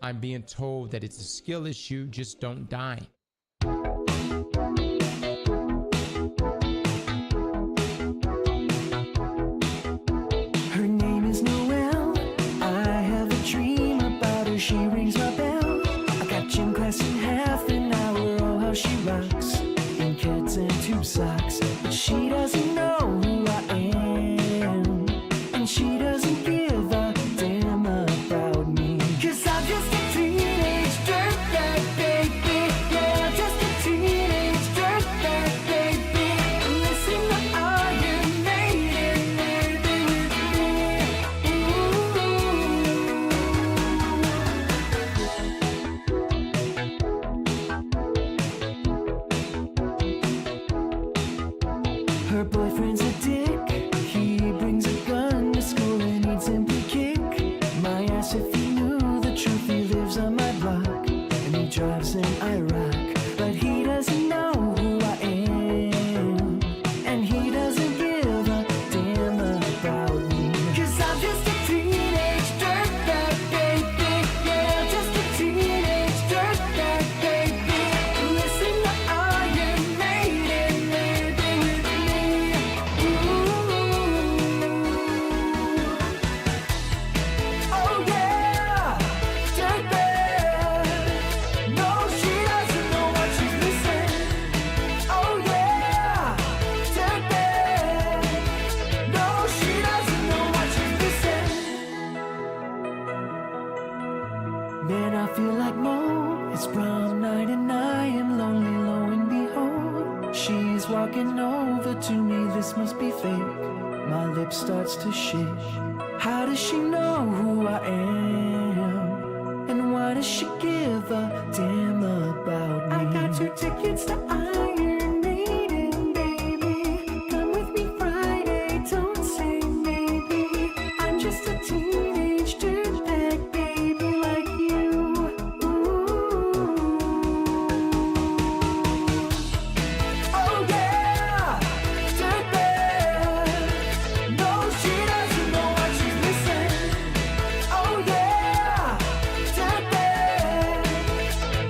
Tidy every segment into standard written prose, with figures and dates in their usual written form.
I'm being told that it's a skill issue, just don't die. Her name is Noelle. I have a dream about her. She rings my bell. I got gym class in half an hour. Oh, how she rocks in kids and tube socks. But she doesn't know who I am, and she doesn't give a damn about me. 'Cause I'm just a teenage dirtbag baby. Yeah, I'm just a teenage dirtbag baby. Listen to Iron Maiden, baby, with me. Her boyfriend's a dick. He brings a gun to school and he'd simply kick my ass if he knew the truth. He lives on my block and he drives an IROC, but he doesn't know who I am, and he doesn't give a damn about me. 'Cause I'm just a teenage dirtbag baby. Yeah, I'm just a teenage dirtbag baby. Listen to Iron Maiden, baby, with me. Oh yeah, dirtbag. No, she doesn't know what she's missing. Oh yeah, dirtbag. No, she doesn't know what she's missing. Man, I feel like Mo. It's prom night and I am lonely, lo and behold. She's walking over to me, this must be fake. My lip starts to shake. How does she know who I am? And why does she give a damn about me? I got 2 tickets to Iron Maiden, baby. Come with me Friday, don't say maybe. I'm just a teenage dirtbag baby like you. Oh yeah, dirtbag. No, she doesn't know what she's missing. Oh yeah, dirtbag.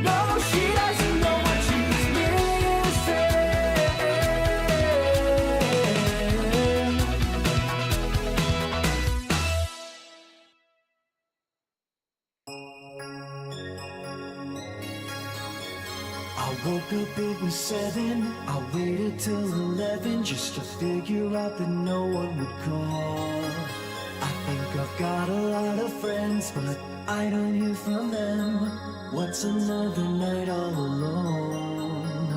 No, she doesn't know what she's missing. I woke up, it was 7. I waited till 11 just to figure out that no one would call. I think I've got a lot of friends, but I don't hear from them. What's another night all alone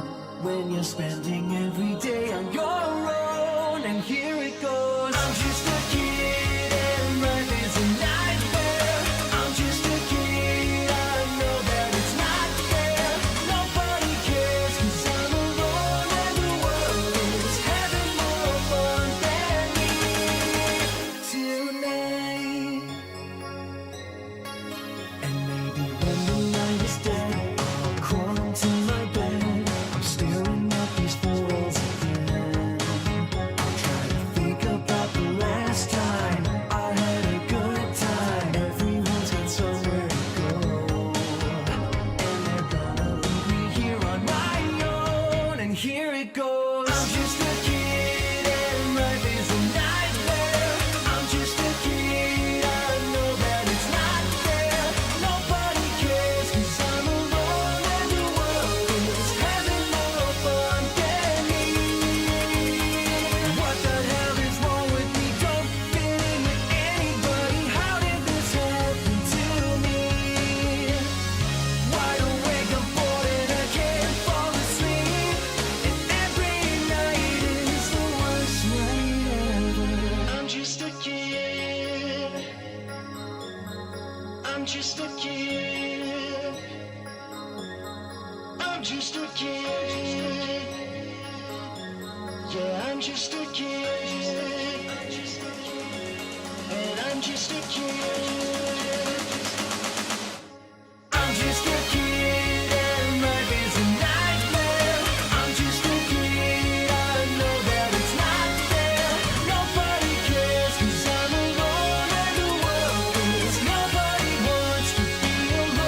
when you're spending every day on your own? And here it goes. I'm just a kid and life is a nightmare. I'm just a kid, I know that it's not fair. Nobody cares 'cause I'm alone and the world is having more fun than me tonight. And maybe when the light is dead, I'll crawl into my bed. I'm staring at these four walls again. I'll try to think about the last time I had a good time. Everyone's got somewhere to go, and they're gonna leave me here on my own. And here it goes. I'm just a kid and life is a nightmare. I'm just a kid, I know that it's not fair. Nobody cares 'cause I'm alone and the world is having more fun than me. What the hell is wrong with me? Don't fit in with anybody. How did this happen to me? Wide awake, I'm bored and I can't fall asleep. And every night is the worst night ever. I'm just a kid. I'm just a kid. I'm just a kid. Yeah, I'm just a kid. And I'm just a kid. I'm just a kid and life is a nightmare. I'm just a kid, I know that it's not fair. Nobody cares 'cause I'm alone and the world is. Nobody wants to be alone.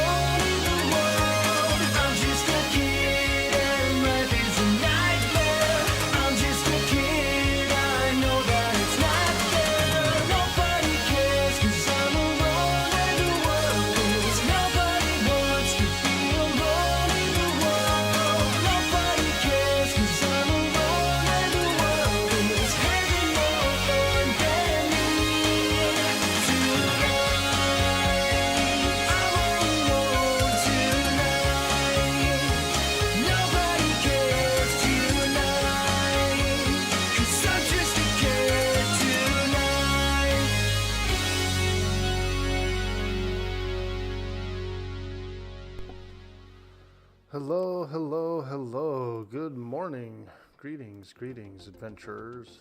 Hello, hello, hello. Good morning. Greetings, greetings, adventurers.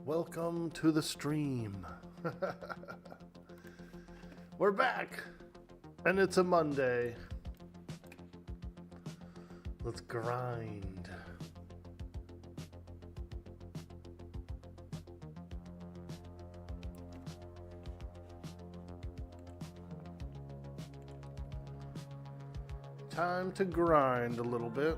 Welcome to the stream. We're back, and it's a Monday. Let's grind. Time to grind a little bit.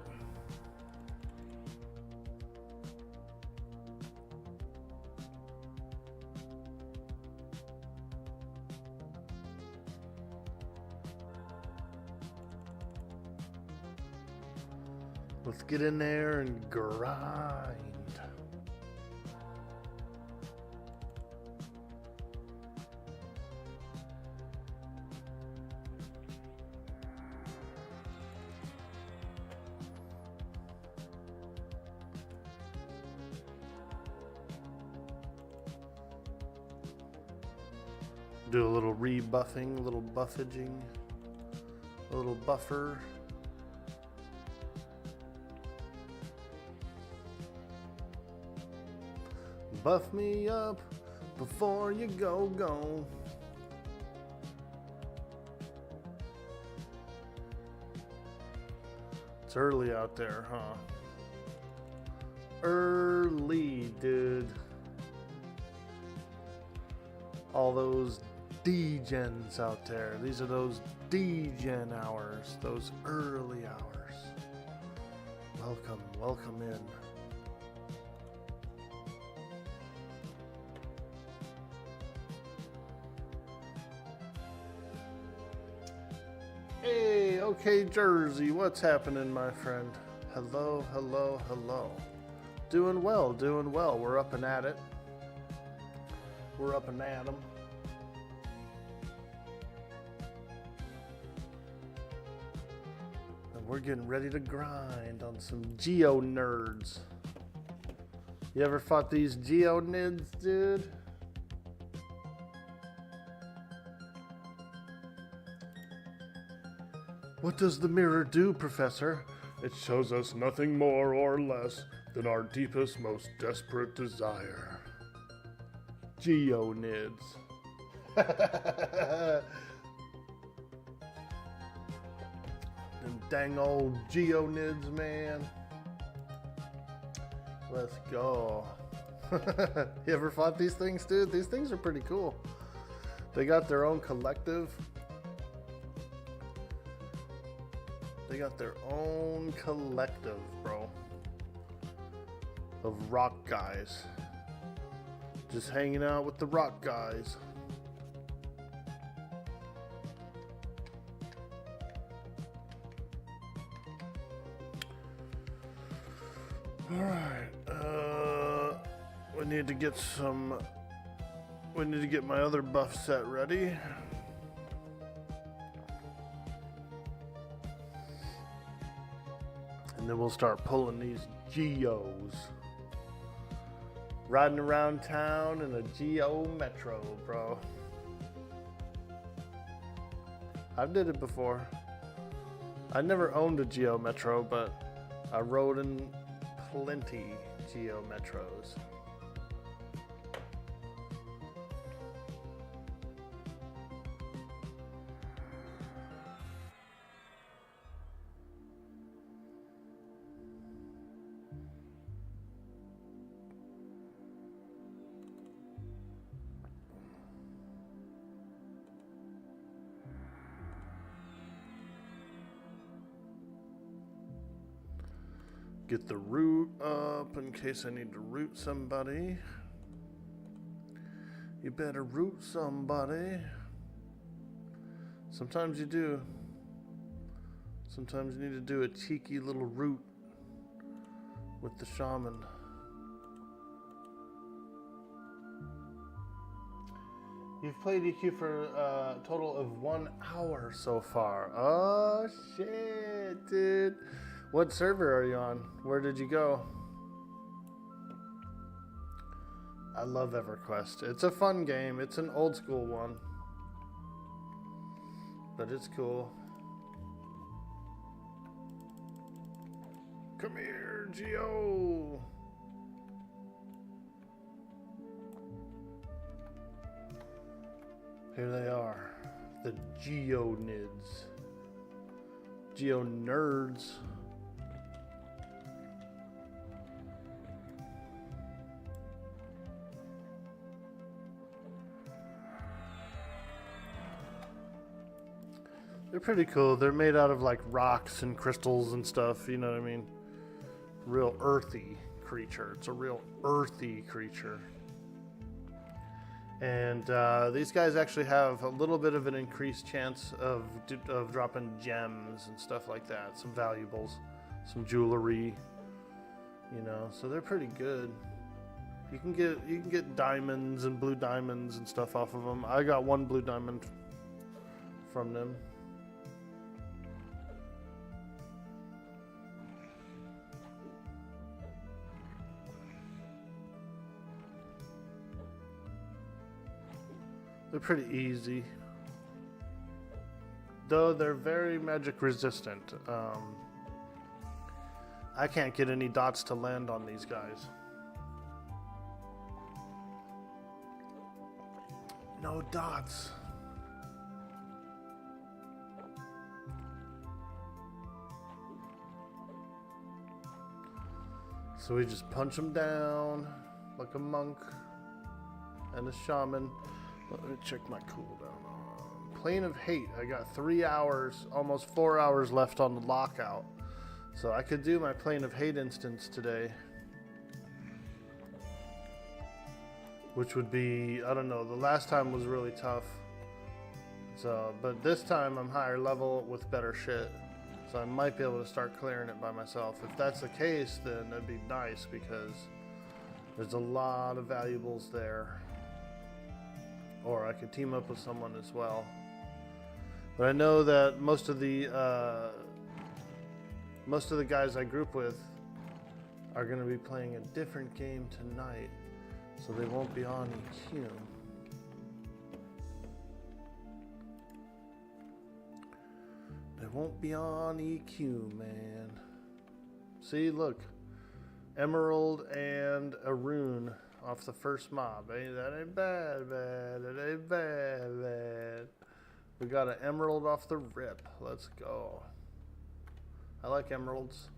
Let's get in there and grind. Do a little rebuffing, a little buffaging, a little buffer. Buff me up before you go. It's early out there, huh? Early, dude. All those D-gens out there. These are those D-gen hours, those early hours. Welcome, welcome in. Hey, okay, Jersey, what's happening, my friend? Hello, hello, hello. Doing well, doing well. We're up and at it. We're up and at 'em. And we're getting ready to grind on some geo nerds. You ever fought these geo nids, dude? What does the mirror do, Professor? It shows us nothing more or less than our deepest, most desperate desire. Geonids. Them dang old geonids, man. Let's go. You ever fought these things, dude? These things are pretty cool. They got their own collective. They got their own collective, bro, of rock guys. Just hanging out with the rock guys. Alright, we need to get my other buff set ready. And then we'll start pulling these geos. Riding around town in a geo metro, bro. I've did it before. I never owned a geo metro, but I rode in plenty geo metros. Get the root up in case I need to root somebody. You better root somebody. Sometimes you do. Sometimes you need to do a cheeky little root with the shaman. You've played EQ for a total of 1 hour so far. Oh shit, dude. What server are you on? Where did you go? I love Everquest. It's a fun game. It's an old school one. But it's cool. Come here, Geo. Here they are, the Geonids. Geo nerds. They're pretty cool. They're made out of like rocks and crystals and stuff, you know what I mean? Real earthy creature. It's a real earthy creature. And these guys actually have a little bit of an increased chance of dropping gems and stuff like that. Some valuables, some jewelry, you know. So they're pretty good. You can get diamonds and blue diamonds and stuff off of them. I got one blue diamond from them. They're pretty easy, though they're very magic resistant. I can't get any dots to land on these guys. No dots. So we just punch them down like a monk and a shaman. Let me check my cooldown. Plane of Hate. I got 3 hours, almost 4 hours left on the lockout. So I could do my Plane of Hate instance today. Which would be, I don't know, the last time was really tough. So, but this time I'm higher level with better shit. So I might be able to start clearing it by myself. If that's the case, then that'd be nice because there's a lot of valuables there. Or I could team up with someone as well. But I know that most of the guys I group with are going to be playing a different game tonight, so they won't be on EQ. They won't be on EQ, man. See, look, Emerald and a rune off the first mob. Hey, that ain't bad, man. That ain't bad, man. We got an emerald off the rip. Let's go. I like emeralds.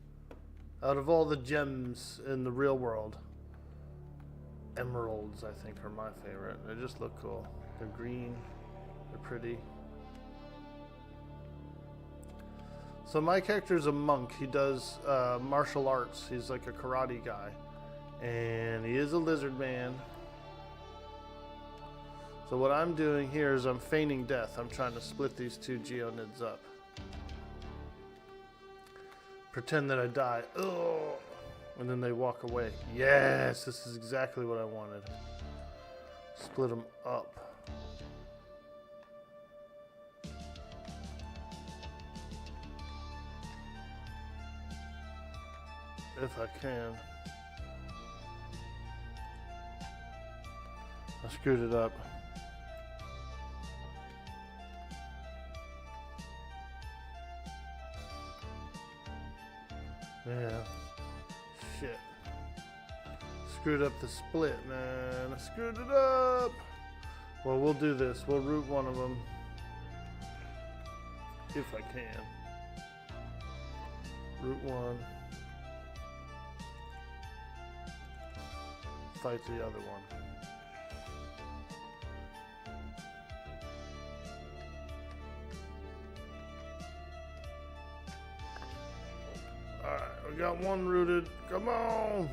Out of all the gems in the real world, emeralds, I think, are my favorite. They just look cool. They're green. They're pretty. So my character's a monk. He does martial arts. He's like a karate guy. And he is a lizard man. So what I'm doing here is I'm feigning death. I'm trying to split these two Geonids up. Pretend that I die. Oh, and then they walk away. Yes, this is exactly what I wanted. Split them up. If I can. I screwed it up. Yeah. Shit. Screwed up the split, man. I screwed it up. Well, we'll do this. We'll root one of them. If I can. Root one. Fight the other one. Alright, we got one rooted. Come on!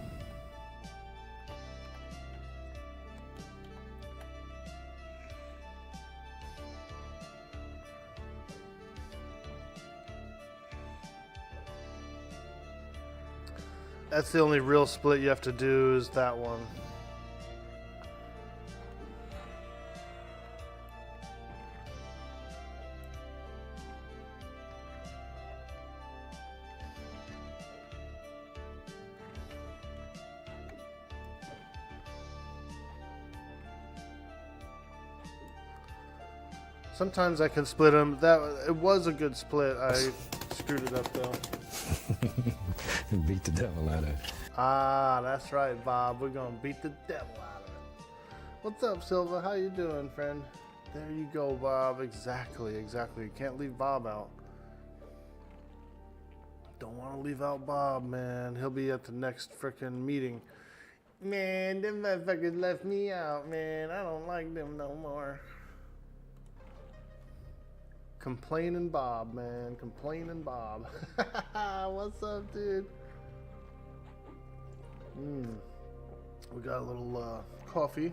That's the only real split you have to do is that one. Sometimes I can split them. It was a good split. I screwed it up though. Beat the devil out of it. Ah, that's right, Bob. We're gonna beat the devil out of it. What's up, Silva? How you doing, friend? There you go, Bob. Exactly. You can't leave Bob out. Don't want to leave out Bob, man. He'll be at the next frickin' meeting. Man, them motherfuckers left me out, man. I don't like them no more. Complaining Bob, man. Complaining Bob. What's up, dude? We got a little coffee.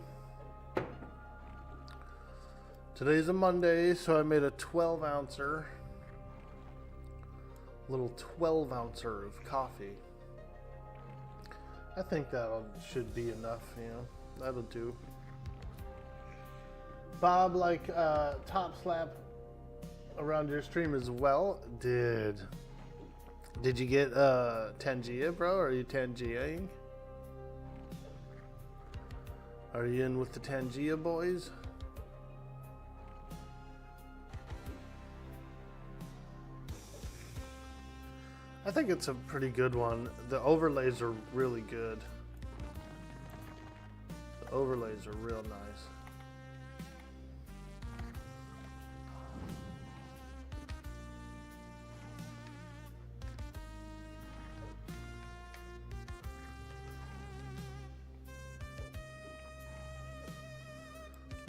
Today's a Monday, so I made a 12-ouncer. Little 12-ouncer of coffee. I think that should be enough, you know. That'll do. Bob, like top slap around your stream as well. Did you get Tangia, bro? Are you Tangiaing? Are you in with the Tangia boys? I think it's a pretty good one. The overlays are really good. The overlays are real nice.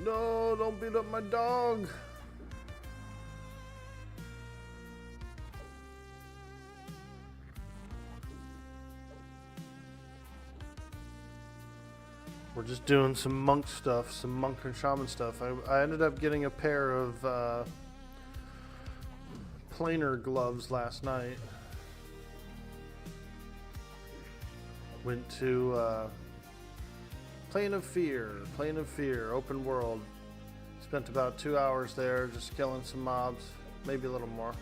No, don't beat up my dog. We're just doing some monk stuff, some monk and shaman stuff. I ended up getting a pair of planar gloves last night. Went to Plane of Fear, open world. Spent about 2 hours there just killing some mobs, maybe a little more.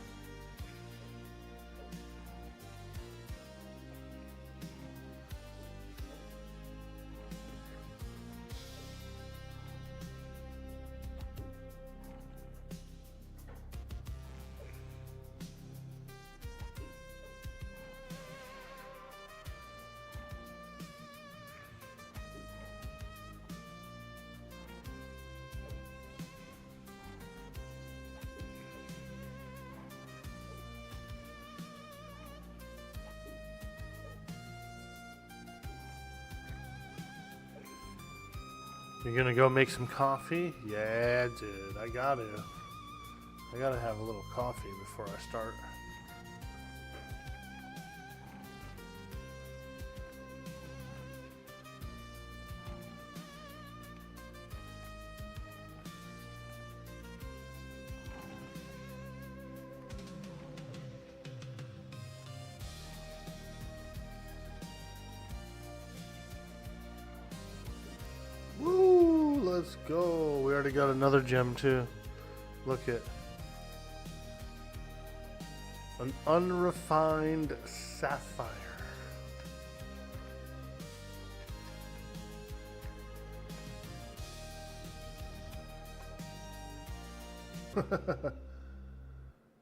You're gonna go make some coffee? Yeah, dude, I gotta have a little coffee before I start. Let's go. We already got another gem too. Look at an unrefined sapphire.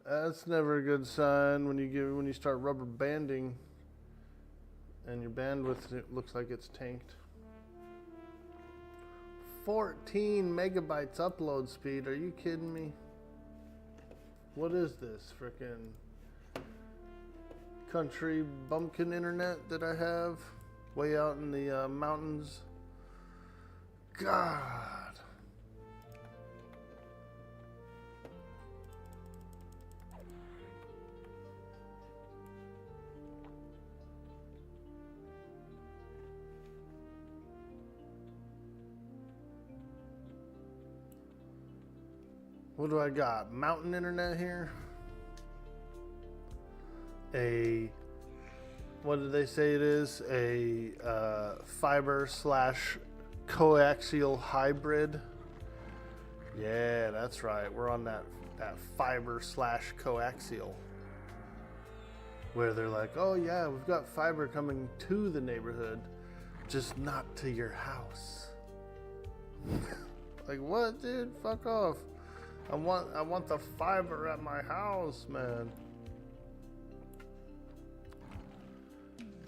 That's never a good sign when you start rubber banding and your bandwidth looks like it's tanked. 14 megabytes upload speed. Are you kidding me? What is this frickin' country bumpkin internet that I have way out in the mountains? God. What do I got? Mountain internet here? What did they say it is? A fiber / coaxial hybrid. Yeah, that's right. We're on that fiber / coaxial. Where they're like, oh yeah, we've got fiber coming to the neighborhood, just not to your house. Like what, dude? Fuck off. I want the fiber at my house, man.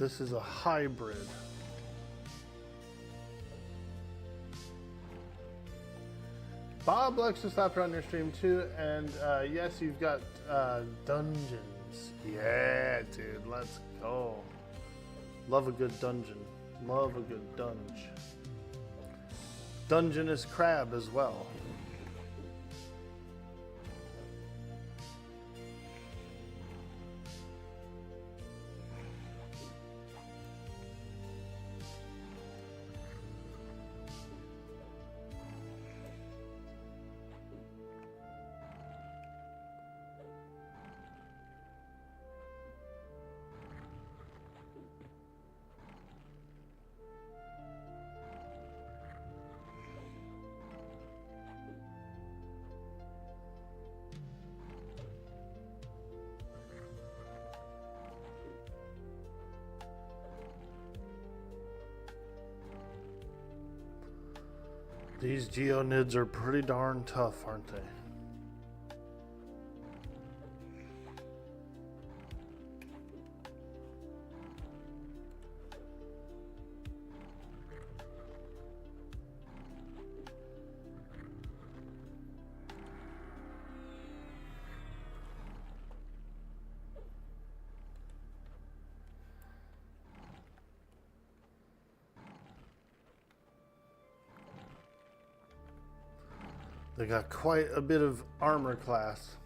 This is a hybrid. Bob likes to slap around your stream too, and yes, you've got dungeons. Yeah, dude, let's go. Love a good dungeon. Love a good dunge. Dungeness crab as well. These geonids are pretty darn tough, aren't they? They got quite a bit of armor class.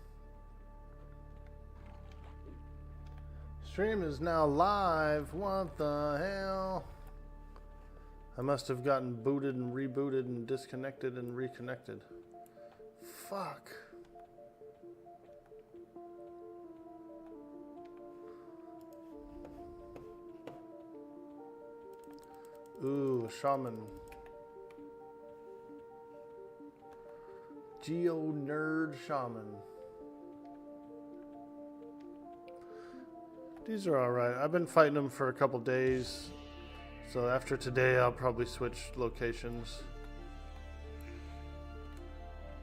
Stream is now live. What the hell? I must have gotten booted and rebooted and disconnected and reconnected. Fuck. Ooh, shaman. Geo Nerd Shaman. These are alright. I've been fighting them for a couple days. So after today, I'll probably switch locations.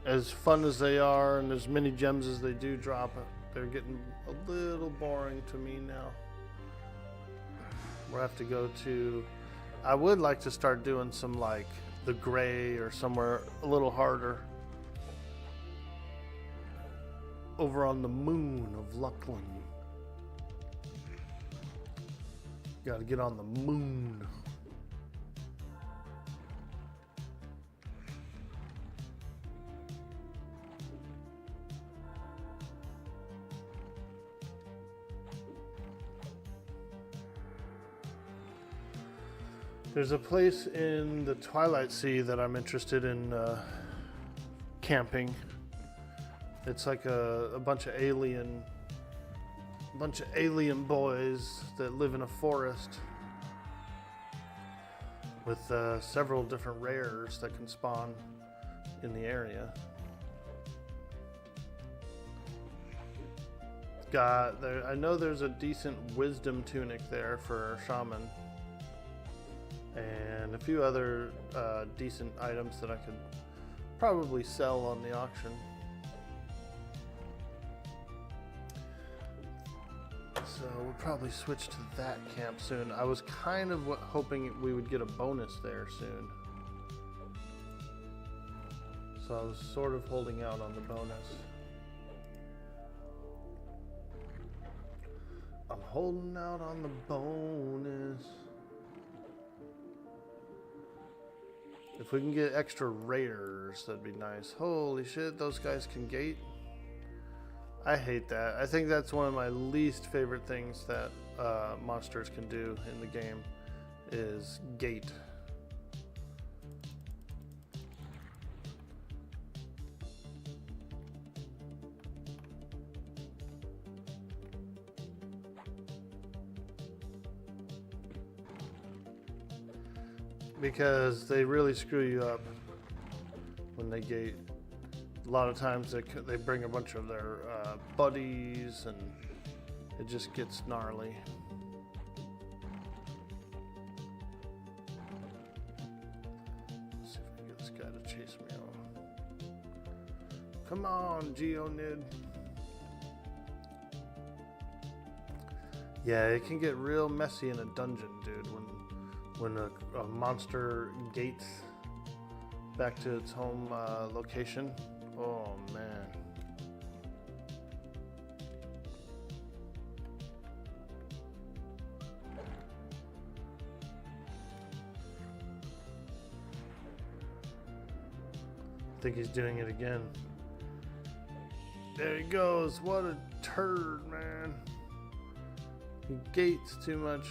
As fun as they are and as many gems as they do drop, they're getting a little boring to me now. We'll have to go to... I would like to start doing some like the Gray or somewhere a little harder. Over on the moon of Luckland. Gotta get on the moon. There's a place in the Twilight Sea that I'm interested in camping. It's like a bunch of alien boys that live in a forest with several different rares that can spawn in the area. I know there's a decent wisdom tunic there for shaman, and a few other decent items that I could probably sell on the auction. So we'll probably switch to that camp soon. I was kind of hoping we would get a bonus there soon. So I was sort of holding out on the bonus. I'm holding out on the bonus. If we can get extra raiders, that'd be nice. Holy shit, those guys can gate. I hate that. I think that's one of my least favorite things that monsters can do in the game is gate. Because they really screw you up when they gate. A lot of times they bring a bunch of their buddies and it just gets gnarly. Let's see if we can get this guy to chase me on. Come on, Geonid. Yeah, it can get real messy in a dungeon, dude, when a monster gates back to its home location. Oh, man. I think he's doing it again. There he goes. What a turd, man. He gates too much.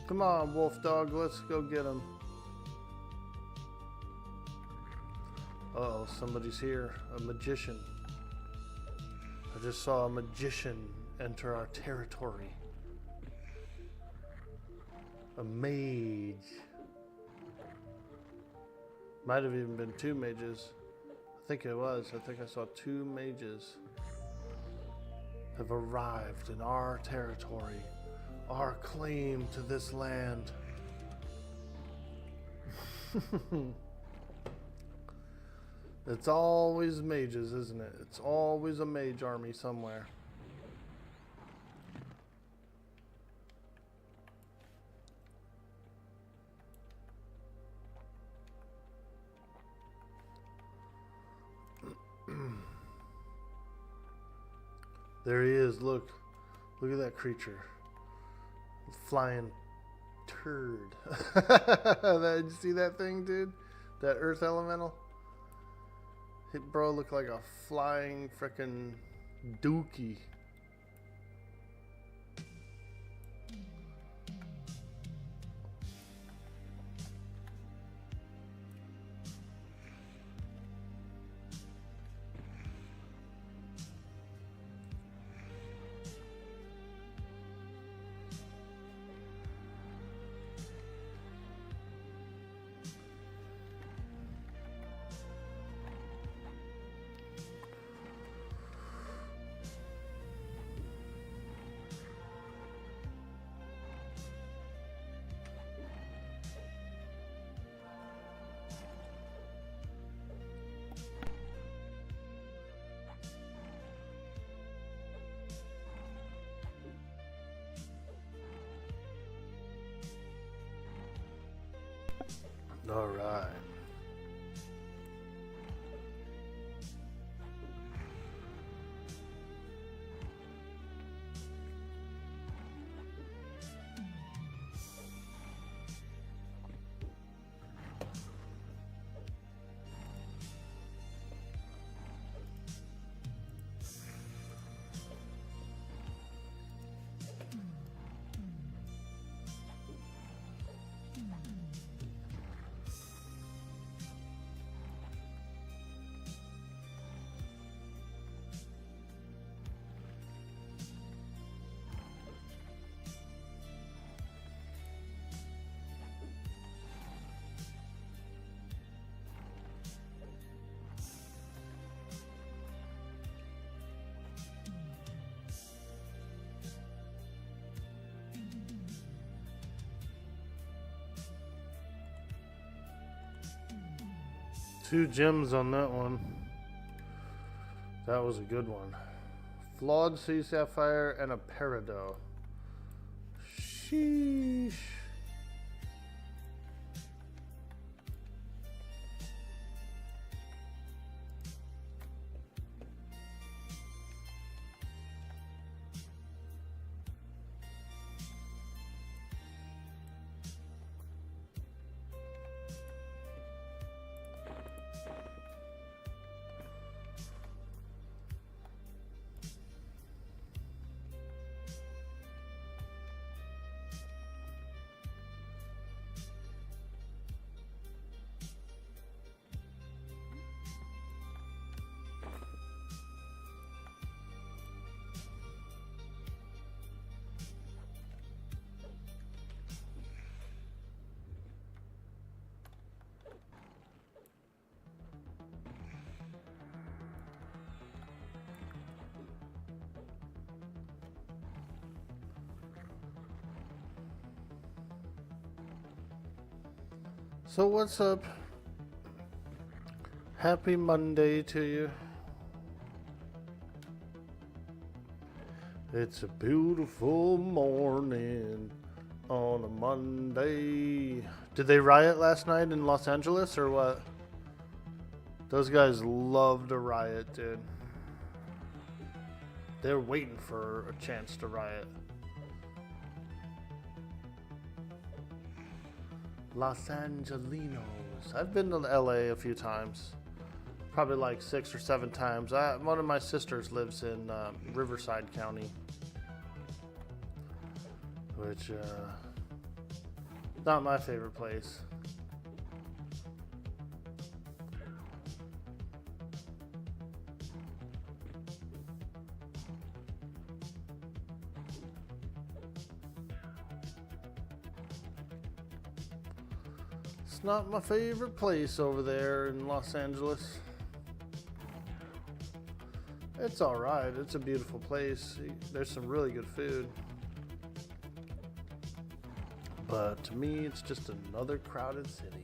Come on, wolf dog. Let's go get him. Uh-oh, somebody's here. A magician. I just saw a magician enter our territory. A mage. Might have even been two mages. I think it was. I think I saw two mages have arrived in our territory, our claim to this land. It's always mages, isn't it? It's always a mage army somewhere. There he is. Look at that creature. Flying turd. Did you see that thing, dude? That earth elemental? It, bro, looked like a flying frickin' dookie. All right. Two gems on that one. That was a good one. Flawed sea sapphire and a peridot. Sheesh. So what's up? Happy Monday to you. It's a beautiful morning on a Monday. Did they riot last night in Los Angeles or what? Those guys love to riot, dude. They're waiting for a chance to riot. Los Angelinos. I've been to LA a few times. Probably like 6 or 7 times. One of my sisters lives in Riverside County. Which, not my favorite place. It's not my favorite place over there in Los Angeles. It's alright. It's a beautiful place. There's some really good food. But to me, it's just another crowded city.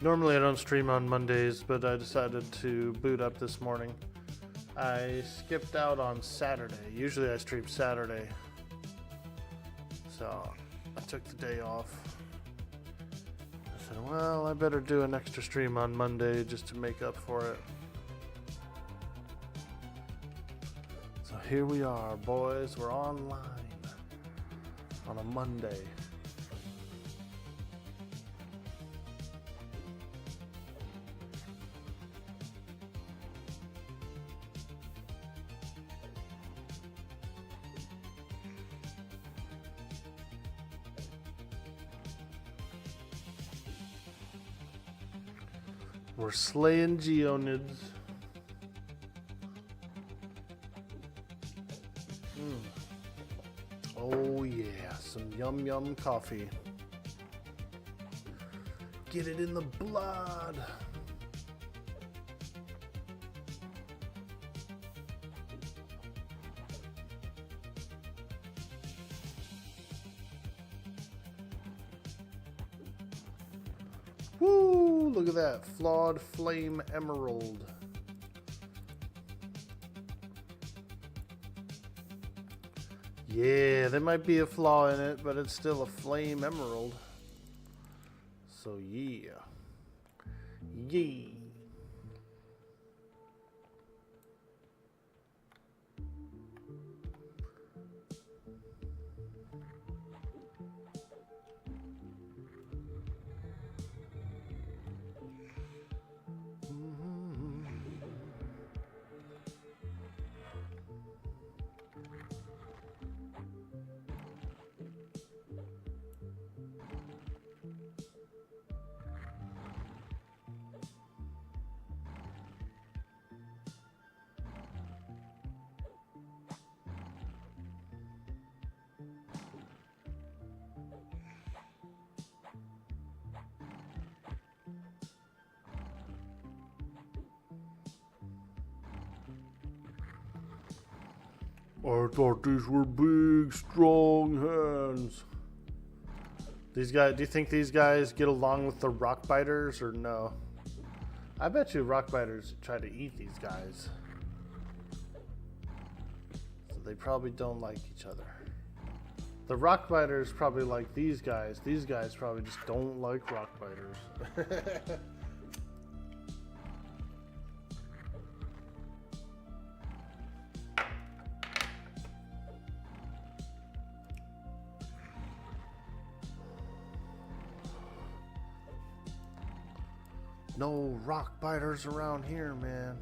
Normally I don't stream on Mondays, but I decided to boot up this morning. I skipped out on Saturday. Usually I stream Saturday. So I took the day off. I said, well, I better do an extra stream on Monday just to make up for it. So here we are, boys. We're online on a Monday. We're slaying geonids. Oh yeah, some yum yum coffee. Get it in the blood. Woo! Look at that. Flawed flame emerald. Yeah, there might be a flaw in it, but it's still a flame emerald. So yeah. Yeah. I thought these were big, strong hands. These guys, do you think these guys get along with the rock biters or no? I bet you rock biters try to eat these guys. So they probably don't like each other. The rock biters probably like these guys. These guys probably just don't like rock biters. No rock biters around here, man.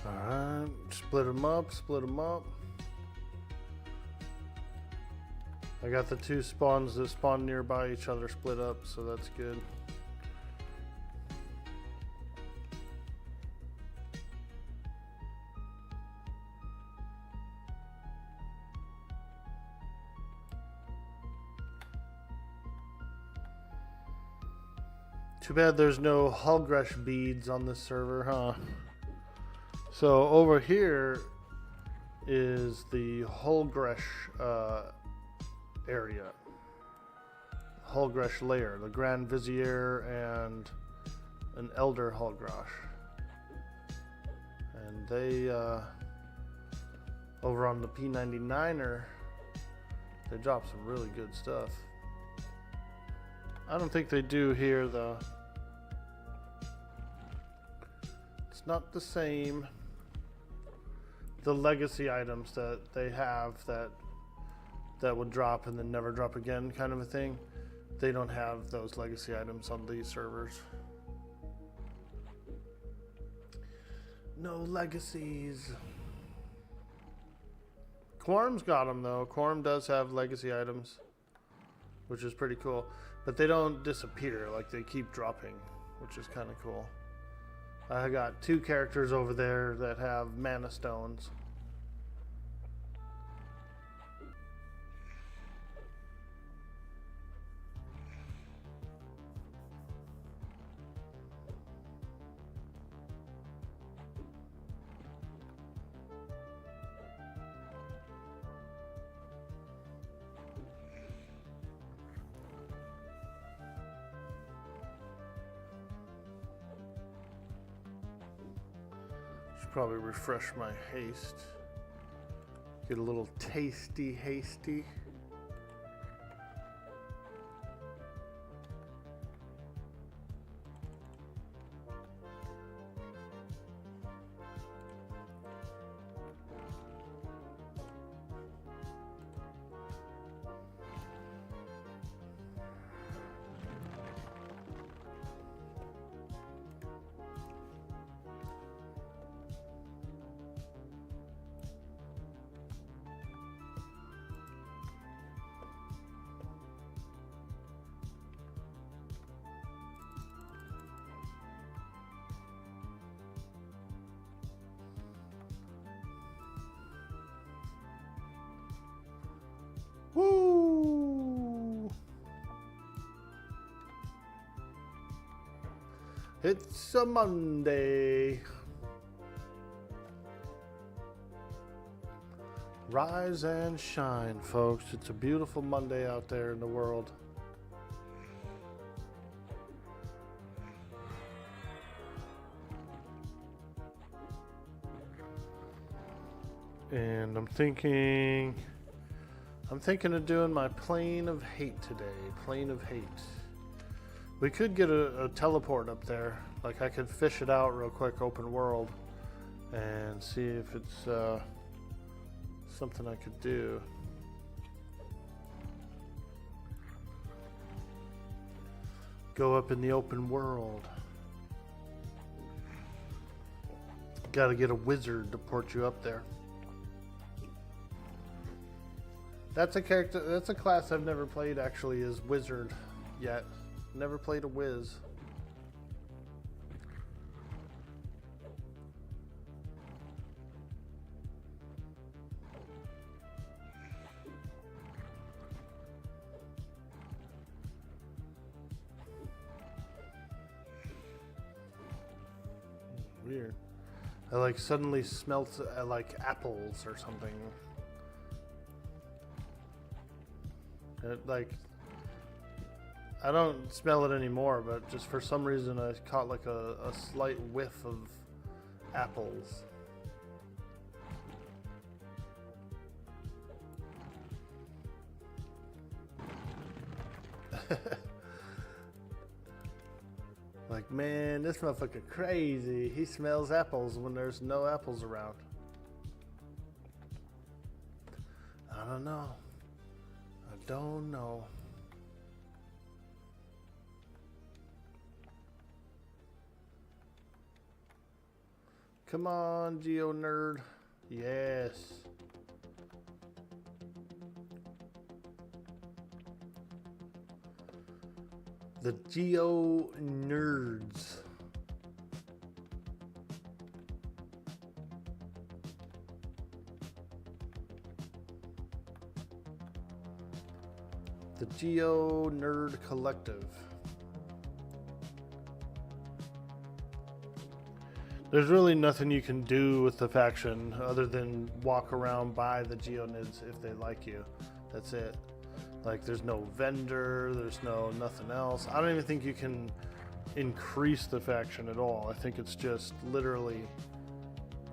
Alright, split them up, split them up. I got the two spawns that spawn nearby each other split up, so that's good. Too bad there's no Orkzss beads on this server, huh? So over here is the Orkzss area. Orkzss layer, the Grand Vizier and an Elder Orkzss. And they, over on the P99er, they drop some really good stuff. I don't think they do here though. It's not the same. The legacy items that they have that would drop and then never drop again kind of a thing, they don't have those legacy items on these servers. No legacies. Quorum's got them though. Quorum does have legacy items, which is pretty cool, but they don't disappear, like they keep dropping, which is kind of cool. I got two characters over there that have mana stones. Probably refresh my haste. Get a little tasty hasty. Woo! It's a Monday. Rise and shine, folks. It's a beautiful Monday out there in the world. And I'm thinking of doing my plane of hate today. Plane of hate. We could get a teleport up there. Like I could fish it out real quick, open world, and see if it's something I could do. Go up in the open world. Gotta get a wizard to port you up there. That's a character, that's a class I've never played actually, is wizard yet. Never played a wiz. Weird. I like suddenly smelt like apples or something. Like, I don't smell it anymore, but just for some reason I caught like a slight whiff of apples. Like, man, this motherfucker crazy. He smells apples when there's no apples around. I don't know. I don't know. Come on, Geo nerd. Yes. The Geo nerds. The Geo Nerd Collective. There's really nothing you can do with the faction other than walk around by the Geonids if they like you. That's it. Like, there's no vendor, there's no nothing else. I don't even think you can increase the faction at all. I think it's just literally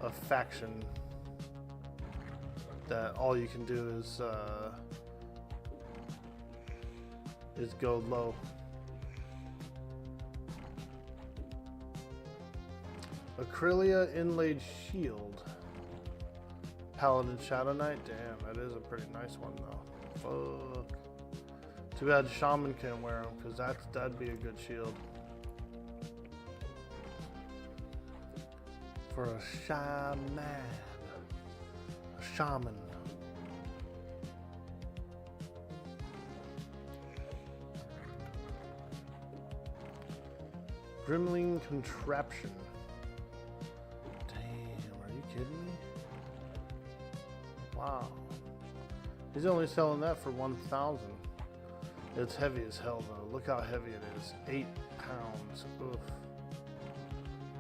a faction that all you can do is go low. Acrylia Inlaid Shield. Paladin Shadow Knight. Damn, that is a pretty nice one though. Fuck. Too bad Shaman can't wear them, because that'd be a good shield. For a shaman. A shaman. Grimling Contraption. Damn, are you kidding me? Wow. He's only selling that for 1,000. It's heavy as hell though. Look how heavy it is. 8 pounds. Oof.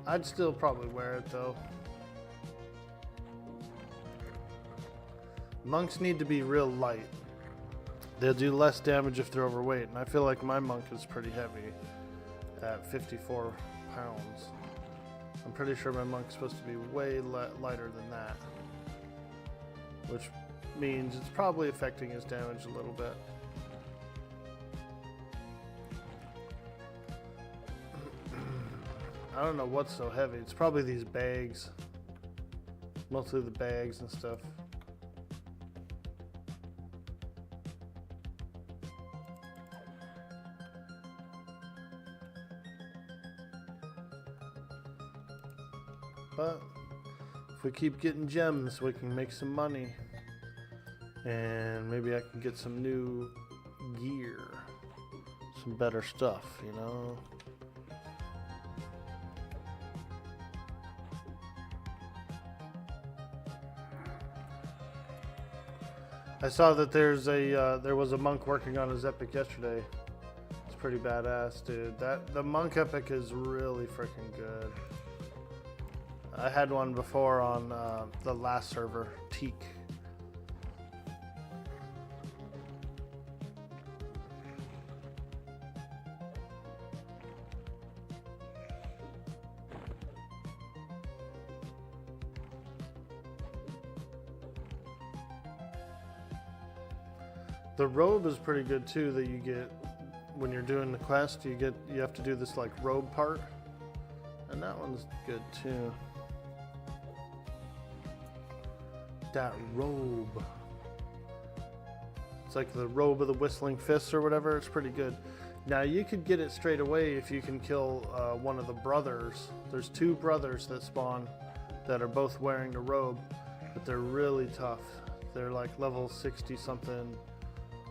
I'd still probably wear it though. Monks need to be real light. They'll do less damage if they're overweight, and I feel like my monk is pretty heavy at 54 pounds. I'm pretty sure my monk's supposed to be way lighter than that, which means it's probably affecting his damage a little bit. I don't know what's so heavy. It's probably these bags. Mostly the bags and stuff. But if we keep getting gems, we can make some money. And maybe I can get some new gear. Some better stuff, you know? I saw that there was a monk working on his epic yesterday. It's pretty badass, dude. The monk epic is really freaking good. I had one before on the last server, Teak. The robe is pretty good too that you get when you're doing the quest. You have to do this like robe part, and that one's good too. That robe. It's like the robe of the whistling fists or whatever. It's pretty good. Now you could get it straight away if you can kill one of the brothers. There's 2 brothers that spawn that are both wearing the robe, but they're really tough. They're like level 60 something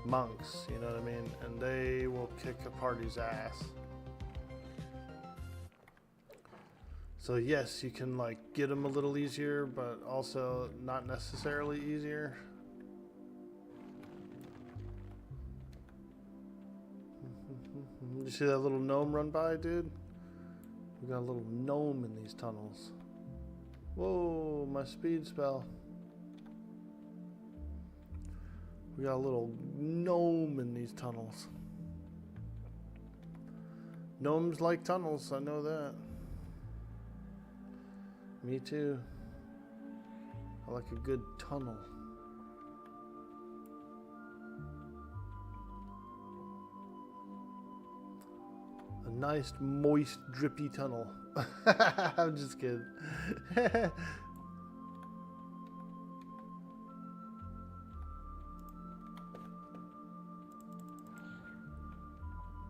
monks, you know what I mean? And they will kick a party's ass. So yes, you can like get them a little easier, but also not necessarily easier. You see that little gnome run by, dude? We got a little gnome in these tunnels. Whoa, my speed spell. We got a little gnome in these tunnels. Gnomes like tunnels, I know that. Me too. I like a good tunnel. A nice, moist, drippy tunnel. I'm just kidding.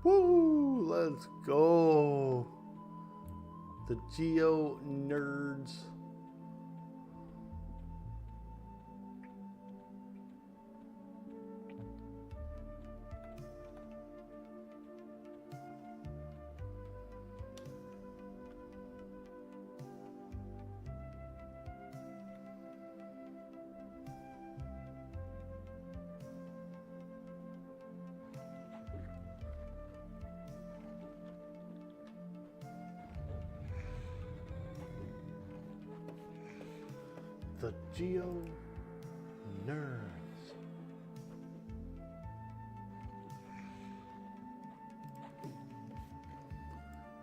Woo! Let's go. The Geo nerds. The Geo nerds.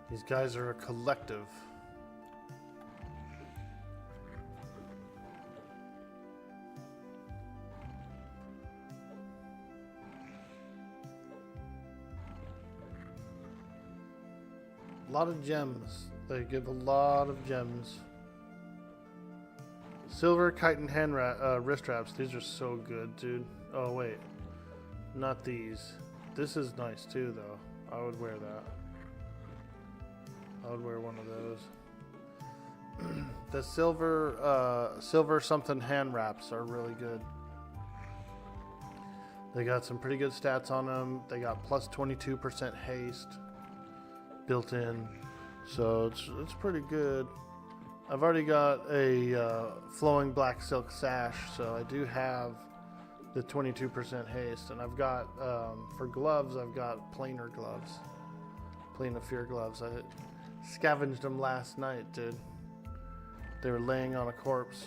These guys are a collective. A lot of gems. They give a lot of gems. Silver chitin hand wrist wraps. These are so good, dude. Oh wait, not these. This is nice too, though. I would wear that. I would wear one of those. The silver something hand wraps are really good. They got some pretty good stats on them. They got plus 22% haste built in, so it's pretty good. I've already got a flowing black silk sash, so I do have the 22% haste. And I've got, for gloves, I've got planar gloves. Plane of Fear gloves. I scavenged them last night, dude. They were laying on a corpse.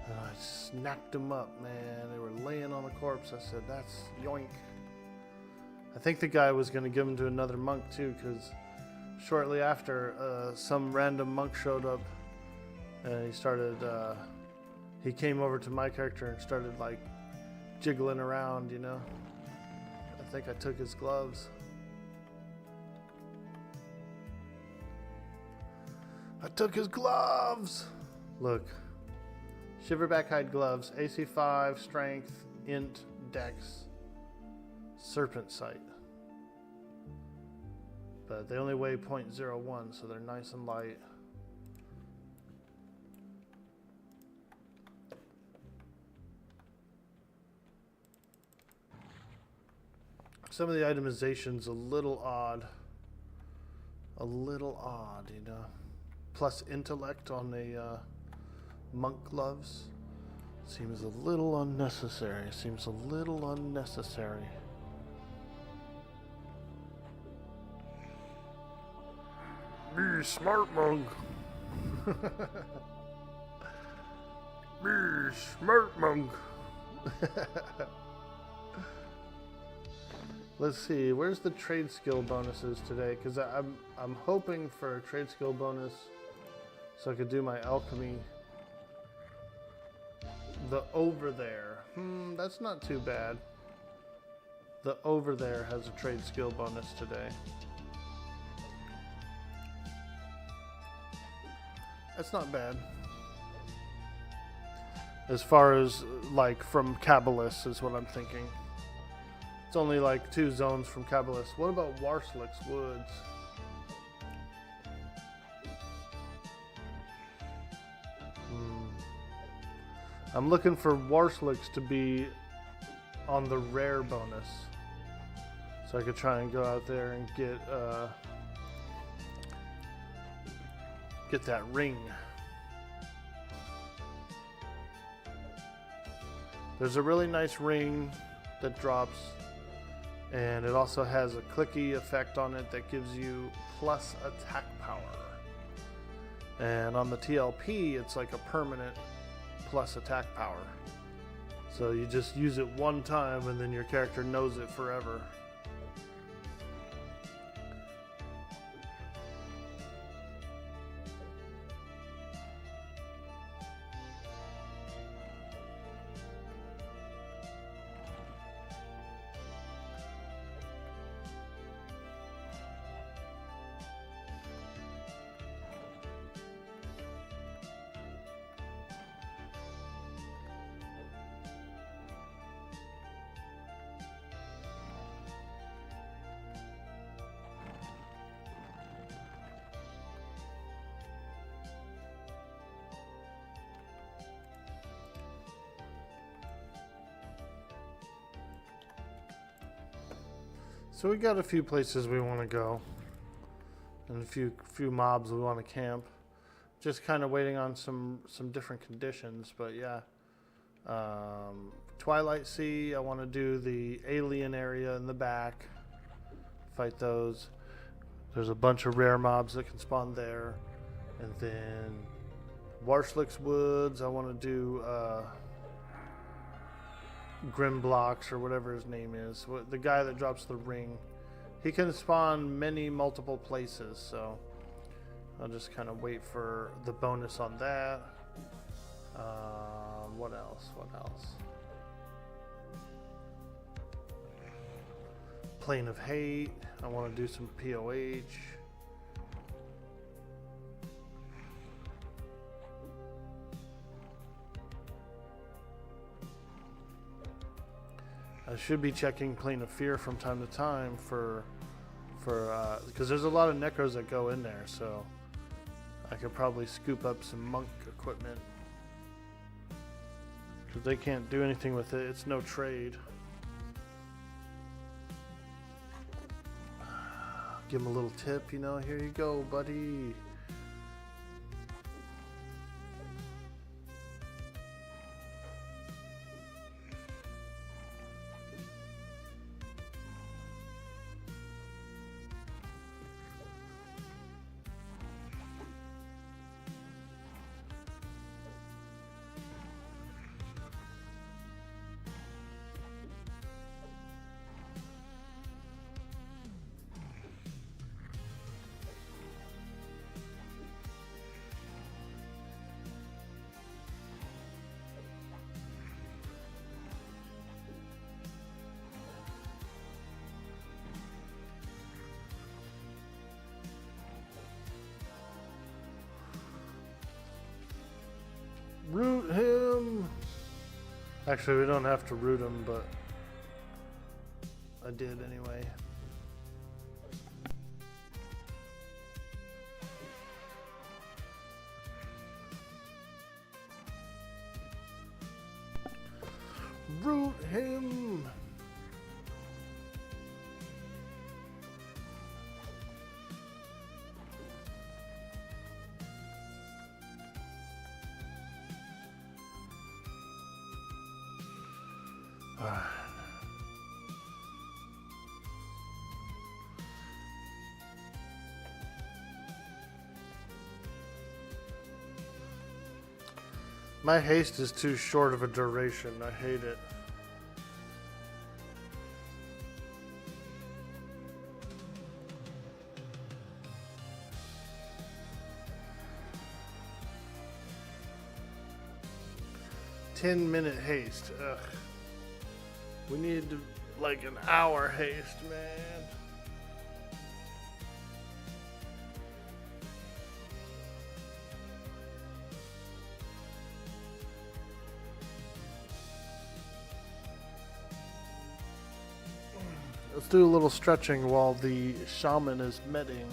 And I snapped them up, man. They were laying on a corpse. I said, that's yoink. I think the guy was going to give them to another monk, too, because shortly after, some random monk showed up, and he started, he came over to my character and started, like, jiggling around, you know? I think I took his gloves. I took his gloves! Look. Shiverback hide gloves, AC 5, strength, int, dex, serpent sight. But they only weigh 0.01, so they're nice and light. Some of the itemization's a little odd. A little odd, you know. Plus intellect on the monk gloves. Seems a little unnecessary. Seems a little unnecessary. Be smart, monk. Be smart, monk. Let's see. Where's the trade skill bonuses today? Because I'm hoping for a trade skill bonus so I could do my alchemy. The over there. That's not too bad. The over there has a trade skill bonus today. That's not bad. As far as, like, from Kabbalists is what I'm thinking. It's only like 2 zones from Kabbalist. What about Waaagh Woods? I'm looking for Waaagh to be on the rare bonus. So I could try and go out there and get that ring. There's a really nice ring that drops, and it also has a clicky effect on it that gives you plus attack power. And on the TLP, it's like a permanent plus attack power. So you just use it one time and then your character knows it forever. So we got a few places we want to go, and a few mobs we want to camp. Just kind of waiting on some different conditions, but yeah. Twilight Sea, I want to do the alien area in the back, fight those. There's a bunch of rare mobs that can spawn there, and then Waaagh Woods, I want to do Grimblocks or whatever his name is, the guy that drops the ring. He can spawn multiple places, so I'll just kind of wait for the bonus on that. What else? Plane of Hate, I want to do some POH. I should be checking Plane of Fear from time to time for because there's a lot of necros that go in there, so I could probably scoop up some monk equipment because they can't do anything with it. It's no trade. Give them a little tip, here you go, buddy. Root him! Actually, we don't have to root him, but I did anyway. Root him! My haste is too short of a duration. I hate it. "10-minute haste." Ugh. We need like an hour haste, man. let's do a little stretching while the shaman is medding.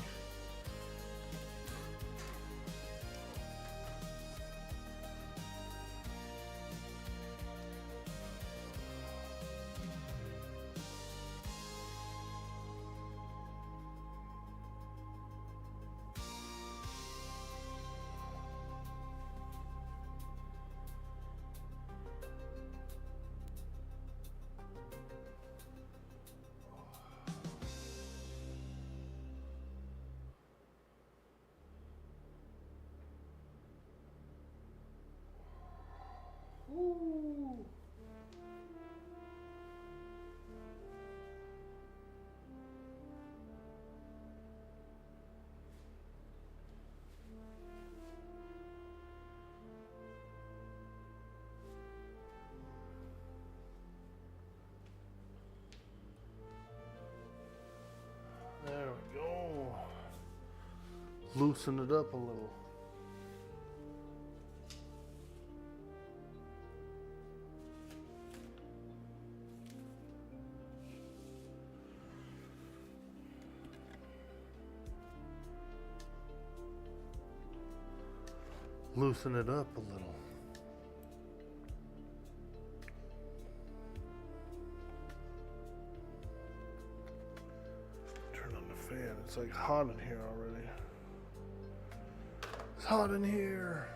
There we go. Loosen it up a little. Loosen it up a little. Turn on the fan. It's like hot in here already. It's hot in here.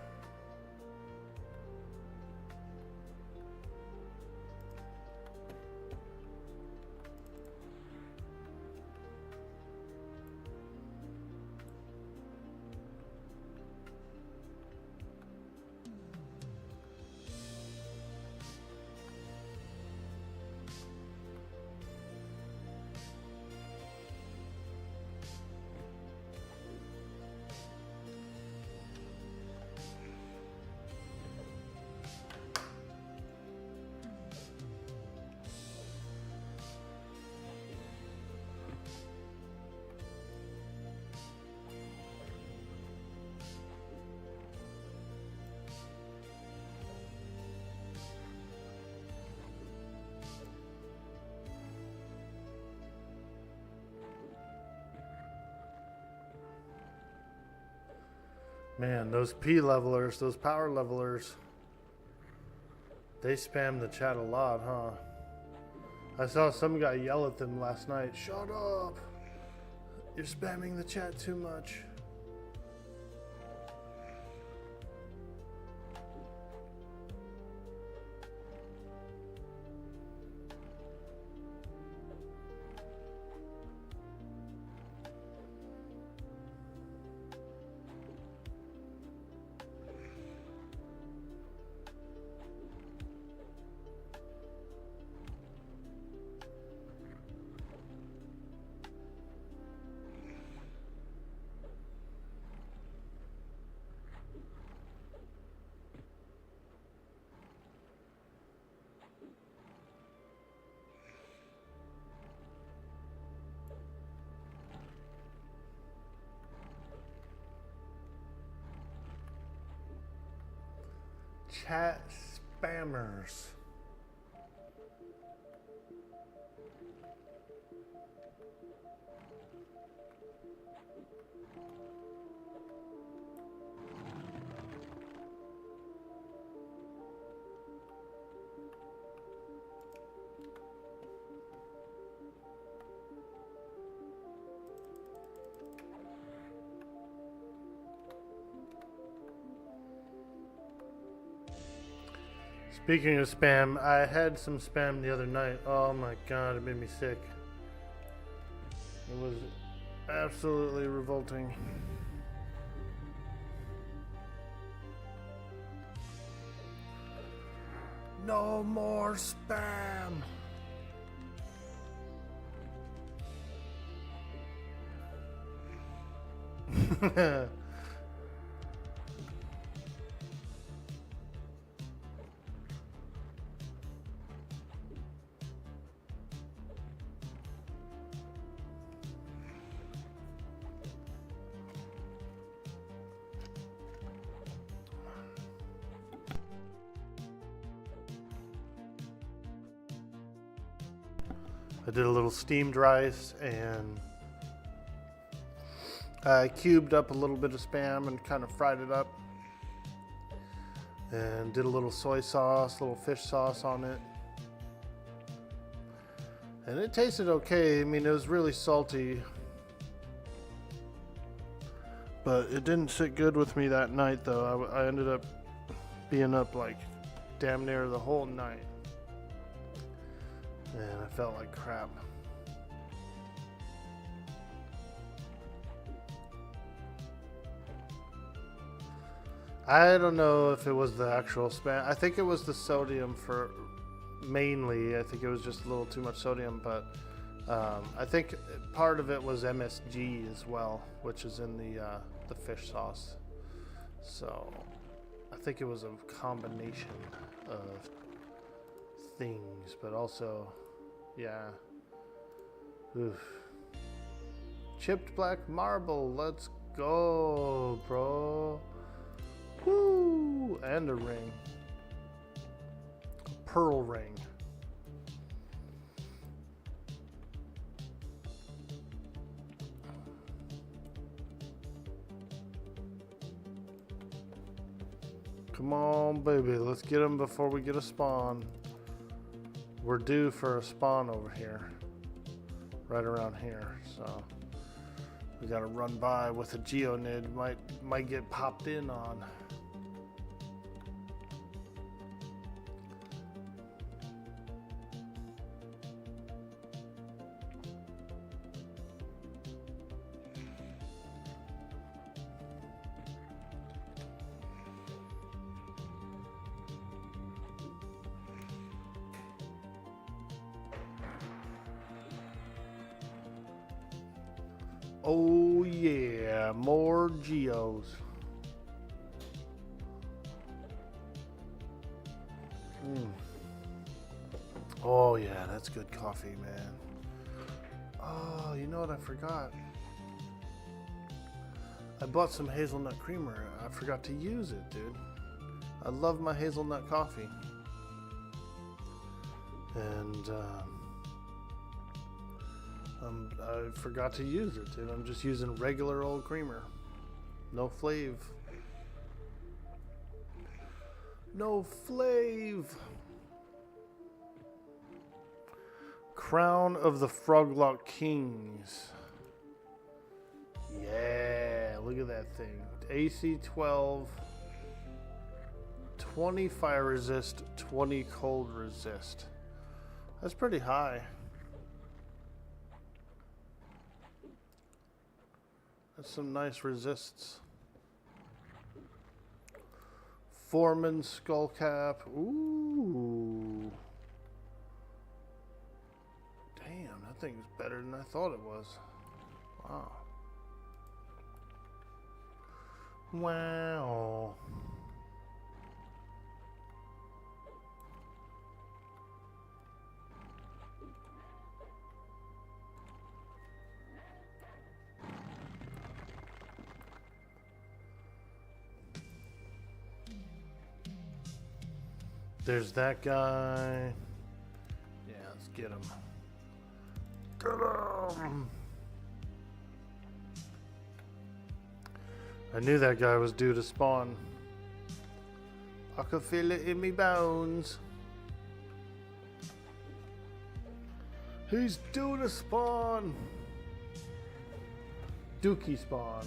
Man, those P levelers, those power levelers, they spam the chat a lot, huh? I saw some guy yell at them last night, "Shut up! You're spamming the chat too much." Chat spammers. Speaking of spam, I had some spam the other night. Oh my god, it made me sick. It was absolutely revolting. No more spam! I did a little steamed rice, and I cubed up a little bit of Spam and kind of fried it up. And did a little soy sauce, little fish sauce on it. And it tasted okay. I mean, it was really salty. But it didn't sit good with me that night, though. I ended up being up like damn near the whole night. And I felt like crap. I don't know if it was the actual Spam. I think it was the sodium for mainly. I think it was just a little too much sodium, but I think part of it was MSG as well, which is in the fish sauce. So I think it was a combination of things, but also, yeah. Oof. Chipped black marble. Let's go, bro. Woo! And a ring. A pearl ring. Come on, baby. Let's get them before we get a spawn. We're due for a spawn over here. Right around here, so we gotta run by with a geonid. Might get popped in on. Oh yeah, more geos. Oh yeah, that's good coffee, man. Oh, you know what I forgot? I bought some hazelnut creamer. I forgot to use it, dude. I love my hazelnut coffee. And I forgot to use it, dude. I'm just using regular old creamer. No flav. No flav. Crown of the Froglock Kings. Yeah, look at that thing. AC 12. 20 fire resist, 20 cold resist. That's pretty high. That's some nice resists. Foreman skullcap. Ooh. Damn, that thing's better than I thought it was. Wow. Wow. There's that guy. Yeah, let's get him. Get him! I knew that guy was due to spawn. I could feel it in me bones. He's due to spawn. Dookie spawn.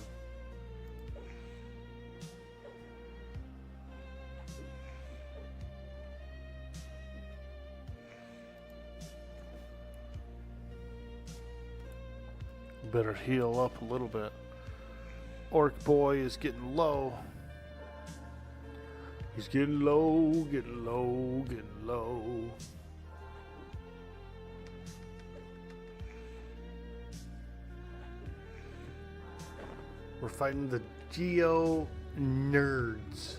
Better heal up a little bit. Orc boy is getting low. He's getting low, getting low, getting low. We're fighting the Geo nerds.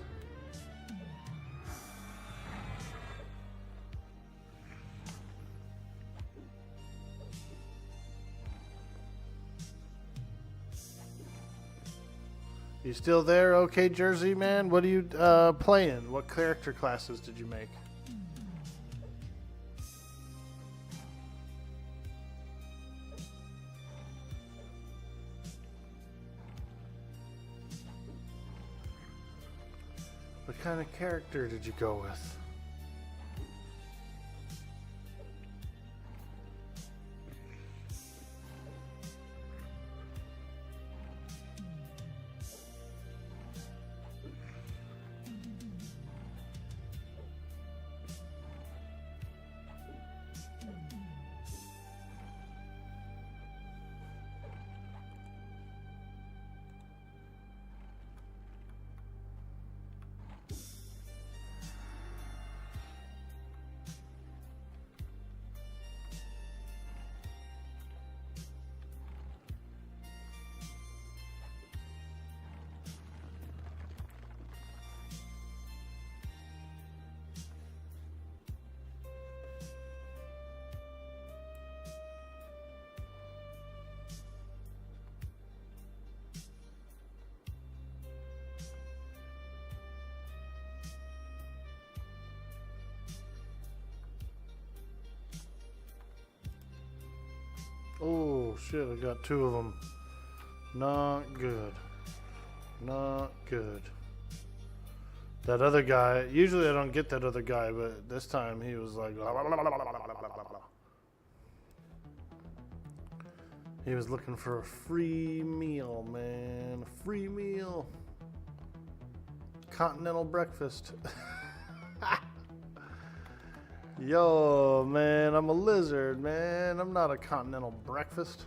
You still there? Okay, Jersey man. What are you playing? What character classes did you make? What kind of character did you go with? Oh shit, I got two of them. Not good. Not good. That other guy, usually I don't get that other guy, but this time he was like... He was looking for a free meal, man. A free meal. Continental breakfast. Yo, man, I'm a lizard, man. I'm not a continental breakfast.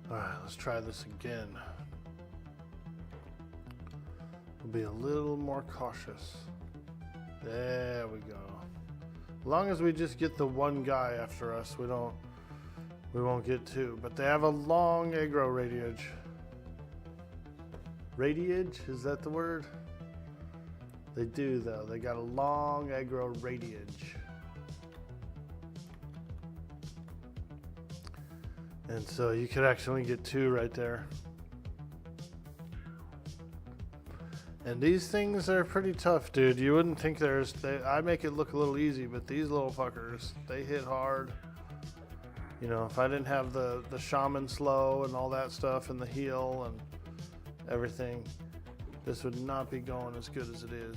Alright, let's try this again. We'll be a little more cautious. There we go. As long as we just get the one guy after us, we won't get two. But they have a long aggro radius. Radius? Is that the word? They do, though. They got a long aggro radius. And so you could actually get two right there. And these things are pretty tough, dude. You wouldn't think I make it look a little easy, but these little fuckers, they hit hard. You know, if I didn't have the shaman slow and all that stuff and the heal and everything, this would not be going as good as it is.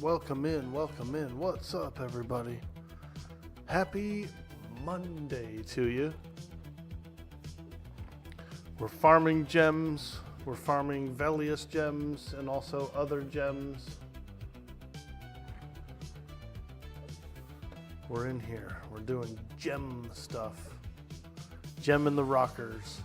Welcome in, welcome in. What's up, everybody? Happy Monday to you. We're farming gems. We're farming Velius gems and also other gems. We're in here. We're doing gem stuff. Gem in the rockers.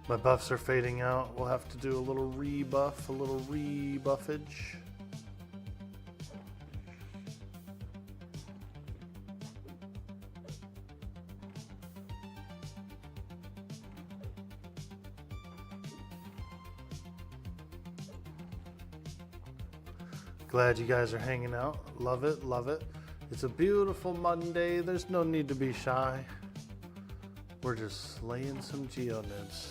My buffs are fading out. We'll have to do a little rebuff, a little rebuffage. Glad you guys are hanging out. Love it, love it. It's a beautiful Monday. There's no need to be shy. We're just slaying some geonids.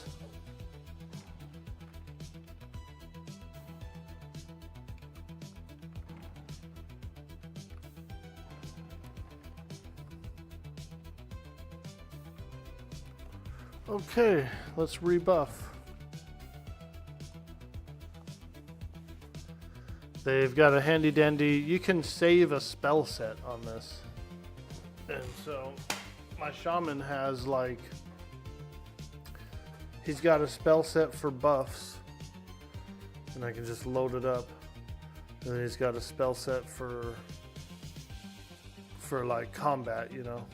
Okay, let's rebuff. They've got a handy dandy, you can save a spell set on this. And so my shaman has he's got a spell set for buffs. And I can just load it up. And then he's got a spell set for like combat, you know.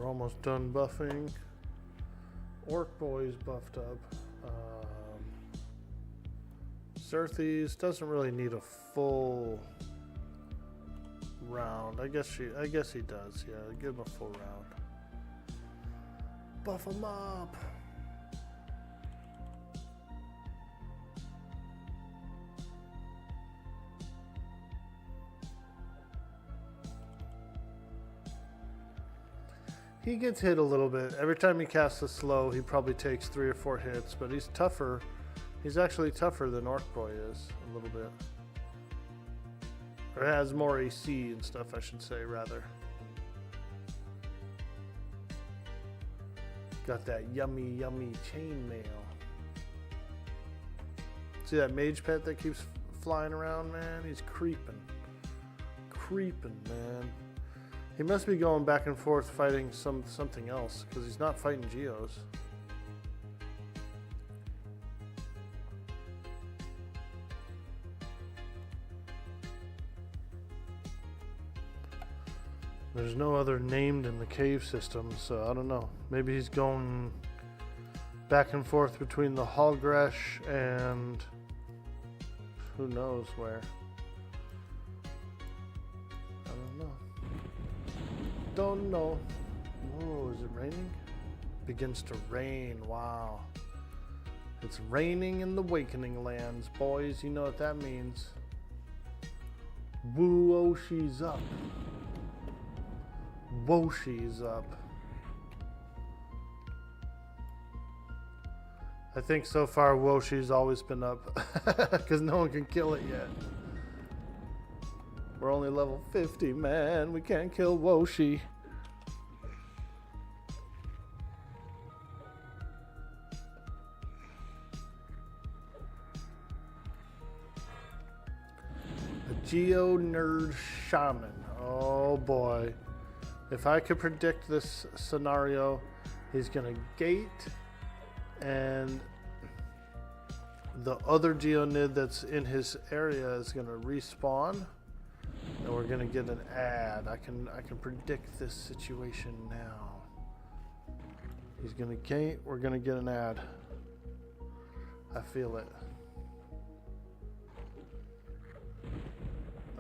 almost done buffing. Orc boy's buffed up. Czirthes doesn't really need a full round. I guess he does. Yeah, give him a full round. Buff him up. He gets hit a little bit. Every time he casts a slow, he probably takes 3 or 4 hits, but he's tougher. He's actually tougher than Orc Boy is, a little bit. Or has more AC and stuff, I should say, rather. Got that yummy, yummy chainmail. See that mage pet that keeps flying around, man? He's creeping. Creeping, man. He must be going back and forth fighting something else, because he's not fighting Geos. There's no other named in the cave system, so I don't know. Maybe he's going back and forth between the Hallgresh and who knows where. I don't know. Don't know. Whoa, is it raining? Begins to rain. Wow. It's raining in the Awakening Lands, boys. You know what that means. Woo, oh, she's up. Whoa, she's up. I think so far Woshi's always been up because no one can kill it yet. We're only level 50, man. We can't kill Woshi. A Geo Nerd Shaman. Oh boy. If I could predict this scenario, he's going to gate, and the other Geonid that's in his area is going to respawn, and we're going to get an ad. I can predict this situation now. He's going to gate, we're going to get an ad. I feel it.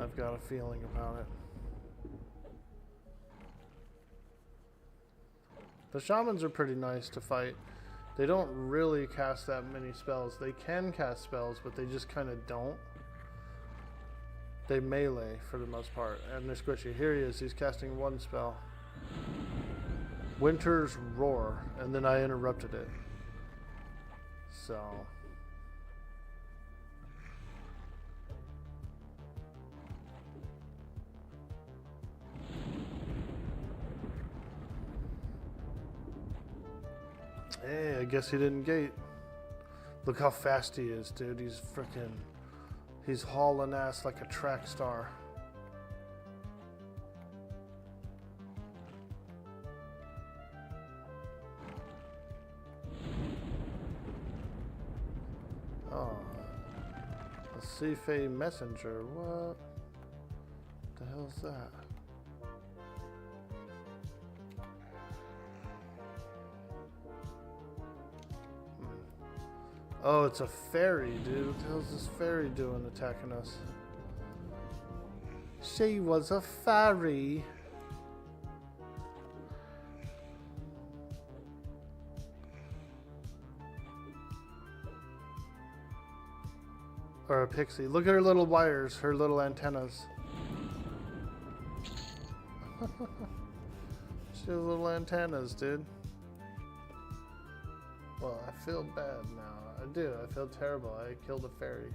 I've got a feeling about it. The shamans are pretty nice to fight. They don't really cast that many spells. They can cast spells, but they just kind of don't. They melee for the most part. And they're squishy. Here he is. He's casting one spell. Winter's Roar. And then I interrupted it. So... Hey, I guess he didn't gate. Look how fast he is, dude. He's freaking... He's hauling ass like a track star. Oh. A Seafey messenger. What the hell's that? Oh, it's a fairy, dude. What the hell's this fairy doing attacking us? She was a fairy. Or a pixie. Look at her little wires, her little antennas. She has little antennas, dude. Well, I feel bad now. I do. I feel terrible. I killed a fairy.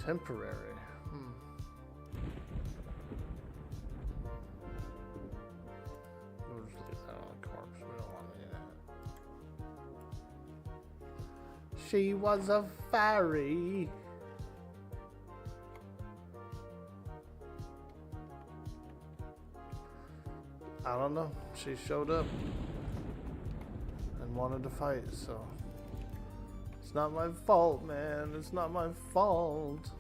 Temporary. We'll just leave that on the corpse. We don't want any of that. She was a fairy. I don't know. She showed up and wanted to fight, so it's not my fault, man. It's not my fault.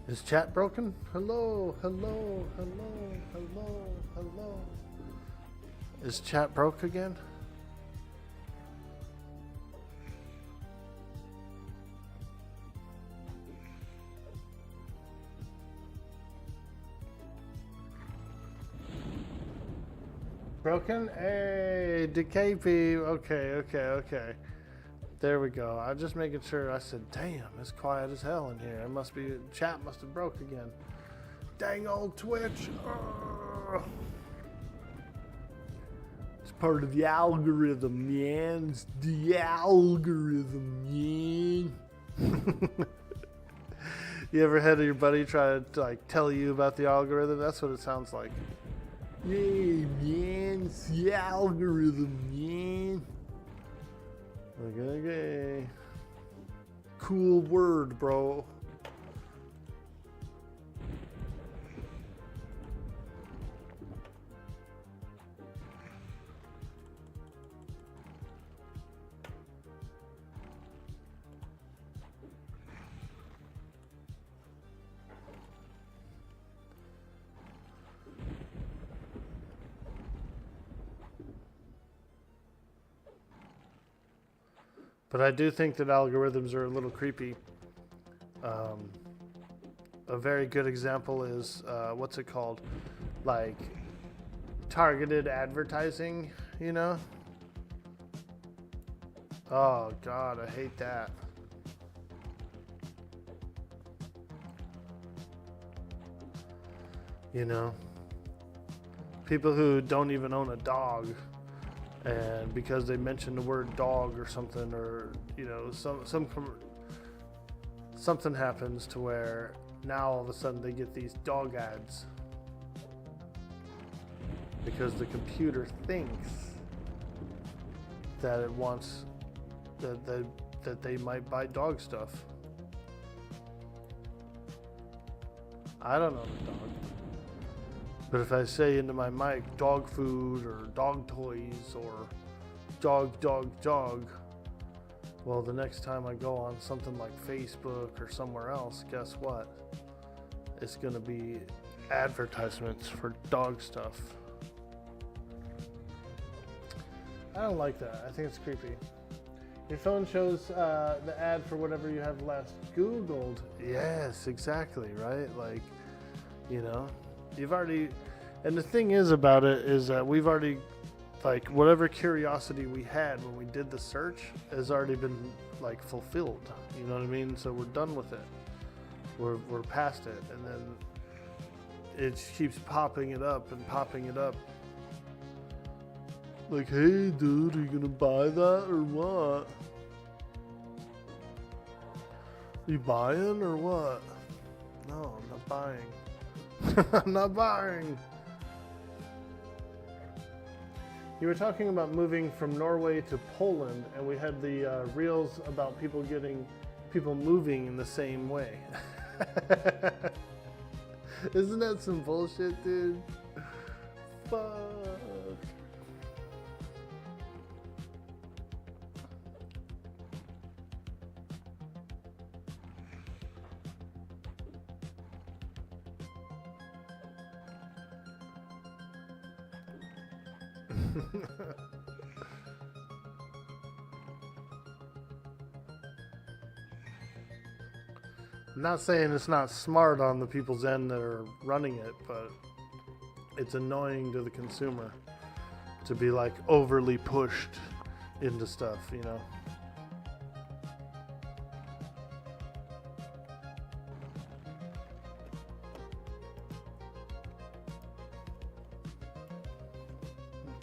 Is chat broken? Hello, hello, hello, hello, hello. Is chat broke again? Broken? Hey, DKP. Okay. There we go. I'm just making sure. I said, damn, it's quiet as hell in here. It must be, chat must have broke again. Dang old Twitch. Ugh. It's part of the algorithm, man. It's the algorithm, man. You ever had your buddy try to like tell you about the algorithm? That's what it sounds like. Hey, man, it's the algorithm, man. Okay. Cool word, bro. But I do think that algorithms are a little creepy. A very good example is, what's it called? Like, targeted advertising, you know? Oh, God, I hate that. You know? People who don't even own a dog. And because they mentioned the word dog or something, or you know, something happens to where now all of a sudden they get these dog ads because the computer thinks that it wants that they might buy dog stuff. I don't own a dog. But if I say into my mic dog food or dog toys or dog, well, the next time I go on something like Facebook or somewhere else, guess what? It's going to be advertisements for dog stuff. I don't like that. I think it's creepy. Your phone shows the ad for whatever you have last Googled. Yes, exactly, right? Like, you know. You've already, and the thing is about it is that we've already, like, whatever curiosity we had when we did the search has already been, like, fulfilled. You know what I mean? So we're done with it. We're past it. And then it keeps popping it up and popping it up. Like, hey, dude, are you going to buy that or what? You buying or what? No, I'm not buying. I'm not buying. You were talking about moving from Norway to Poland, and we had the reels about people moving in the same way. Isn't that some bullshit, dude? Fuck. I'm not saying it's not smart on the people's end that are running it, but it's annoying to the consumer to be like overly pushed into stuff, you know?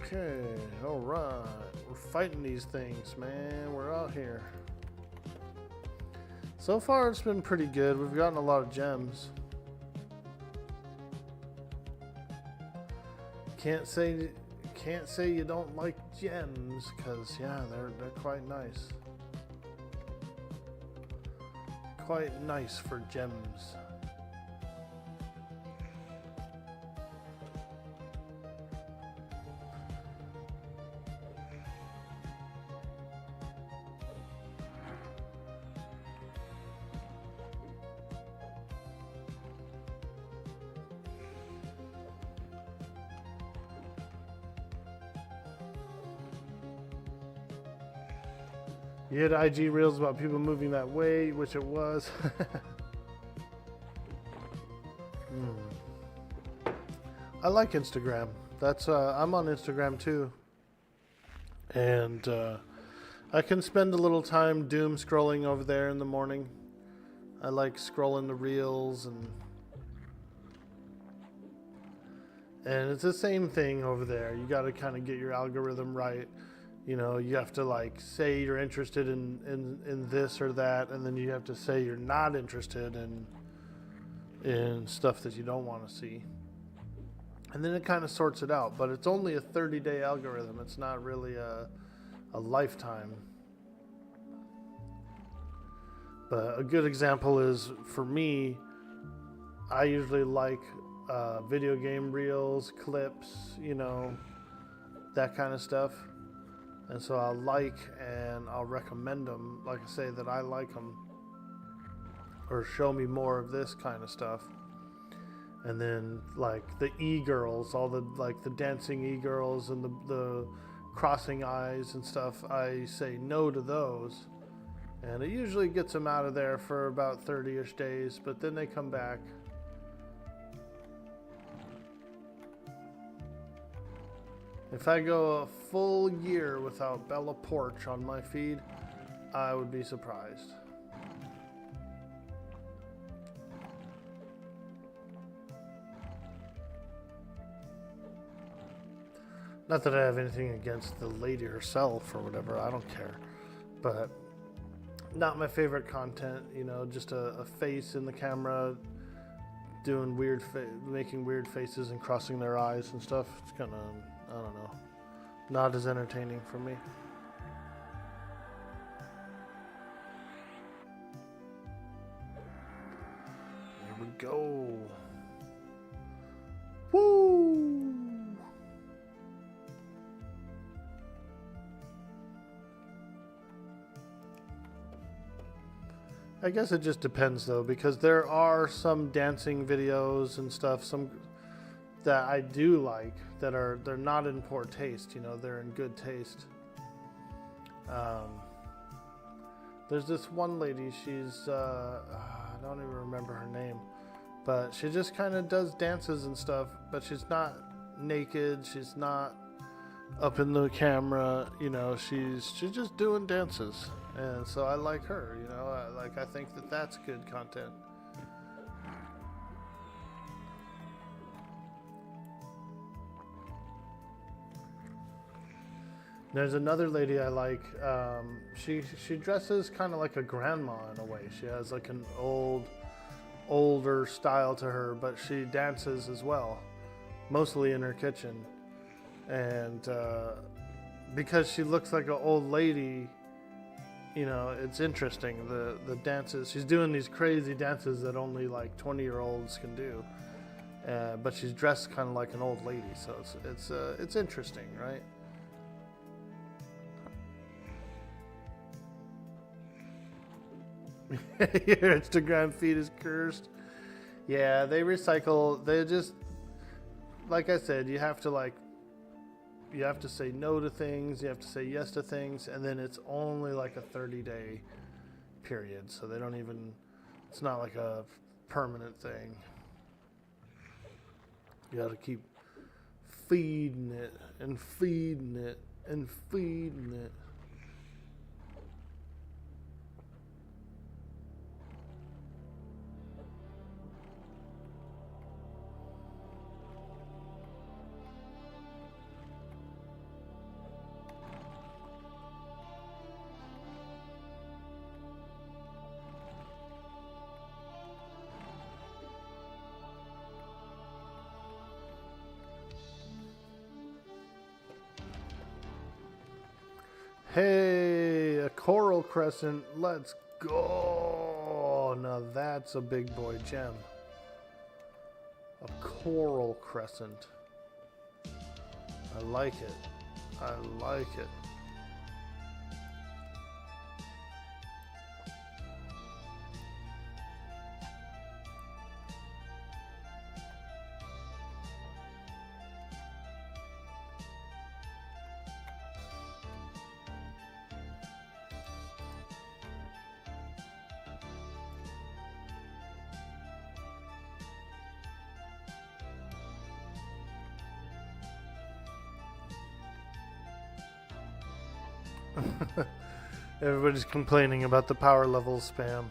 Okay, all right. We're fighting these things, man. We're out here. So far, it's been pretty good. We've gotten a lot of gems. Can't say you don't like gems, cause yeah, they're quite nice. Quite nice for gems. You had IG reels about people moving that way, which it was. I like Instagram. That's I'm on Instagram too, and I can spend a little time doom scrolling over there in the morning. I like scrolling the reels, and it's the same thing over there. You got to kind of get your algorithm right. You know, you have to like say you're interested in this or that, and then you have to say you're not interested in stuff that you don't want to see. And then it kind of sorts it out, but it's only a 30-day algorithm. It's not really a lifetime. But a good example is, for me, I usually like video game reels, clips, you know, that kind of stuff. And so I'll like and I'll recommend them, like I say, that I like them, or show me more of this kind of stuff. And then like the e-girls, all the like the dancing e-girls and the crossing eyes and stuff, I say no to those. And it usually gets them out of there for about 30-ish days, but then they come back. If I go a full year without Bella Porch on my feed, I would be surprised. Not that I have anything against the lady herself or whatever, I don't care. But not my favorite content, you know, just a face in the camera doing weird, making weird faces and crossing their eyes and stuff. It's kind of, I don't know, not as entertaining for me. Here we go. Woo! I guess it just depends though, because there are some dancing videos and stuff, some that I do like, they're not in poor taste, you know, they're in good taste. There's this one lady, she's I don't even remember her name, but she just kind of does dances and stuff, but she's not naked, she's not up in the camera, you know, she's just doing dances. And so I like her, you know, I think that that's good content. There's another lady I like. She dresses kind of like a grandma in a way. She has like an older style to her, but she dances as well, mostly in her kitchen. And because she looks like an old lady, you know, it's interesting, the dances. She's doing these crazy dances that only like 20-year-olds can do, but she's dressed kind of like an old lady, so it's interesting, right? Your Instagram feed is cursed. Yeah, they recycle. They just, like I said, you have to say no to things, you have to say yes to things, and then it's only like a 30-day period, so they don't even, it's not like a permanent thing. You got to keep feeding it and feeding it and feeding it. Hey, a coral crescent. Let's go. Now that's a big boy gem. A coral crescent. I like it. I like it. Everybody's complaining about the power level spam.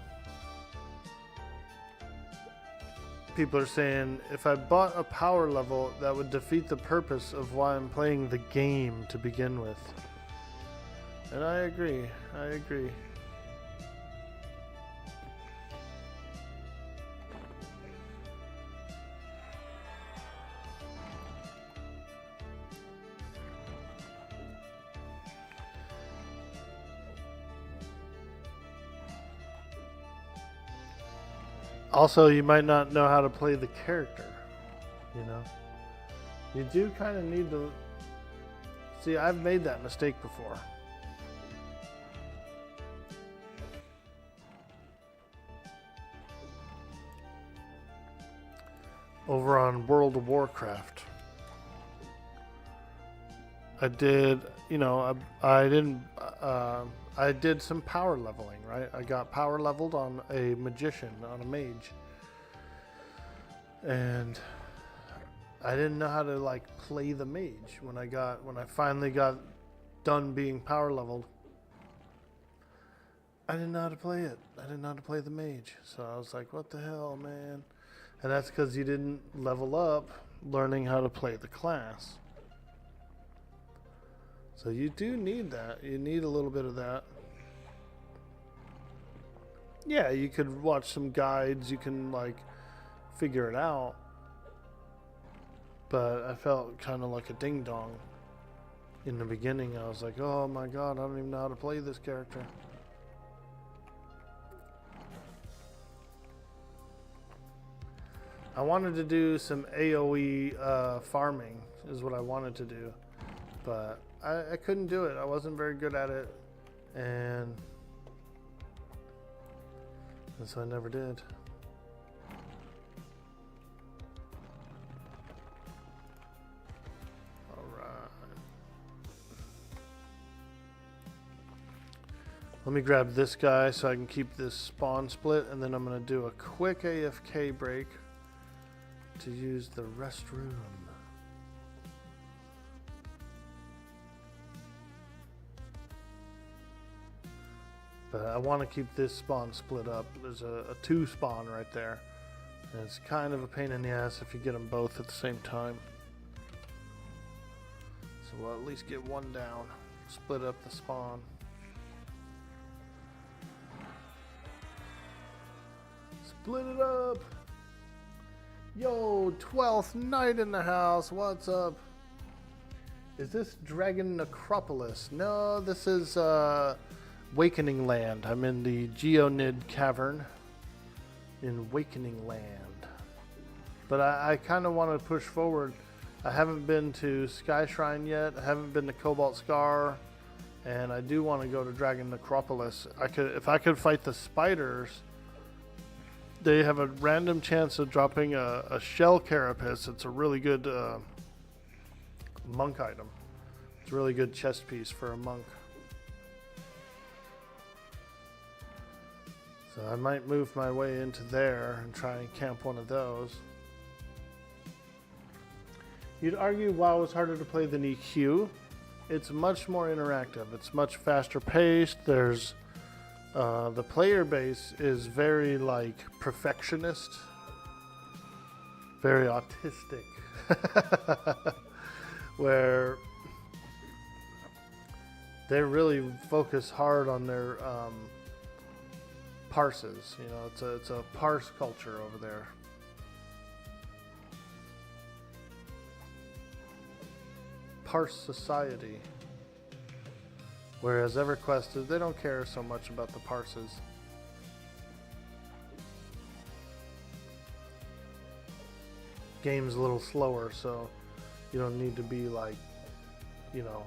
People are saying, if I bought a power level, that would defeat the purpose of why I'm playing the game to begin with. And I agree. I agree. Also, you might not know how to play the character, you know? You do kind of need to... See, I've made that mistake before. Over on World of Warcraft. I did, you know, I did some power leveling, right? I got power leveled on a magician, on a mage. And I didn't know how to like play the mage when I finally got done being power leveled. I didn't know how to play it. I didn't know how to play the mage. So I was like, what the hell, man? And that's because you didn't level up learning how to play the class. So you do need that. You need a little bit of that. Yeah, you could watch some guides. You can like figure it out. But I felt kind of like a ding dong in the beginning. I was like, oh my god, I don't even know how to play this character. I wanted to do some AoE farming is what I wanted to do. But I couldn't do it. I wasn't very good at it. And so I never did. Alright. Let me grab this guy so I can keep this spawn split, and then I'm going to do a quick AFK break to use the restroom. But I want to keep this spawn split up. There's a 2 spawn right there. And it's kind of a pain in the ass if you get them both at the same time. So we'll at least get one down. Split up the spawn. Split it up! Yo, 12th night in the house. What's up? Is this Dragon Necropolis? No, this is Wakening Land. I'm in the Geonid Cavern in Wakening Land. But I kind of want to push forward. I haven't been to Sky Shrine yet. I haven't been to Cobalt Scar. And I do want to go to Dragon Necropolis. If I could fight the spiders, they have a random chance of dropping a shell carapace. It's a really good monk item. It's a really good chest piece for a monk. So I might move my way into there and try and camp one of those. You'd argue WoW is harder to play than EQ. It's much more interactive. It's much faster paced. There's the player base is very like perfectionist, very autistic, where they really focus hard on their parses. You know, it's a parse culture over there. Parse society. Whereas Everquest, they don't care so much about the parses. Game's a little slower, so you don't need to be like, you know.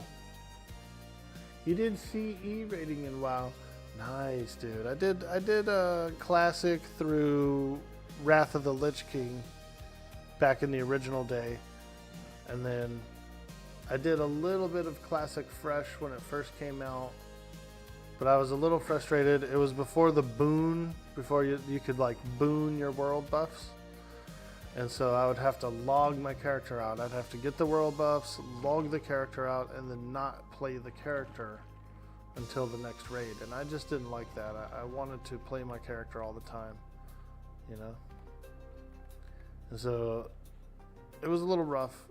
You did CE rating in WoW. Nice, dude. I did a classic through Wrath of the Lich King back in the original day, and then I did a little bit of classic fresh when it first came out, but I was a little frustrated. It was before the boon, before you could like boon your world buffs, and so I would have to log my character out. I'd have to get the world buffs, log the character out, and then not play the character until the next raid, and I just didn't like that. I wanted to play my character all the time, you know? And so it was a little rough.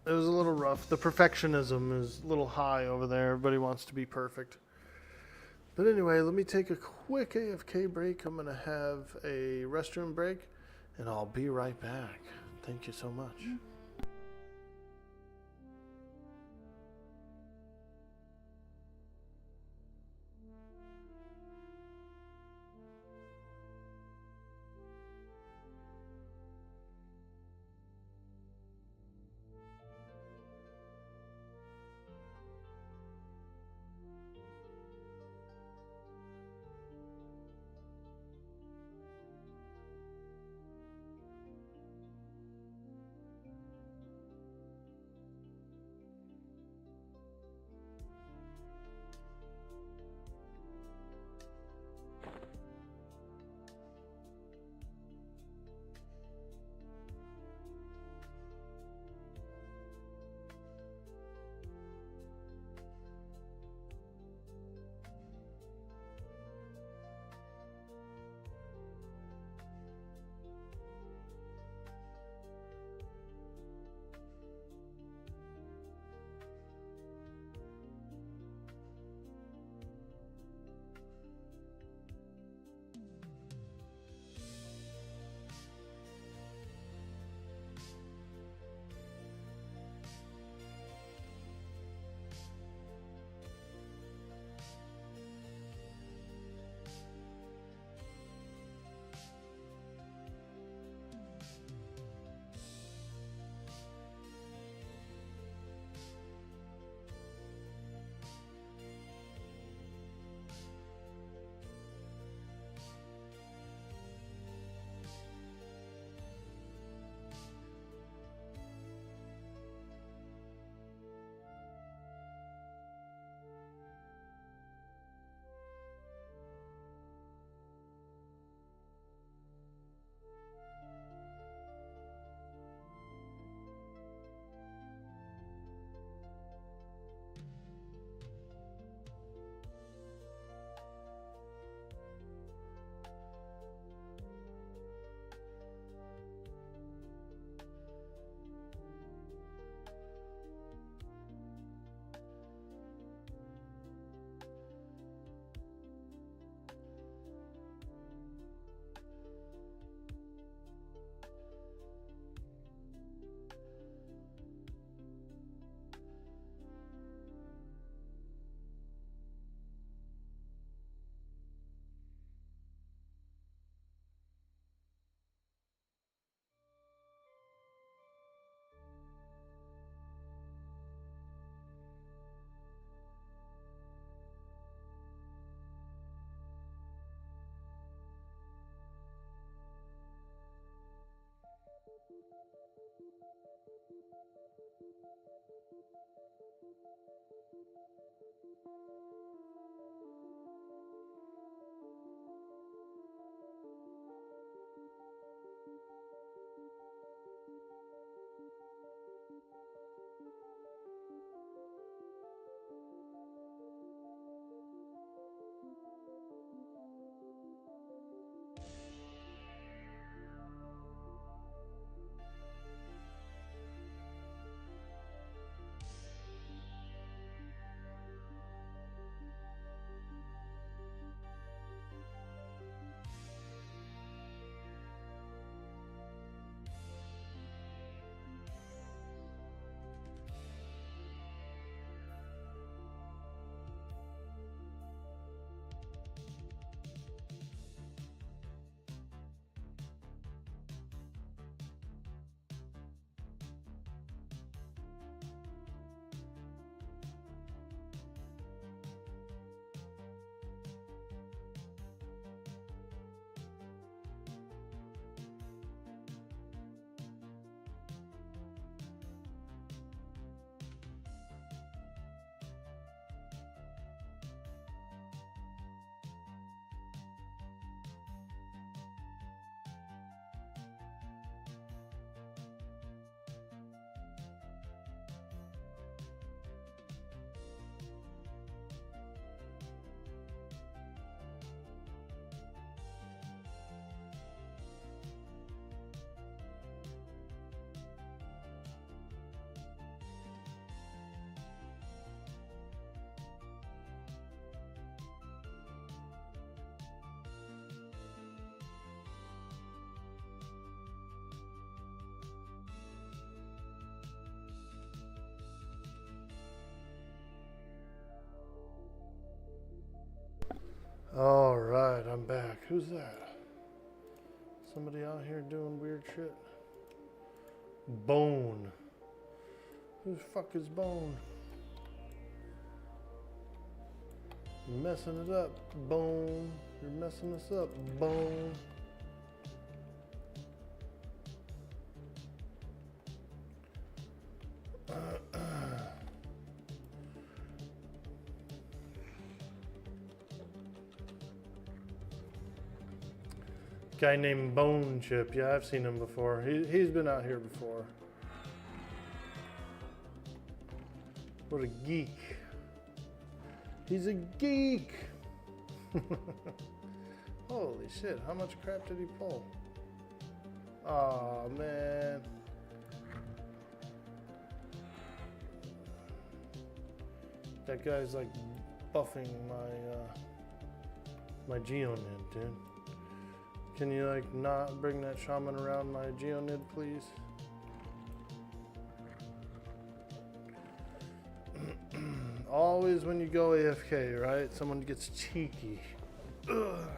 It was a little rough. The perfectionism is a little high over there. Everybody wants to be perfect. But anyway, let me take a quick AFK break. I'm going to have a restroom break, and I'll be right back. Thank you so much. Who's that? Somebody out here doing weird shit? Bone. Who the fuck is Bone? You're messing it up, Bone. You're messing us up, Bone. Guy named Bone Chip. Yeah, I've seen him before. He's been out here before. What a geek. He's a geek. Holy shit, how much crap did he pull? Aw, man. That guy's like buffing my Geonid, dude. Can you like not bring that shaman around my Geonid, please? Always when you go AFK, right? Someone gets cheeky. Ugh.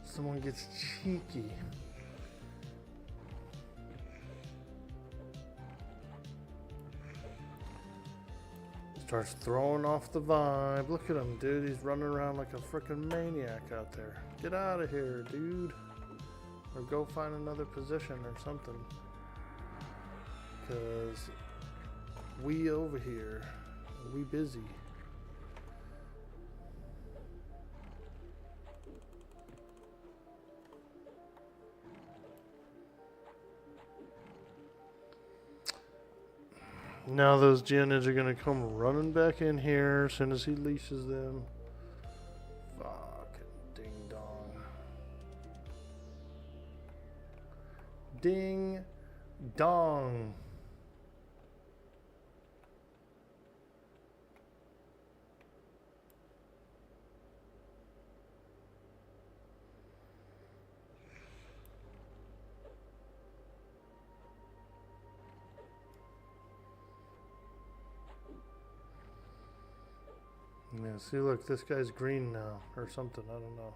Someone gets cheeky. Starts throwing off the vibe. Look at him, dude. He's running around like a freaking maniac out there. Get out of here, dude. Or go find another position or something. Because we over here, we busy. Now those Geonids are gonna come running back in here as soon as he leashes them. Fuck. Ding dong. Ding dong. Yeah, see, look, this guy's green now, or something, I don't know.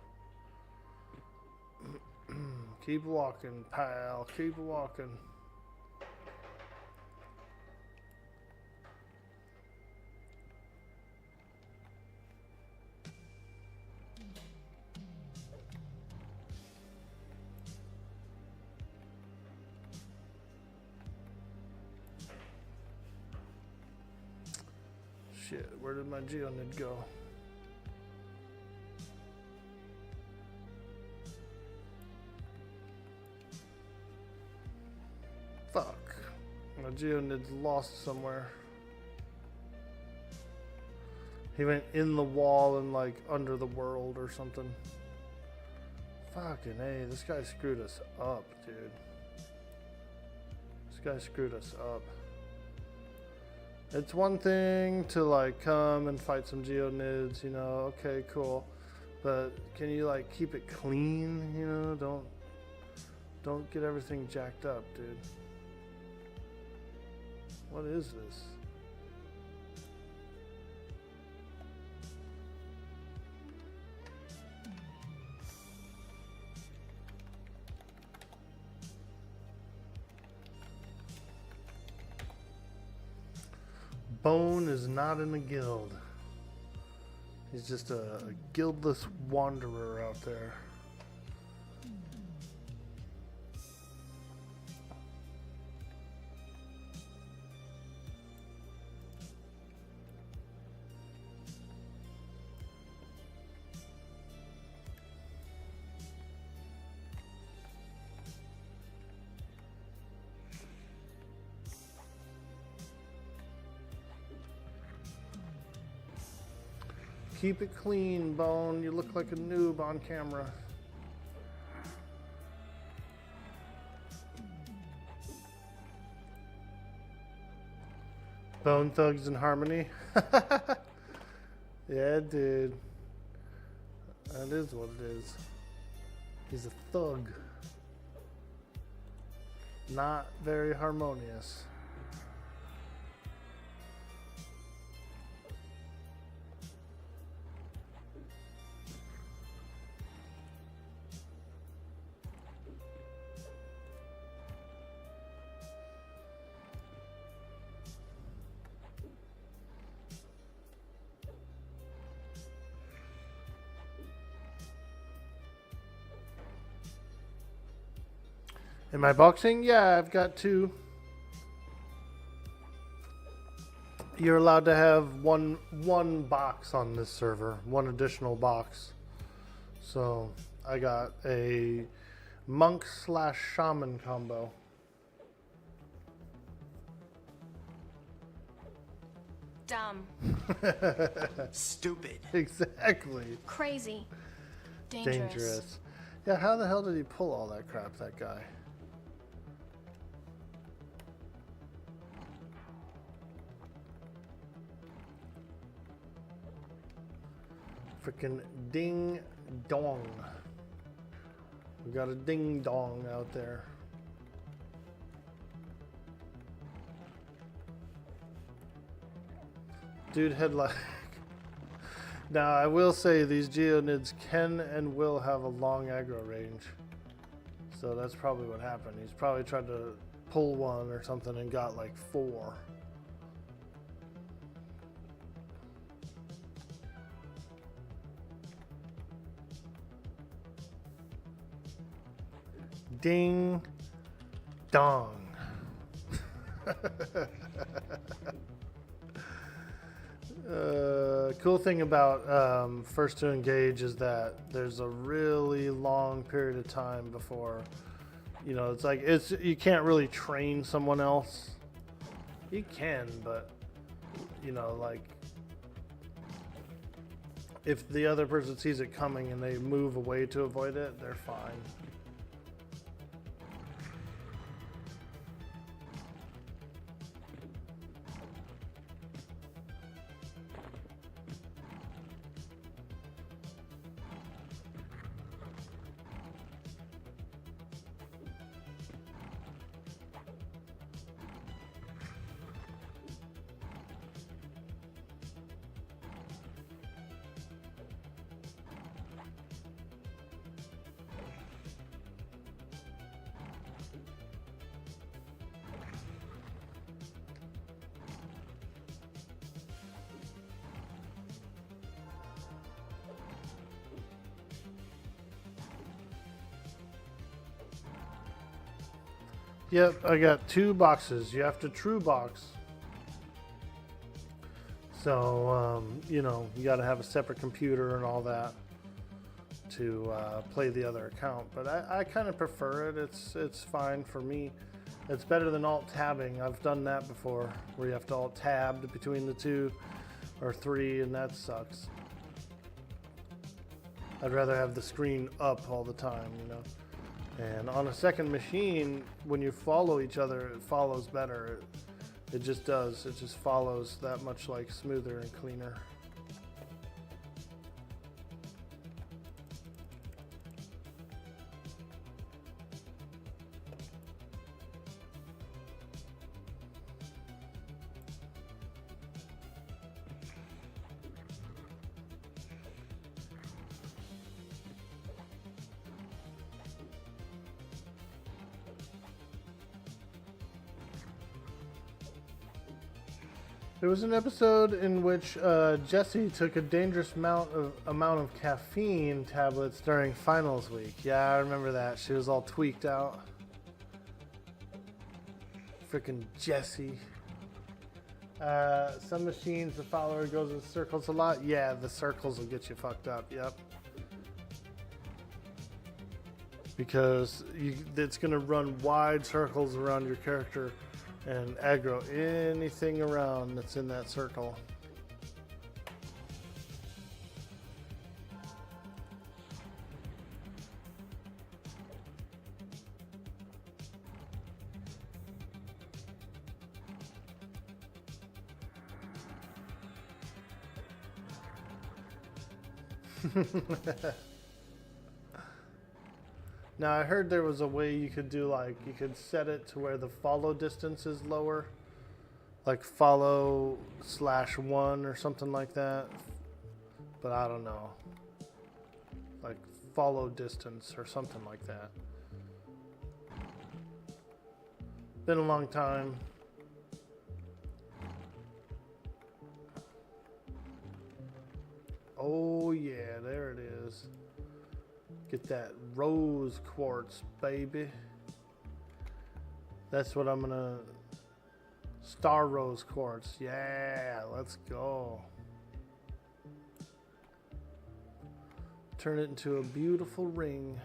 Keep walking, pal, keep walking. Shit, where did my Geonid go? Fuck. My Geonid's lost somewhere. He went in the wall and like under the world or something. Fucking A, this guy screwed us up, dude. This guy screwed us up. It's one thing to like come and fight some Geonids, you know, okay, cool. But can you like keep it clean, you know? Don't get everything jacked up, dude. What is this? Bone is not in a guild. He's just a guildless wanderer out there. Keep it clean, Bone. You look like a noob on camera. Bone Thugs in Harmony. Yeah, dude. That is what it is. He's a thug. Not very harmonious. Am I boxing? Yeah, I've got 2. You're allowed to have one box on this server, 1 additional box. So I got a monk / shaman combo. Dumb. Stupid. Exactly. Crazy. Dangerous. Yeah, how the hell did he pull all that crap, that guy? Freaking ding dong. We got a ding dong out there. Dude, headlight. Now, I will say these Geonids can and will have a long aggro range. So that's probably what happened. He's probably tried to pull one or something and got like 4. Ding dong. Cool thing about first to engage is that there's a really long period of time before, you know, it's like you can't really train someone else. You can, but you know, like if the other person sees it coming and they move away to avoid it, they're fine. Yep, I got 2 boxes. You have to true box. So, you know, you got to have a separate computer and all that to play the other account. But I kind of prefer it. It's fine for me. It's better than alt tabbing. I've done that before, where you have to alt tab between the 2 or 3, and that sucks. I'd rather have the screen up all the time, you know. And on a second machine, when you follow each other, it follows better. It just does. It just follows that much like smoother and cleaner. There was an episode in which Jesse took a dangerous amount of caffeine tablets during finals week. Yeah, I remember that. She was all tweaked out. Freaking Jesse. Some machines, the follower goes in circles a lot. Yeah, the circles will get you fucked up. Yep. Because it's going to run wide circles around your character and aggro anything around that's in that circle. Now I heard there was a way you could do, like, you could set it to where the follow distance is lower, like follow /1 or something like that, but I don't know, like follow distance or something like that. Been a long time. Oh yeah, there it is. Get that rose quartz, baby. That's what I'm gonna... Star Rose Quartz. Yeah, let's go. Turn it into a beautiful ring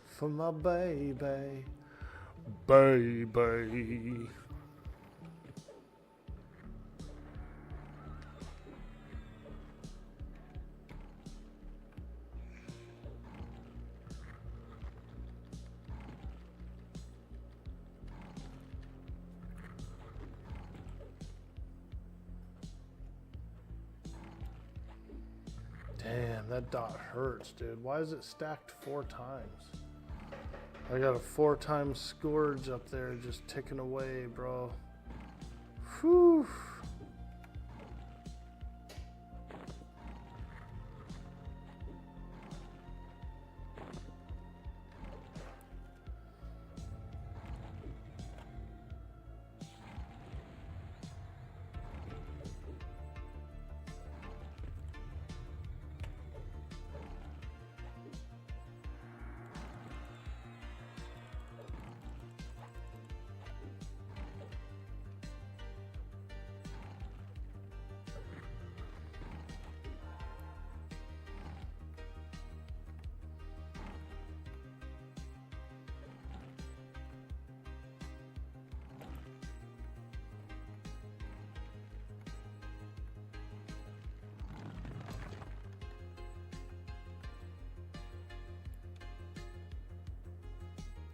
for my baby. Baby. Damn, that dot hurts, dude. Why is it stacked 4 times? I got a 4-time scourge up there just ticking away, bro. Whew.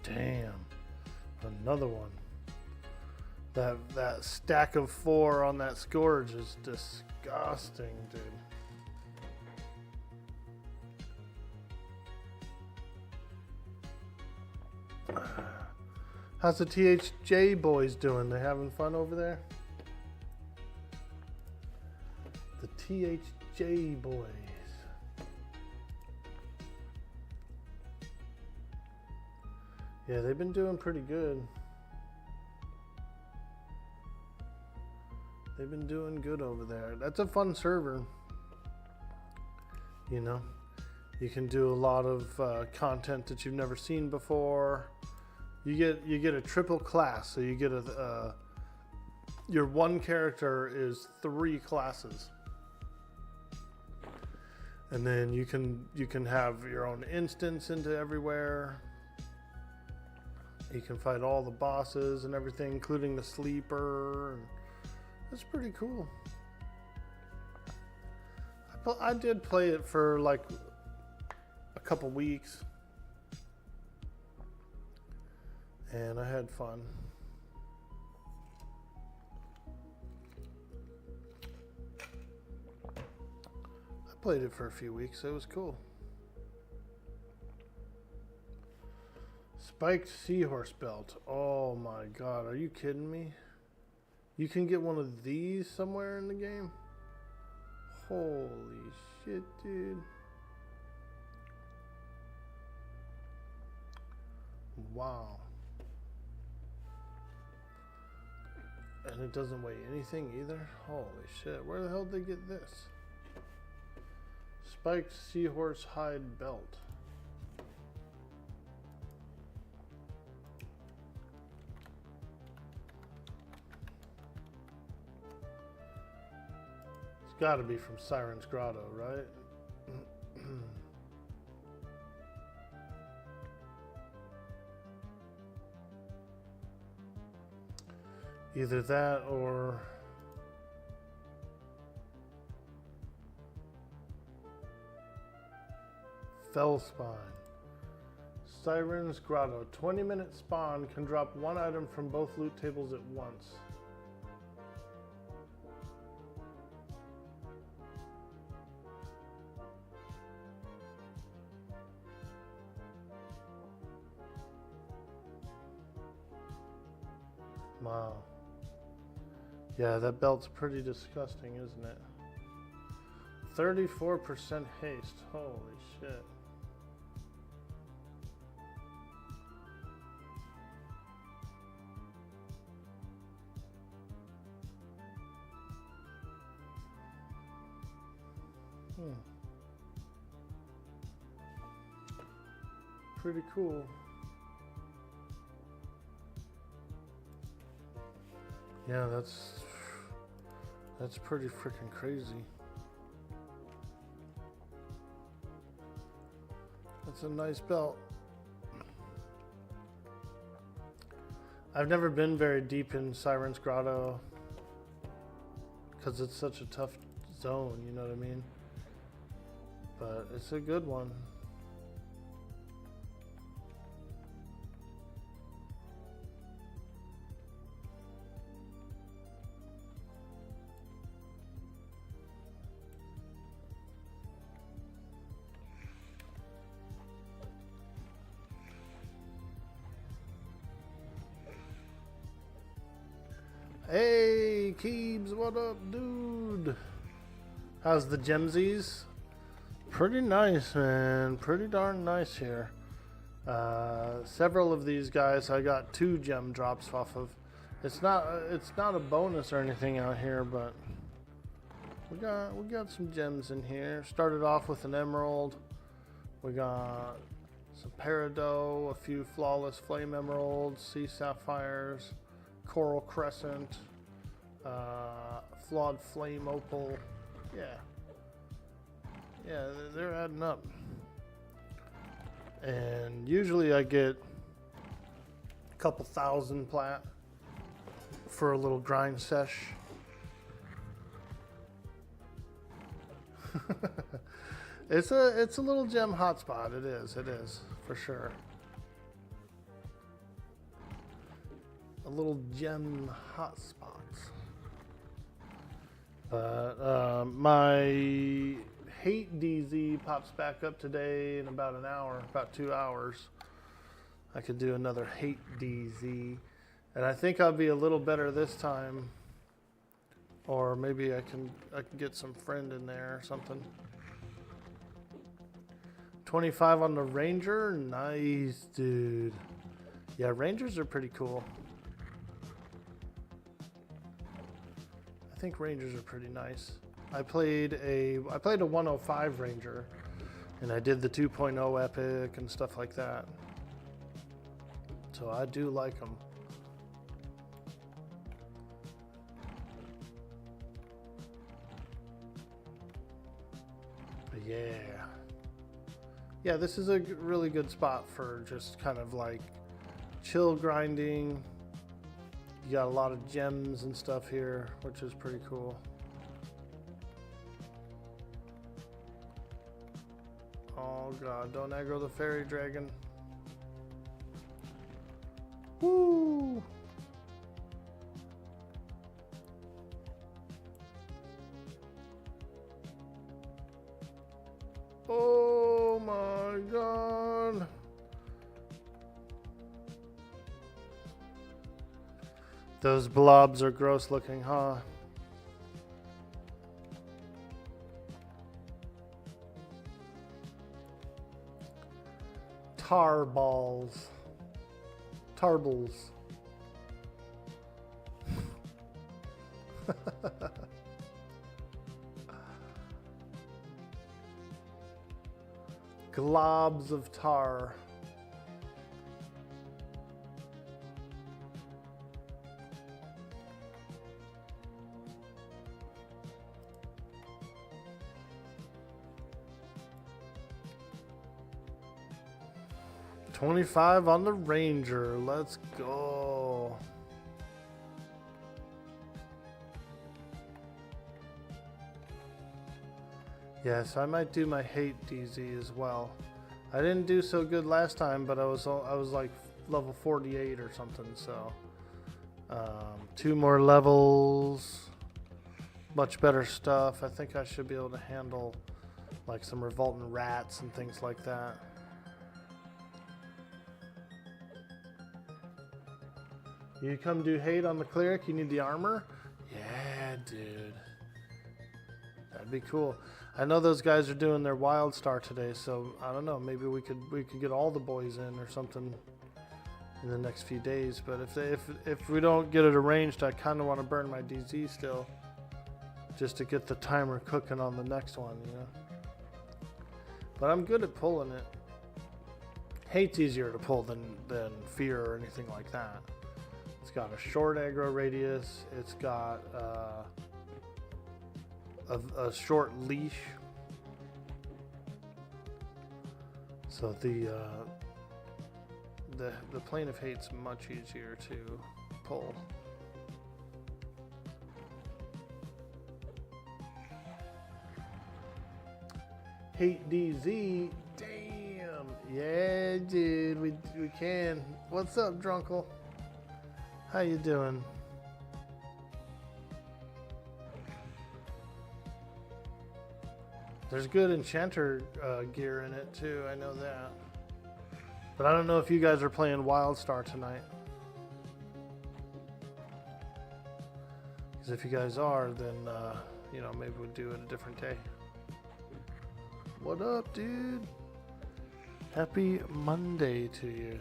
Damn, another one. That stack of 4 on that scourge is disgusting, dude. How's the THJ boys doing? They having fun over there? The THJ boys. Yeah, they've been doing pretty good. They've been doing good over there. That's a fun server. You know, you can do a lot of content that you've never seen before. You get a triple class, so you get your one character is 3 classes, and then you can have your own instance into everywhere. You can fight all the bosses and everything, including the sleeper. That's pretty cool. I did play it for like a couple weeks, and I had fun. I played it for a few weeks. It was cool. Spiked seahorse belt. Oh my god, are you kidding me? You can get one of these somewhere in the game? Holy shit, dude. Wow. And it doesn't weigh anything either? Holy shit, where the hell did they get this? Spiked seahorse hide belt. Got to be from Siren's Grotto, right? Either that or Fellspine. Siren's Grotto. 20-minute spawn can drop 1 item from both loot tables at once. Wow. Yeah, that belt's pretty disgusting, isn't it? 34% haste. Holy shit. Pretty cool. Yeah, that's pretty freaking crazy. That's a nice belt. I've never been very deep in Siren's Grotto because it's such a tough zone, you know what I mean? But it's a good one. Hey, Keebs, what up, dude? How's the gemsies? Pretty nice, man. Pretty darn nice here. Several of these guys I got 2 gem drops off of. It's not a bonus or anything out here, but we got some gems in here. Started off with an emerald. We got some peridot, a few flawless flame emeralds, sea sapphires, coral crescent, flawed flame opal. Yeah, they're adding up. And usually I get a couple thousand plat for a little grind sesh. It's a little gem hotspot. It is for sure. A little gem hotspot. But my hate DZ pops back up today in about an hour, about 2 hours. I could do another hate DZ, and I think I'll be a little better this time, or maybe I can get some friend in there or something. 25 on the Ranger, nice, dude. Yeah, Rangers are pretty cool. I think Rangers are pretty nice. I played a 105 Ranger, and I did the 2.0 epic and stuff like that. So I do like them. But yeah, this is a really good spot for just kind of like chill grinding. You got a lot of gems and stuff here, which is pretty cool. Oh god, don't aggro the fairy dragon. Woo! Oh my god. Those blobs are gross looking, huh? Tar balls. Tarbles. Globs of tar. $25 on the Ranger. Let's go. Yes, I might do my hate DZ as well. I didn't do so good last time, but I was like level 48 or something. So 2 more levels, much better stuff. I think I should be able to handle like some revolting rats and things like that. You come do hate on the cleric, you need the armor? Yeah, dude. That'd be cool. I know those guys are doing their wild star today, so I don't know, maybe we could get all the boys in or something in the next few days. But if we don't get it arranged, I kind of want to burn my DZ still, just to get the timer cooking on the next one, you know. But I'm good at pulling it. Hate's easier to pull than fear or anything like that. It's got a short aggro radius. It's got a short leash. So the Plane of Hate's much easier to pull. Hate DZ, damn, yeah, dude, we can. What's up, Drunkle? How you doing? There's good enchanter gear in it too. I know that, but I don't know if you guys are playing Wildstar tonight. Because if you guys are, then you know, maybe we'll do it a different day. What up, dude? Happy Monday to you.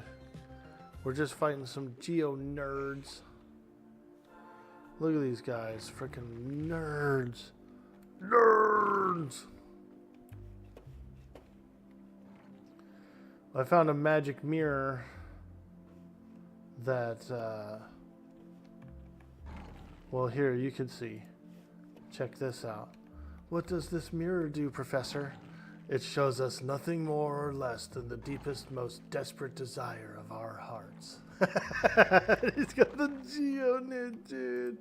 We're just fighting some Geo nerds. Look at these guys, freaking nerds. Nerds! I found a magic mirror that, well, here, you can see. Check this out. What does this mirror do, Professor? It shows us nothing more or less than the deepest, most desperate desire of our hearts. He's got the Geo nerd, dude.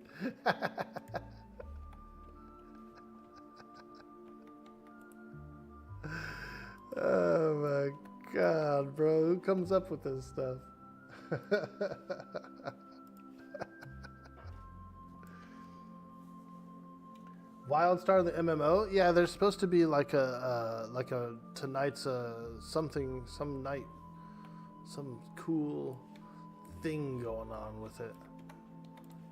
Oh my God, bro. Who comes up with this stuff? Wildstar, the MMO, yeah, there's supposed to be like a tonight's something, some night, some cool thing going on with it.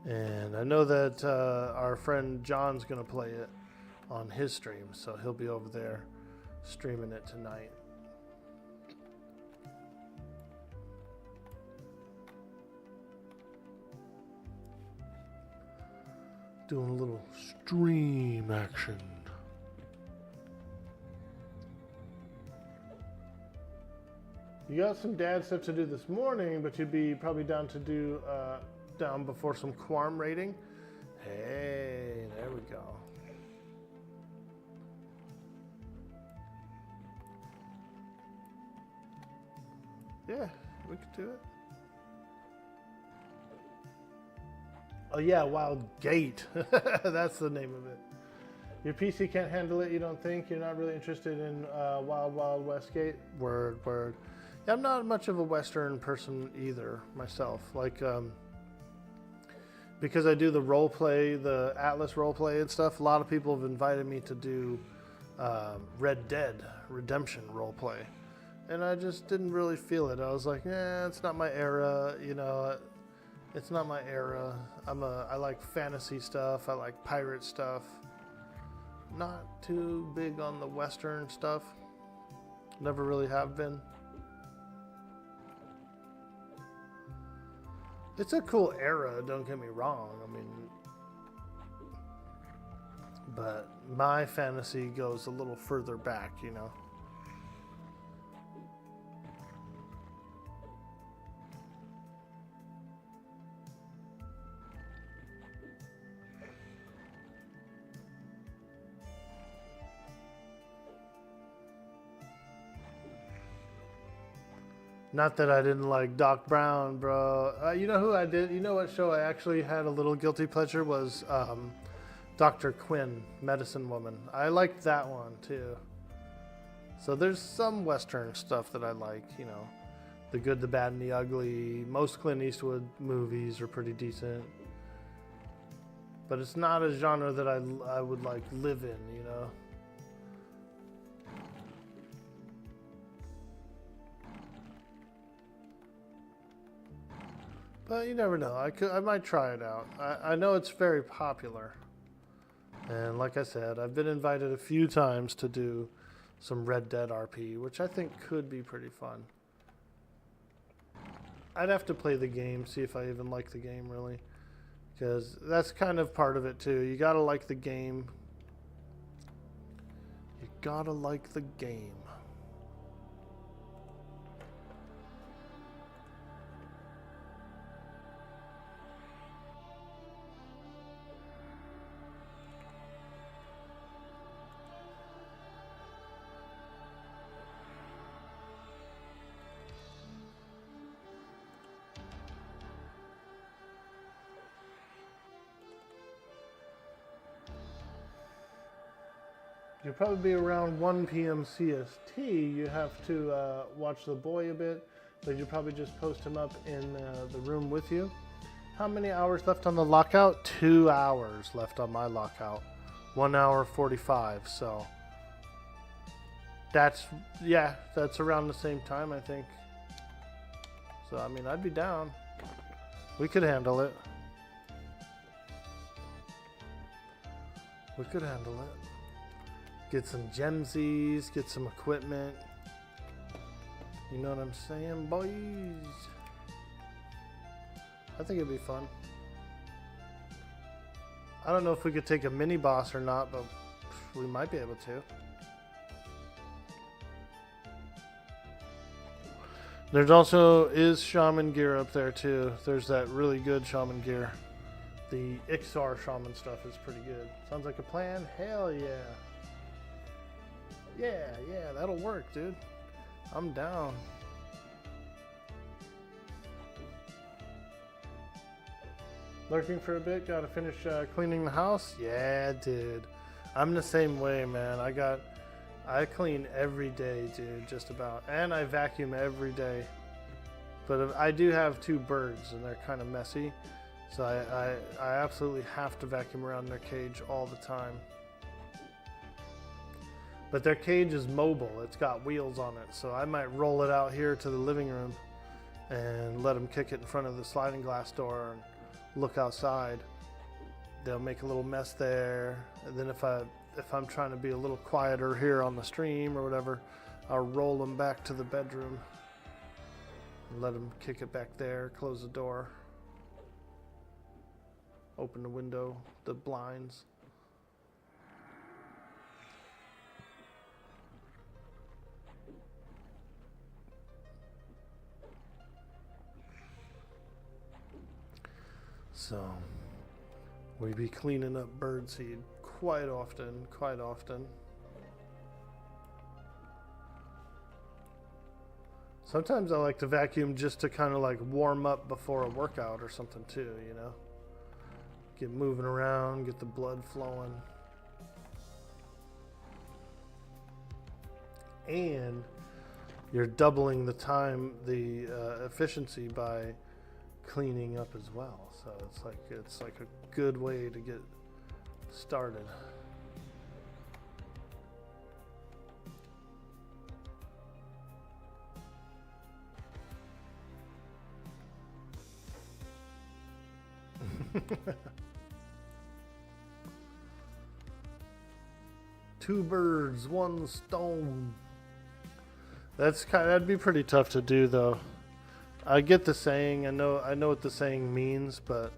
And I know that our friend John's gonna play it on his stream, so he'll be over there streaming it tonight. Doing a little stream action. You got some dad stuff to do this morning, but you'd be probably down to do down before some Quarm raiding. Hey, there we go. Yeah, we could do it. Oh yeah, Wild Gate. That's the name of it. Your PC can't handle it, you don't think? You're not really interested in Wild Wild West Gate? Word, word. Yeah, I'm not much of a Western person either, myself. Like, because I do the role play, the Atlas role play and stuff, a lot of people have invited me to do Red Dead Redemption role play. And I just didn't really feel it. I was like, it's not my era, you know. It's not my era. I like fantasy stuff. I like pirate stuff. Not too big on the Western stuff. Never really have been. It's a cool era, don't get me wrong. I mean, but my fantasy goes a little further back, you know. Not that I didn't like Doc Brown, bro. You know who I did? You know what show I actually had a little guilty pleasure was Dr. Quinn, Medicine Woman. I liked that one too. So there's some Western stuff that I like, you know. The Good, the Bad, and the Ugly. Most Clint Eastwood movies are pretty decent. But it's not a genre that I would like live in, you know. But you never know. I might try it out. I know it's very popular. And like I said, I've been invited a few times to do some Red Dead RP, which I think could be pretty fun. I'd have to play the game, see if I even like the game really. Because that's kind of part of it too. You gotta like the game. You gotta like the game. You'll probably be around 1 p.m. CST. You have to watch the boy a bit, but you probably just post him up in the room with you. How many hours left on the lockout? 2 hours left on my lockout. 1 hour 45. So that's around the same time, I think. So I mean, I'd be down. We could handle it. We could handle it. Get some gemsies, get some equipment. You know what I'm saying, boys? I think it'd be fun. I don't know if we could take a mini boss or not, but we might be able to. There's also is shaman gear up there too. There's that really good shaman gear. The Ixar shaman stuff is pretty good. Sounds like a plan? Hell yeah. Yeah, that'll work, dude. I'm down. Lurking for a bit, gotta finish cleaning the house? Yeah, dude. I'm the same way, man. I clean every day, dude, just about. And I vacuum every day. But I do have 2 birds, and they're kind of messy. So I absolutely have to vacuum around their cage all the time. But their cage is mobile. It's got wheels on it. So I might roll it out here to the living room and let them kick it in front of the sliding glass door and look outside. They'll make a little mess there. And then if I'm trying to be a little quieter here on the stream or whatever, I'll roll them back to the bedroom and let them kick it back there, close the door, open the window, the blinds. So we be cleaning up birdseed quite often. Sometimes I like to vacuum just to kind of like warm up before a workout or something too, you know? Get moving around, get the blood flowing. And you're doubling the time, the efficiency by cleaning up as well. So it's like a good way to get started. Two birds, one stone. That'd be pretty tough to do though. I get the saying, I know what the saying means, but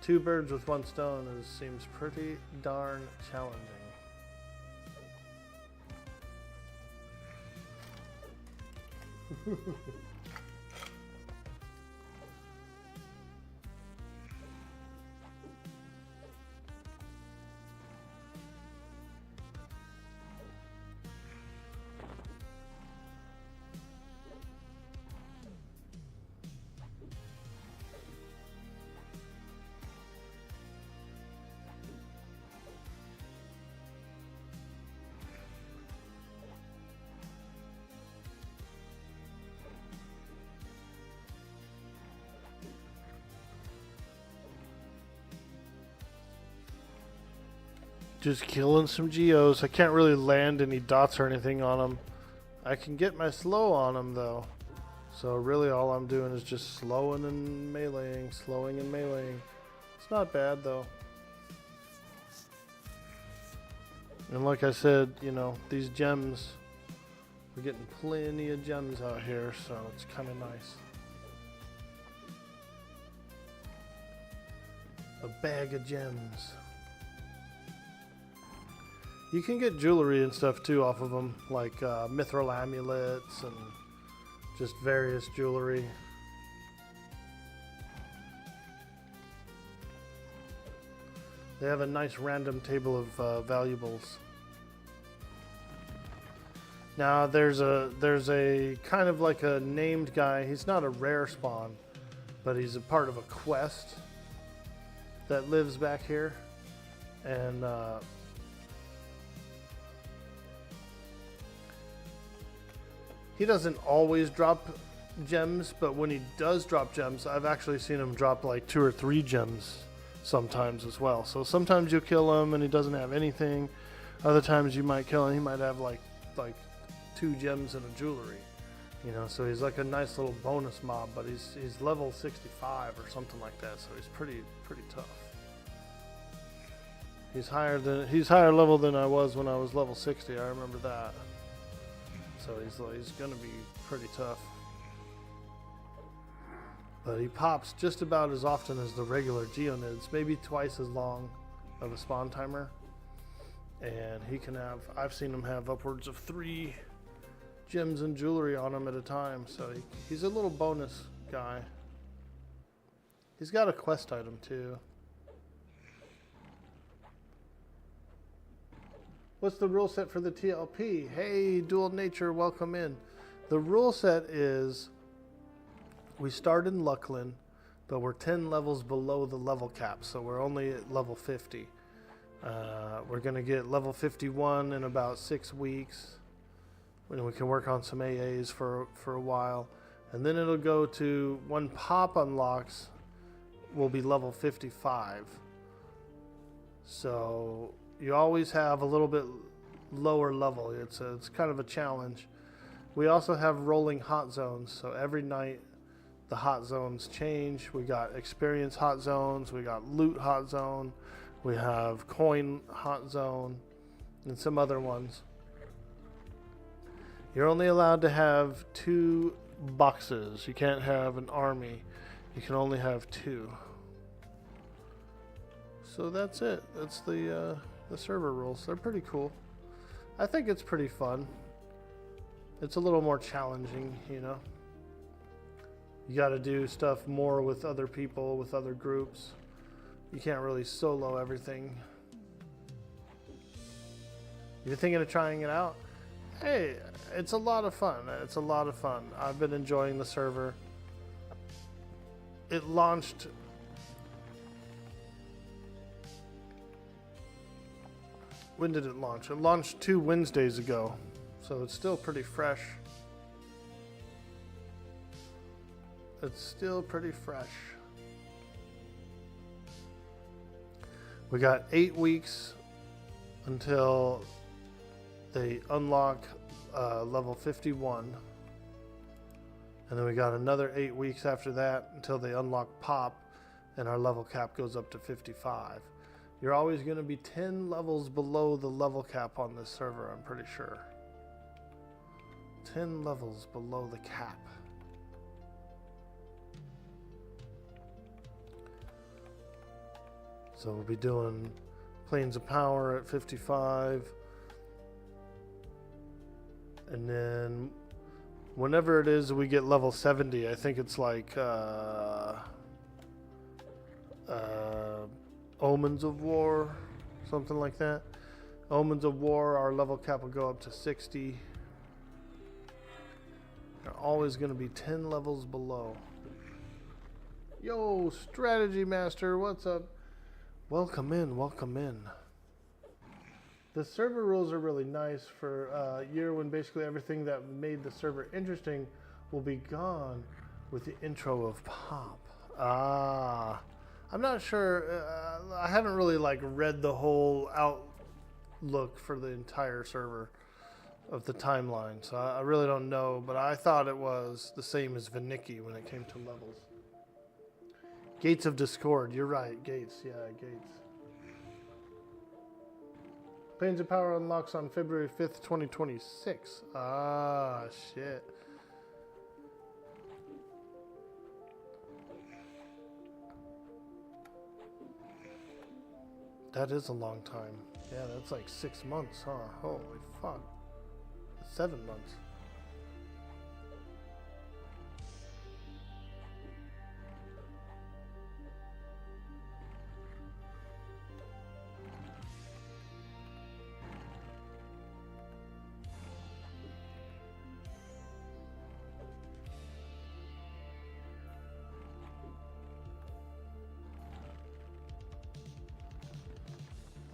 2 birds with 1 stone seems pretty darn challenging. Just killing some geos. I can't really land any dots or anything on them. I can get my slow on them though. So really all I'm doing is just slowing and meleeing. It's not bad though. And like I said, you know, these gems, we're getting plenty of gems out here, so it's kind of nice. A bag of gems. You can get jewelry and stuff too off of them, like mithril amulets and just various jewelry. They have a nice random table of valuables. Now there's a kind of like a named guy. He's not a rare spawn, but he's a part of a quest that lives back here, and He doesn't always drop gems, but when he does drop gems, I've actually seen him drop like 2 or 3 gems sometimes as well. So sometimes you kill him and he doesn't have anything. Other times you might kill him, he might have like 2 gems and a jewelry. You know, so he's like a nice little bonus mob, but he's level 65 or something like that, so he's pretty tough. He's higher level than I was when I was level 60. I remember that. So he's gonna be pretty tough. But he pops just about as often as the regular Geonids, maybe twice as long of a spawn timer. And he can have, I've seen him have upwards of 3 gems and jewelry on him at a time, so he's a little bonus guy. He's got a quest item too. What's the rule set for the TLP? Hey, Dual Nature, welcome in. The rule set is we start in Luckland, but we're 10 levels below the level cap, so we're only at level 50. We're going to get level 51 in about 6 weeks. When we can work on some AAs for a while. And then it'll go to, when Pop unlocks, we'll be level 55. So you always have a little bit lower level. It's kind of a challenge. We also have rolling hot zones. So every night the hot zones change. We got experience hot zones. We got loot hot zone. We have coin hot zone and some other ones. You're only allowed to have 2 boxes. You can't have an army. You can only have 2. So that's it. That's the server rules. They're pretty cool. I think it's pretty fun. It's a little more challenging, you know. You got to do stuff more with other people, with other groups. You can't really solo everything. You're thinking of trying it out? Hey, it's a lot of fun. It's a lot of fun. I've been enjoying the server. It launched... When did it launch? It launched 2 Wednesdays ago. So it's still pretty fresh. It's still pretty fresh. We got 8 weeks until they unlock level 51, and then we got another 8 weeks after that until they unlock Pop, and our level cap goes up to 55. You're always going to be 10 levels below the level cap on this server, I'm pretty sure. 10 levels below the cap. So we'll be doing Planes of Power at 55. And then whenever it is we get level 70, I think it's like Omens of War, something like that. Omens of War, our level cap will go up to 60. They're always going to be 10 levels below. Yo, Strategy Master, what's up? Welcome in, welcome in. The server rules are really nice for a year when basically everything that made the server interesting will be gone with the intro of Pop. I'm not sure. I haven't really like read the whole outlook for the entire server of the timeline, so I really don't know, but I thought it was the same as Vinicki when it came to levels. Gates of Discord, you're right, Gates, yeah, Gates. Planes of Power unlocks on February 5th, 2026. Ah, shit. That is a long time. Yeah, that's like 6 months, huh? Holy fuck. 7 months.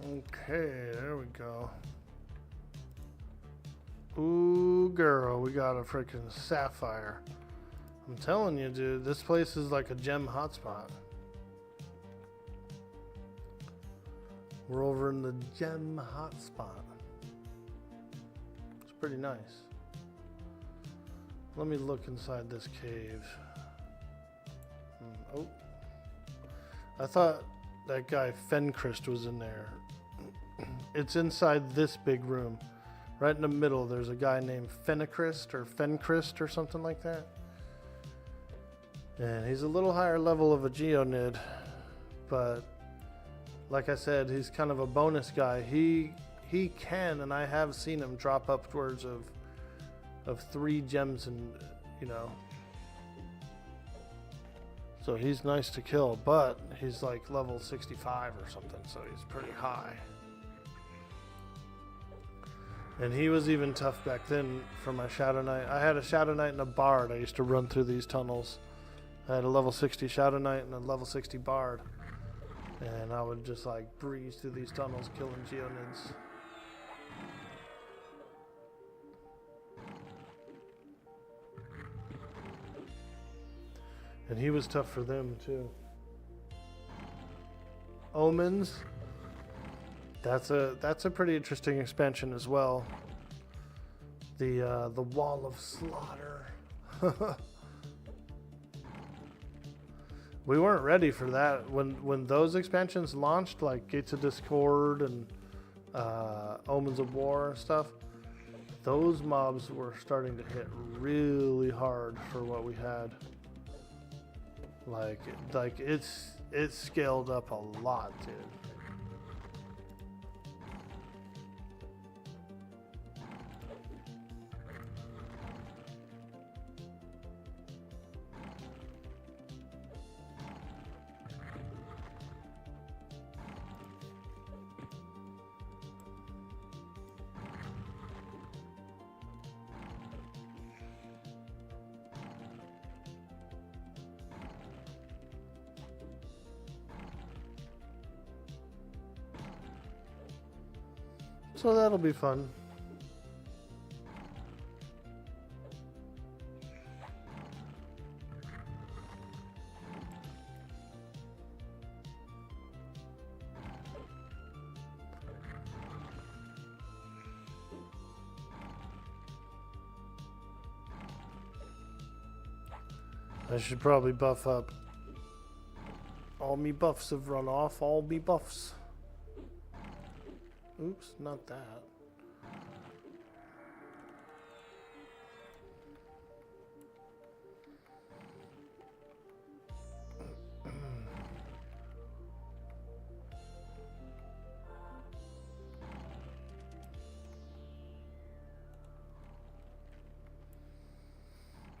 Okay, there we go. Ooh, girl, we got a freaking sapphire. I'm telling you, dude, this place is like a gem hotspot. We're over in the gem hotspot. It's pretty nice. Let me look inside this cave. Oh. I thought that guy Fangbreaker was in there. It's inside this big room. Right in the middle, there's a guy named Fangbreaker or something like that. And he's a little higher level of a Geonid, but like I said, he's kind of a bonus guy. He can, and I have seen him drop upwards of 3 gems, and you know. So he's nice to kill, but he's like level 65 or something, so he's pretty high. And he was even tough back then for my Shadow Knight. I had a Shadow Knight and a Bard. I used to run through these tunnels. I had a level 60 Shadow Knight and a level 60 Bard. And I would just like breeze through these tunnels killing Geonids. And he was tough for them too. Omens. That's a pretty interesting expansion as well. The Wall of Slaughter. We weren't ready for that when those expansions launched, like Gates of Discord and Omens of War and stuff. Those mobs were starting to hit really hard for what we had. Like it's scaled up a lot, dude. So that'll be fun. I should probably buff up. All me buffs have run off, all me buffs. Oops, not that.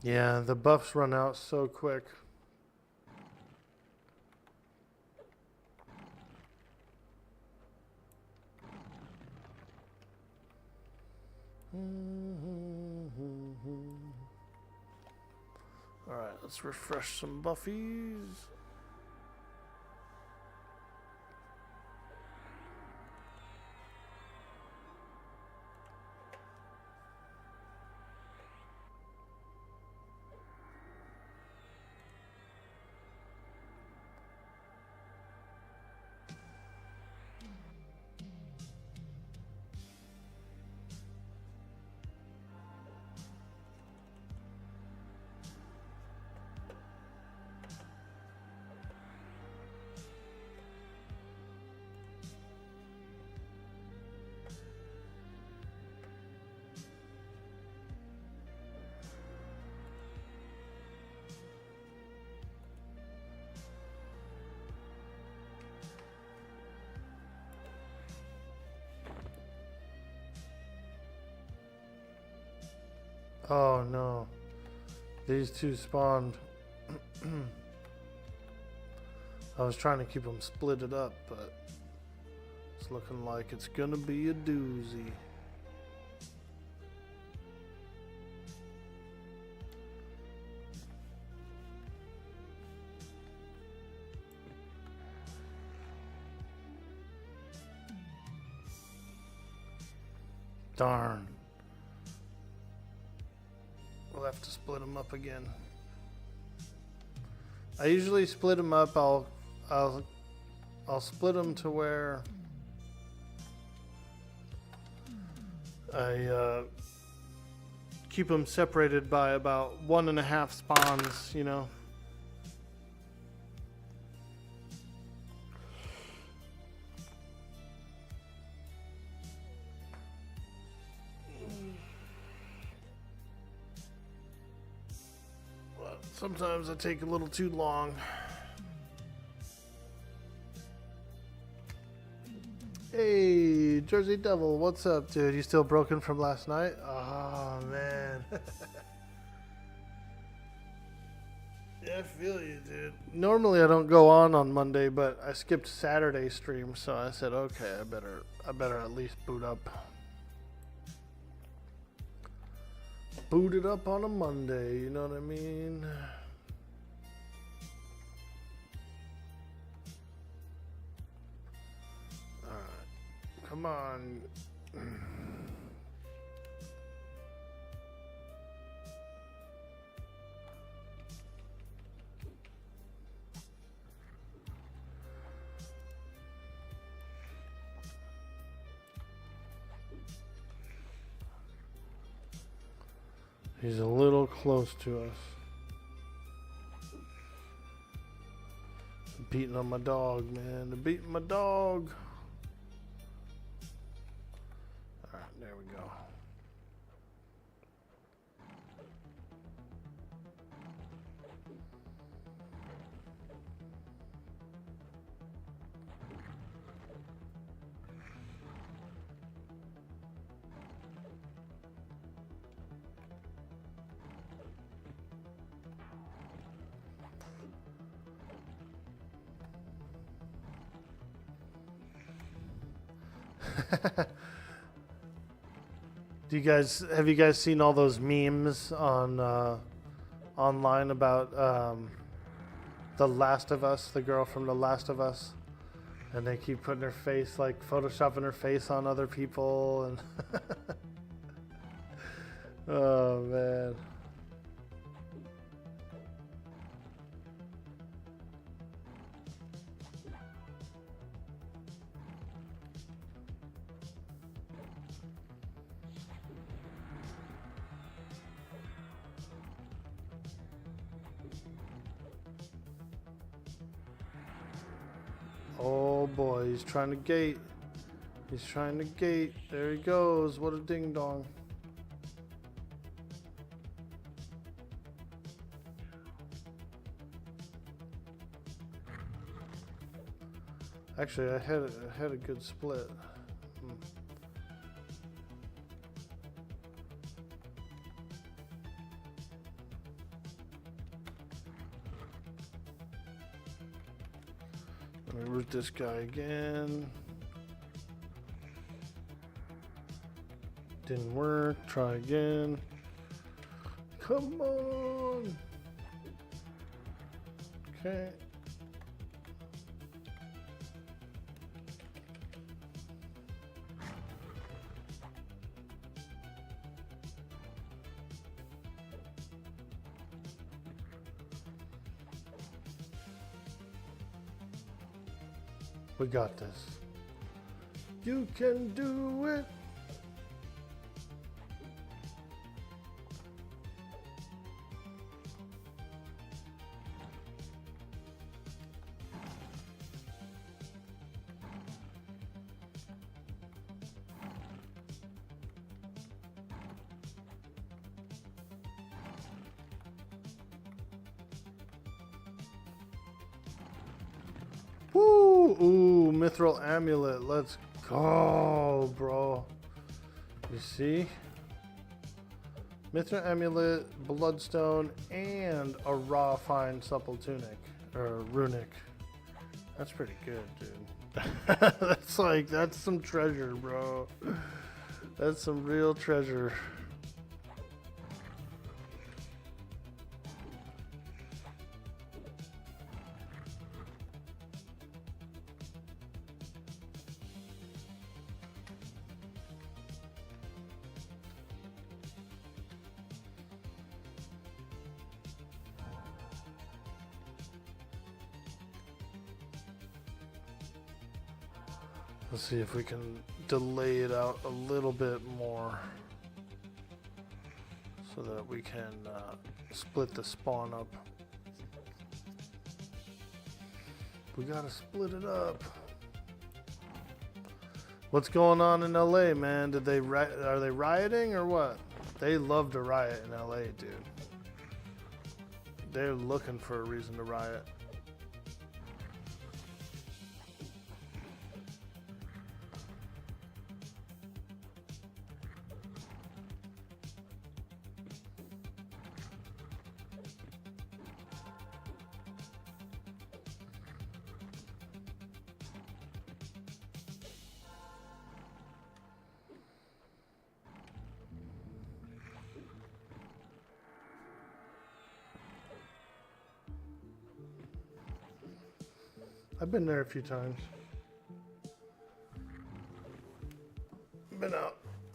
Yeah, the buffs run out so quick. Alright, let's refresh some buffies. Oh no, these two spawned. I was trying to keep them splitted up, but it's looking like it's gonna be a doozy. Darn. we'll have to split them up again. I usually split them up. I'll split them to where I keep them separated by about 1.5 spawns, you know. Well, sometimes I take a little too long. Hey, Jersey Devil, what's up, dude? You still broken from last night? Oh, man. Yeah, I feel you, dude. Normally I don't go on Monday, but I skipped Saturday stream, so I said, okay, I better at least boot up. Boot it up on a Monday, you know what I mean? Come on. He's a little close to us. Beating on my dog, man. They're beating my dog. There we go. Have you guys seen all those memes on online about The Last of Us, the girl from The Last of Us, and they keep putting her face, like photoshopping her face on other people, and oh man. Oh boy, he's trying to gate. He's trying to gate. There he goes. What a ding dong. Actually, I had a good split. Let me root this guy again. Didn't work. Try again. Come on. Okay. We got this. You can do it. Ooh, Mithril Amulet. Let's go, bro. You see? Mithril Amulet, Bloodstone, and a raw fine supple tunic. Or runic. That's pretty good, dude. That's some treasure, bro. That's some real treasure. Let's see if we can delay it out a little bit more so that we can split the spawn up. We gotta split it up. What's going on in LA, man? Are they rioting or what? They love to riot in LA, dude. They're looking for a reason to riot. I've been there a few times.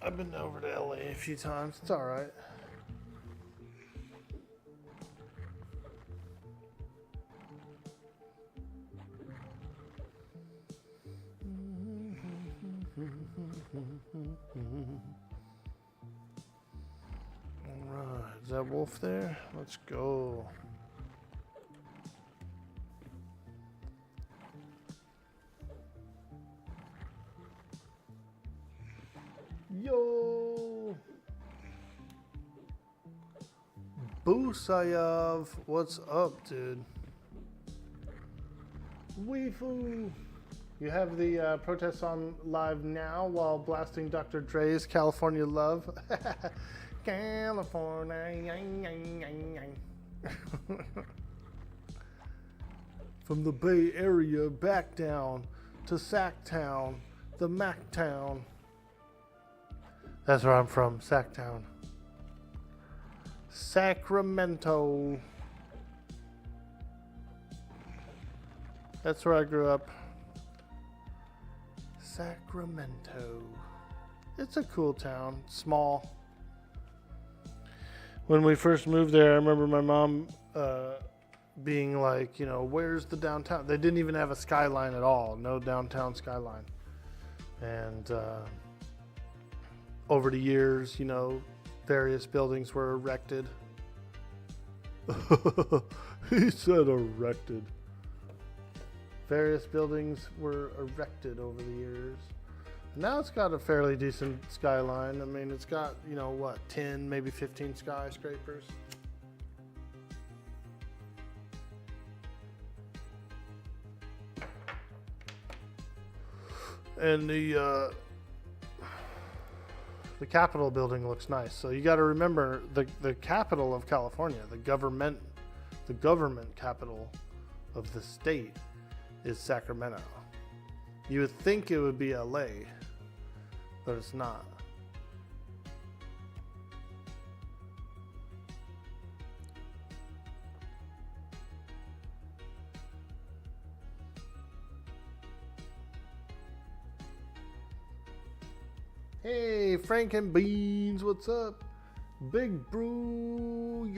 I've been over to LA a few times. It's all right. All right, is that wolf there? Let's go. Yo! Busayev, what's up, dude? Weefoo! You have the protests on live now while blasting Dr. Dre's California Love. California. From the Bay Area back down to Sacktown, the Mactown. That's where I'm from, Sacktown. Sacramento. That's where I grew up. Sacramento. It's a cool town, small. When we first moved there, I remember my mom being like, you know, where's the downtown? They didn't even have a skyline at all, no downtown skyline. And over the years, you know, various buildings were erected. He said erected. Various buildings were erected over the years. Now it's got a fairly decent skyline. I mean, it's got, you know, what, 10, maybe 15 skyscrapers. And the Capitol building looks nice. So you got to remember the capital of California, the government capital of the state is Sacramento. You would think it would be LA, but it's not. Hey, Frank and Beans, what's up? Big Brew.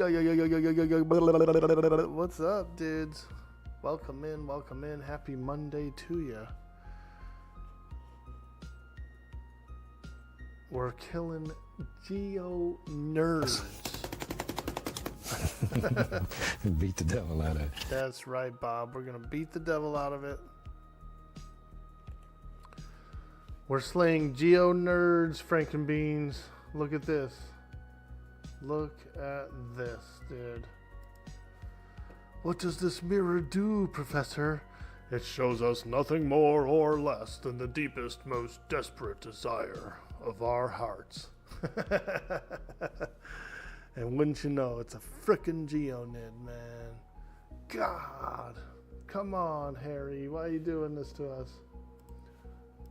What's up, dudes? Welcome in. Happy Monday to you. We're killing geo nerds. Beat the devil out of it. That's right, Bob. We're going to beat the devil out of it. We're slaying geo nerds, Frankenbeans. Look at this. Look at this, dude. What does this mirror do, Professor? It shows us nothing more or less than the deepest, most desperate desire of our hearts. And wouldn't you know, it's a frickin' Geonid, man. God. Come on, Harry. Why are you doing this to us?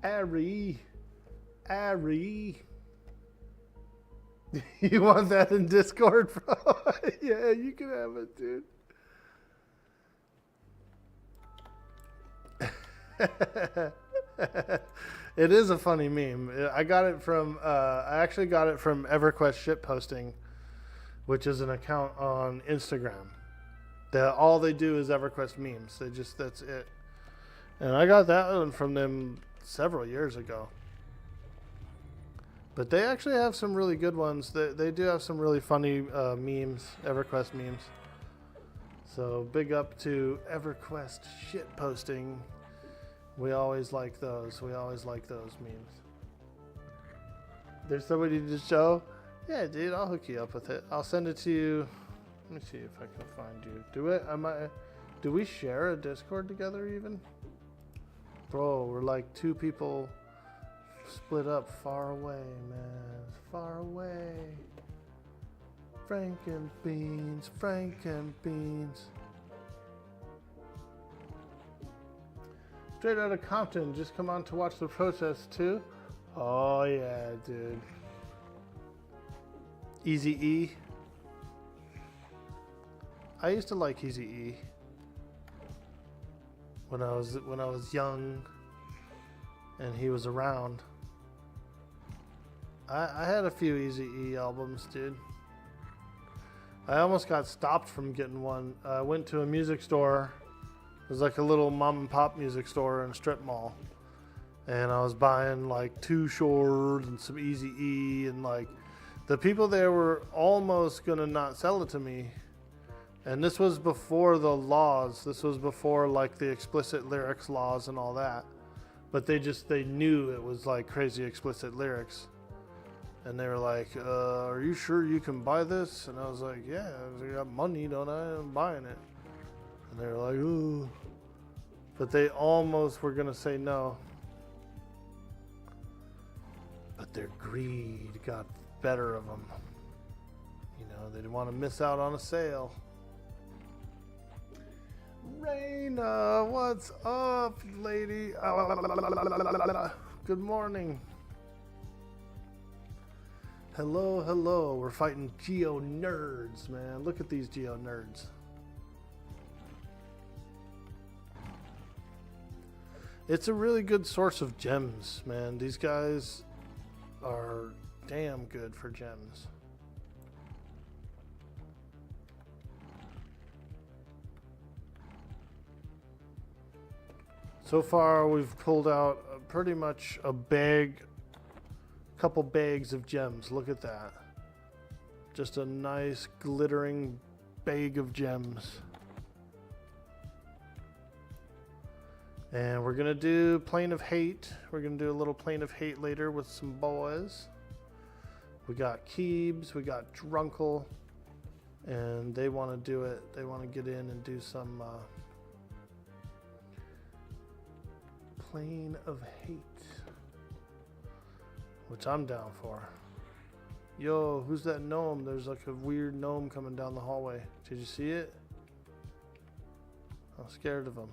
Ari. You want that in Discord, bro? Yeah, you can have it, dude. It is a funny meme. I got it from I actually got it from Everquest shitposting, which is an account on Instagram. All they do is Everquest memes. That's it. And I got that one from them several years ago. But they actually have some really good ones. They do have some really funny memes, Everquest memes. So big up to Everquest shit posting. We always like those. We always like those memes. There's somebody to show? Yeah, dude, I'll hook you up with it. I'll send it to you. Let me see if I can find you. Do we share a Discord together even? Bro, we're like 2 people split up far away, man. Far away. Frank and Beans, Frank and Beans. Straight out of Compton, just come on to watch the protest too. Oh yeah, dude. Easy E. I used to like Easy E when I was young and he was around. I had a few Easy E albums, dude. I almost got stopped from getting one. I went to a music store. It was like a little mom and pop music store in a strip mall. And I was buying like 2 Shores and some Easy E, and like the people there were almost gonna not sell it to me. And this was before the laws. This was before like the explicit lyrics laws and all that. But they knew it was like crazy explicit lyrics. And they were like, are you sure you can buy this? And I was like, yeah, I got money, don't I? I'm buying it. And they were like, ooh. But they almost were going to say no. But their greed got better of them. You know, they didn't want to miss out on a sale. Raina, what's up, lady? Good morning. Hello, hello. We're fighting Geo nerds, man. Look at these Geo nerds. It's a really good source of gems, man. These guys are damn good for gems. So far, we've pulled out pretty much a bag, couple bags of gems. Look at that. Just a nice glittering bag of gems. And we're gonna do Plane of Hate. We're gonna do a little Plane of Hate later with some boys. We got Keebs, we got Drunkle, and they want to do it. They want to get in and do some Plane of Hate, which I'm down for. Yo, who's that gnome? There's like a weird gnome coming down the hallway. Did you see it? I'm scared of him.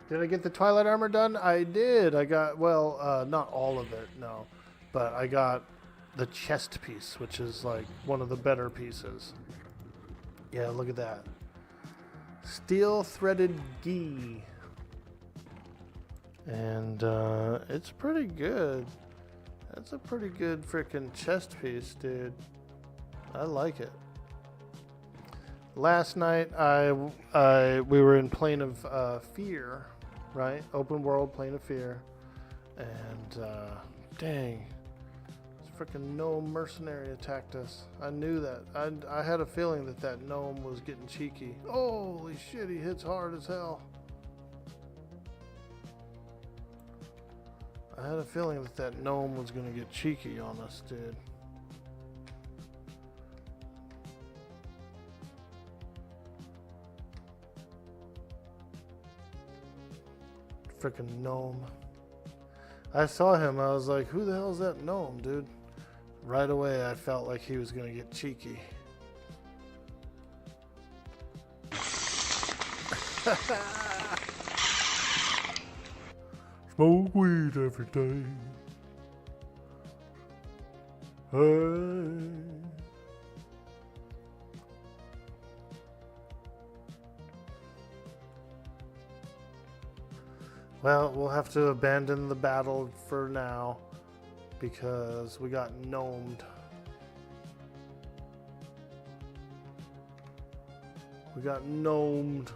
Did I get the Twilight armor done? I did. I got, well, not all of it, no. But I got the chest piece, which is like one of the better pieces. Yeah, look at that. Steel threaded gi. And it's pretty good. That's a pretty good freaking chest piece, dude. I like it. Last night we were in Plane of Fear, right? Open world Plane of Fear, and dang, this freaking gnome mercenary attacked us. I knew that. I had a feeling that gnome was getting cheeky. Holy shit, he hits hard as hell. I had a feeling that gnome was gonna get cheeky on us, dude. Freaking gnome. I saw him, I was like, who the hell is that gnome, dude? Right away I felt like he was gonna get cheeky. Smoke weed every day. Hey. Well, we'll have to abandon the battle for now because we got gnomed. We got gnomed.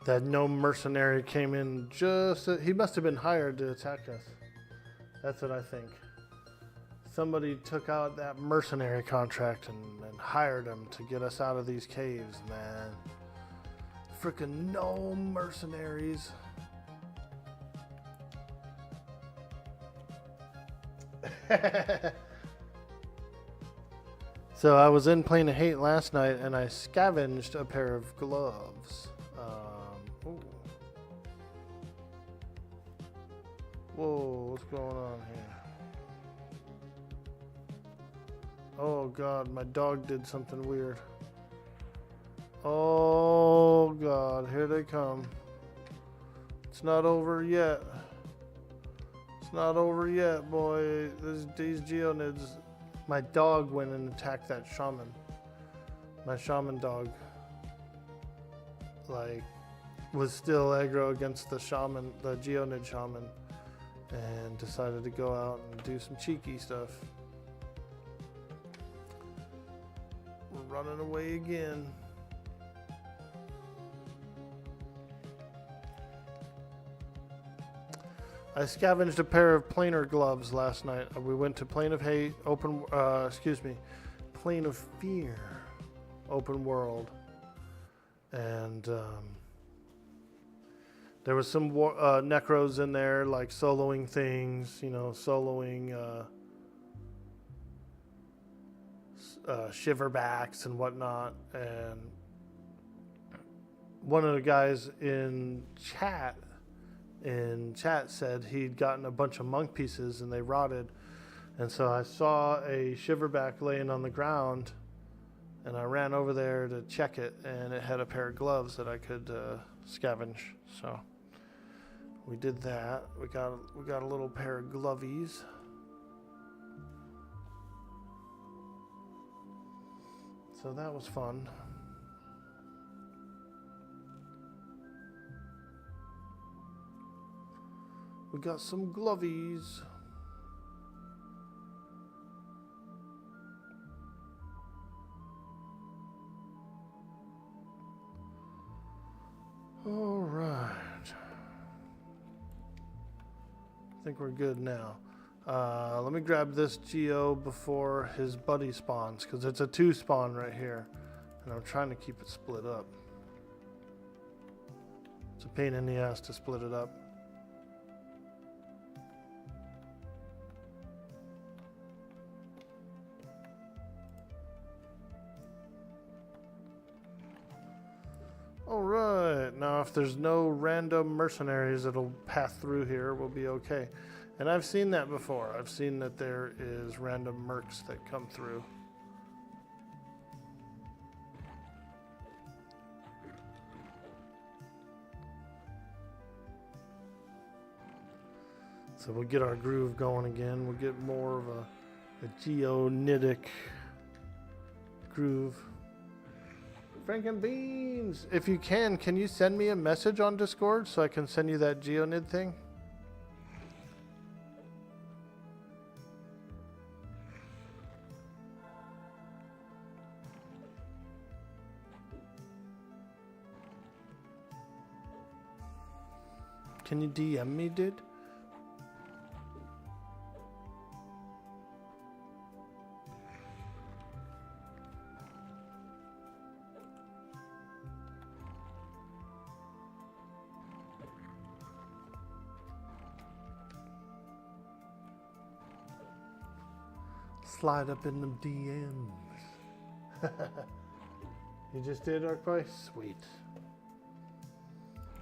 That no mercenary came in just... he must have been hired to attack us. That's what I think. Somebody took out that mercenary contract and hired him to get us out of these caves, man. Freaking no mercenaries. So I was in Plane of Hate last night and I scavenged a pair of gloves. Ooh. Whoa, what's going on here? Oh God, my dog did something weird. Oh God, here they come. It's not over yet. It's not over yet, boy. These geonids. My dog went and attacked that shaman. My shaman dog, like, was still aggro against the shaman, the geonid shaman, and decided to go out and do some cheeky stuff. We're running away again. I scavenged a pair of planar gloves last night. We went to Plane of Hate, Plane of Fear, open world. And there was some necros in there, like soloing things, you know, soloing shiverbacks and whatnot. And one of the guys in chat said he'd gotten a bunch of monk pieces and they rotted. And so I saw a shiverback laying on the ground and I ran over there to check it, and it had a pair of gloves that I could scavenge. So we did that. We got a little pair of glovies. So that was fun. We got some glovies. All right. I think we're good now. Let me grab this geo before his buddy spawns, because it's a 2 spawn right here, and I'm trying to keep it split up. It's a pain in the ass to split it up. Alright, now if there's no random mercenaries that'll pass through here, we'll be okay. And I've seen that before. I've seen that there is random mercs that come through. So we'll get our groove going again. We'll get more of a geonidic groove. Franken Beans! If you can you send me a message on Discord so I can send you that geonid thing? Can you DM me, dude? Slide up in them DMs. You just did, Orkzss? Sweet.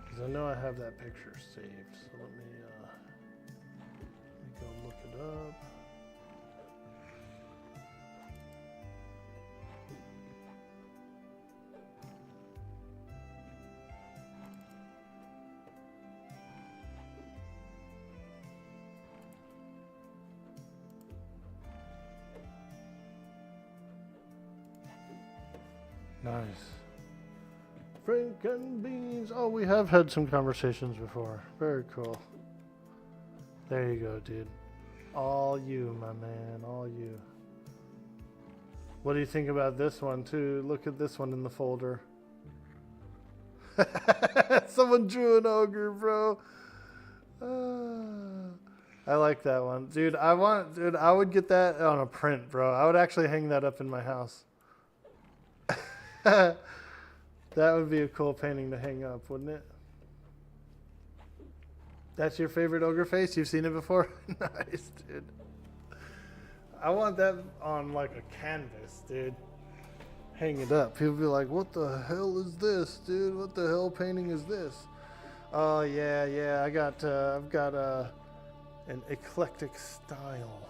Because I know I have that picture saved, so let me go look it up. Nice. Frank and beans. Oh, we have had some conversations before. Very cool. There you go, dude. All you, my man. All you. What do you think about this one, too? Look at this one in the folder. Someone drew an ogre, bro. I like that one. Dude, I would get that on a print, bro. I would actually hang that up in my house. That would be a cool painting to hang up, wouldn't it? That's your favorite ogre face? You've seen it before? Nice, dude. I want that on like a canvas, dude. Hang it up. People be like, what the hell is this, dude? What the hell painting is this? Oh, yeah. I've got an eclectic style.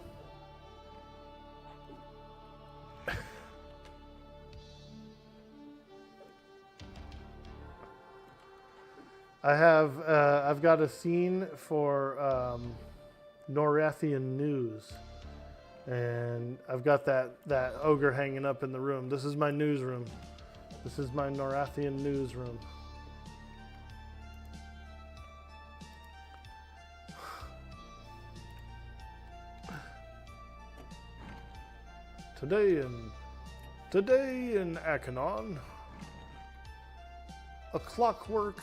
I've got a scene for Norathian news, and I've got that ogre hanging up in the room. This is my newsroom. This is my Norathian newsroom. Today in Akanon, a clockwork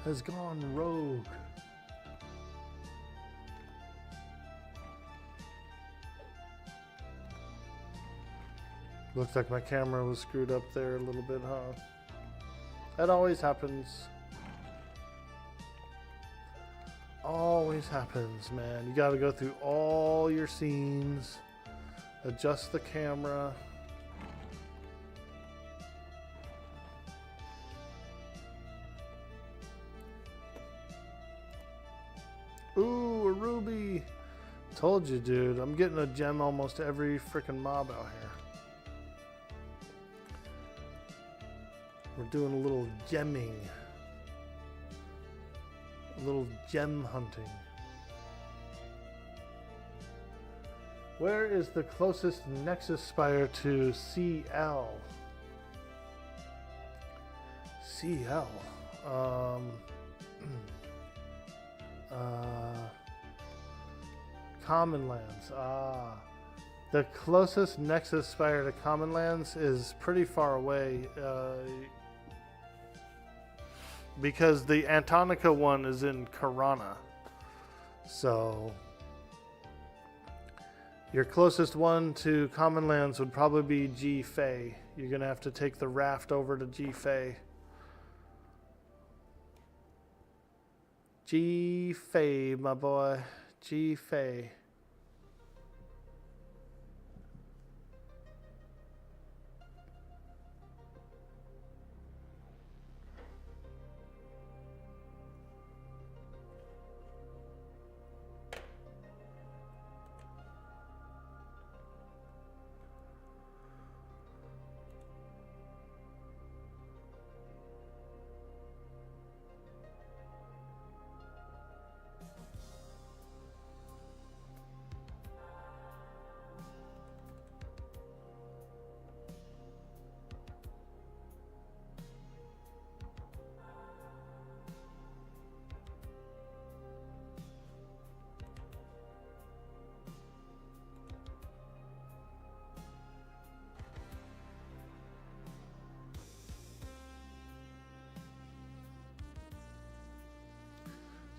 has gone rogue. Looks like my camera was screwed up there a little bit, huh? That always happens. Always happens, man. You gotta go through all your scenes, adjust the camera. Ooh, a ruby. Told you, dude. I'm getting a gem almost every freaking mob out here. We're doing a little gemming. A little gem hunting. Where is the closest Nexus Spire to CL? CL? Common Lands. The closest Nexus Spire to Common Lands is pretty far away, because the Antonica one is in Karana. So your closest one to Common Lands would probably be G Fay. You're gonna have to take the raft over to G Fay. G Fay, my boy. G Fay.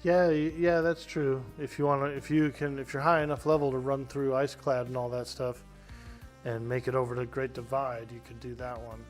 Yeah, that's true. If you're high enough level to run through Iceclad and all that stuff, and make it over to Great Divide, you could do that one.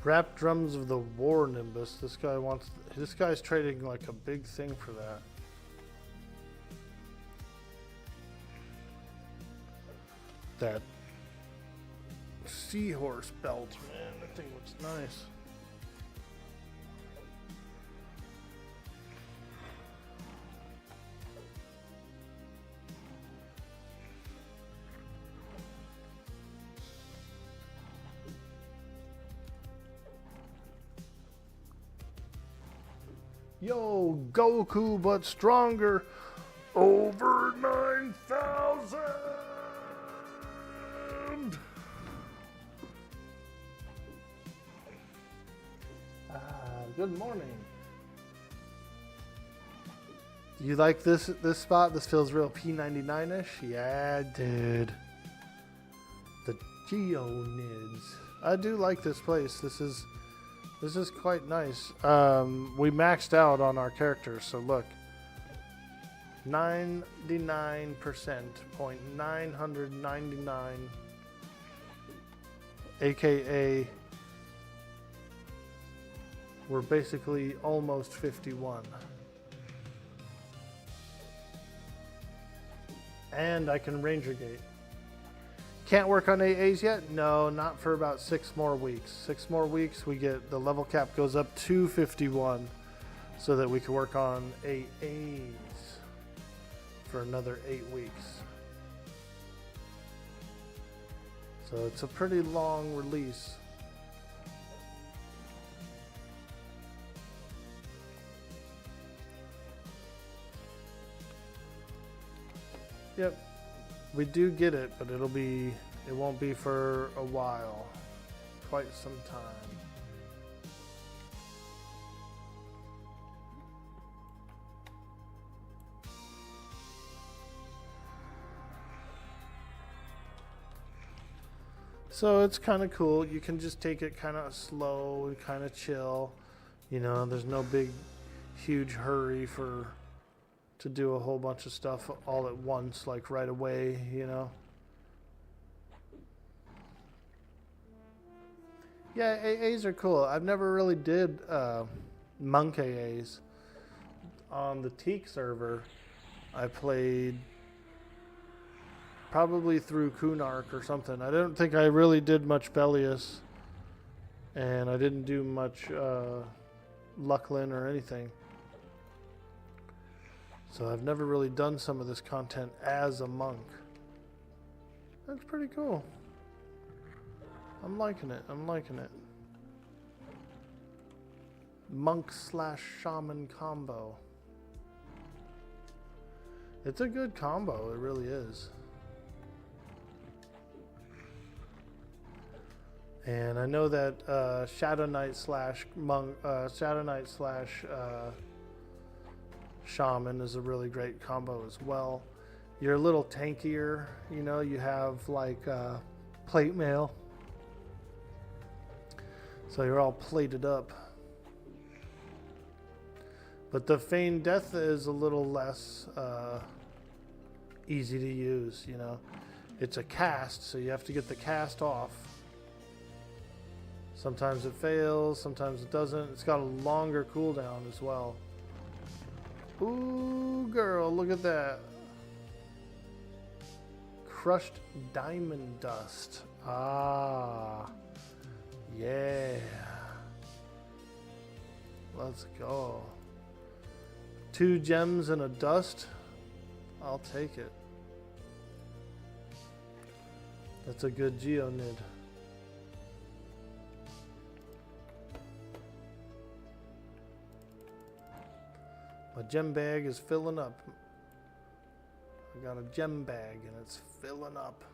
Rap drums of the war nimbus. This guy wants. This guy's trading like a big thing for that. That seahorse belt, man. That thing looks nice. Yo, Goku, but stronger. Over 9,000. Good morning. Do you like this spot? This feels real P99ish. Yeah, dude. The Geonids. I do like this place. This is quite nice. We maxed out on our characters, so look. 99%.999, aka we're basically almost 51. And I can Ranger Gate. Can't work on AAs yet? No, not for about 6 more weeks. 6 more weeks, we get the level cap goes up to 51 so that we can work on AAs for another 8 weeks. So it's a pretty long release. Yep, we do get it, but it won't be for a while, quite some time. So it's kind of cool. You can just take it kind of slow and kind of chill. You know, there's no big, huge hurry to do a whole bunch of stuff all at once, like right away, you know. Yeah, AAs are cool. I've never really did monk AAs. On the Teak server, I played probably through Kunark or something. I don't think I really did much Bellius, and I didn't do much Lucklin or anything. So I've never really done some of this content as a monk. That's pretty cool. I'm liking it. I'm liking it. Monk / shaman combo. It's a good combo. It really is. And I know that Shadow Knight / monk, Shadow Knight / Shaman is a really great combo as well. You're a little tankier, you know, you have like plate mail. So you're all plated up. But the Feigned Death is a little less easy to use, you know. It's a cast, so you have to get the cast off. Sometimes it fails, sometimes it doesn't. It's got a longer cooldown as well. Ooh, girl, look at that. Crushed diamond dust. Ah, yeah. Let's go. 2 gems and a dust. I'll take it. That's a good Geonid. My gem bag is filling up. I got a gem bag and it's filling up.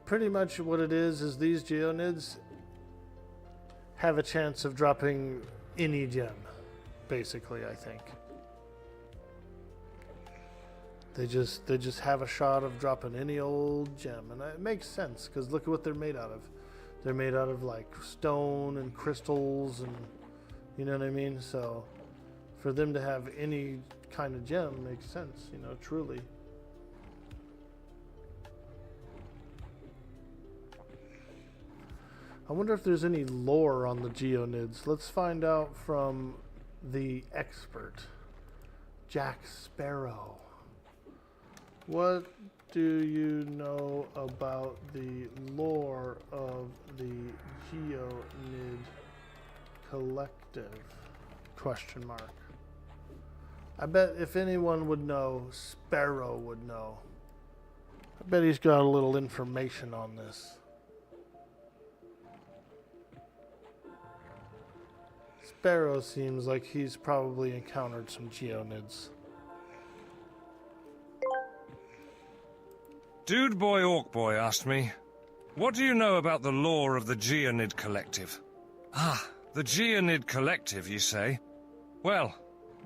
Pretty much what it is these Geonids have a chance of dropping any gem, basically, I think. They just have a shot of dropping any old gem, and it makes sense because look at what they're made out of. They're made out of like stone and crystals, and you know what I mean? So for them to have any kind of gem makes sense, you know, truly. I wonder if there's any lore on the Geonids. Let's find out from the expert, Jack Sparrow. What do you know about the lore of the Geonid collective? Question mark. I bet if anyone would know, Sparrow would know. I bet he's got a little information on this. Sparrow seems like he's probably encountered some Geonids. Dude Boy Orc Boy asked me, what do you know about the lore of the Geonid Collective? Ah, the Geonid Collective, you say? Well,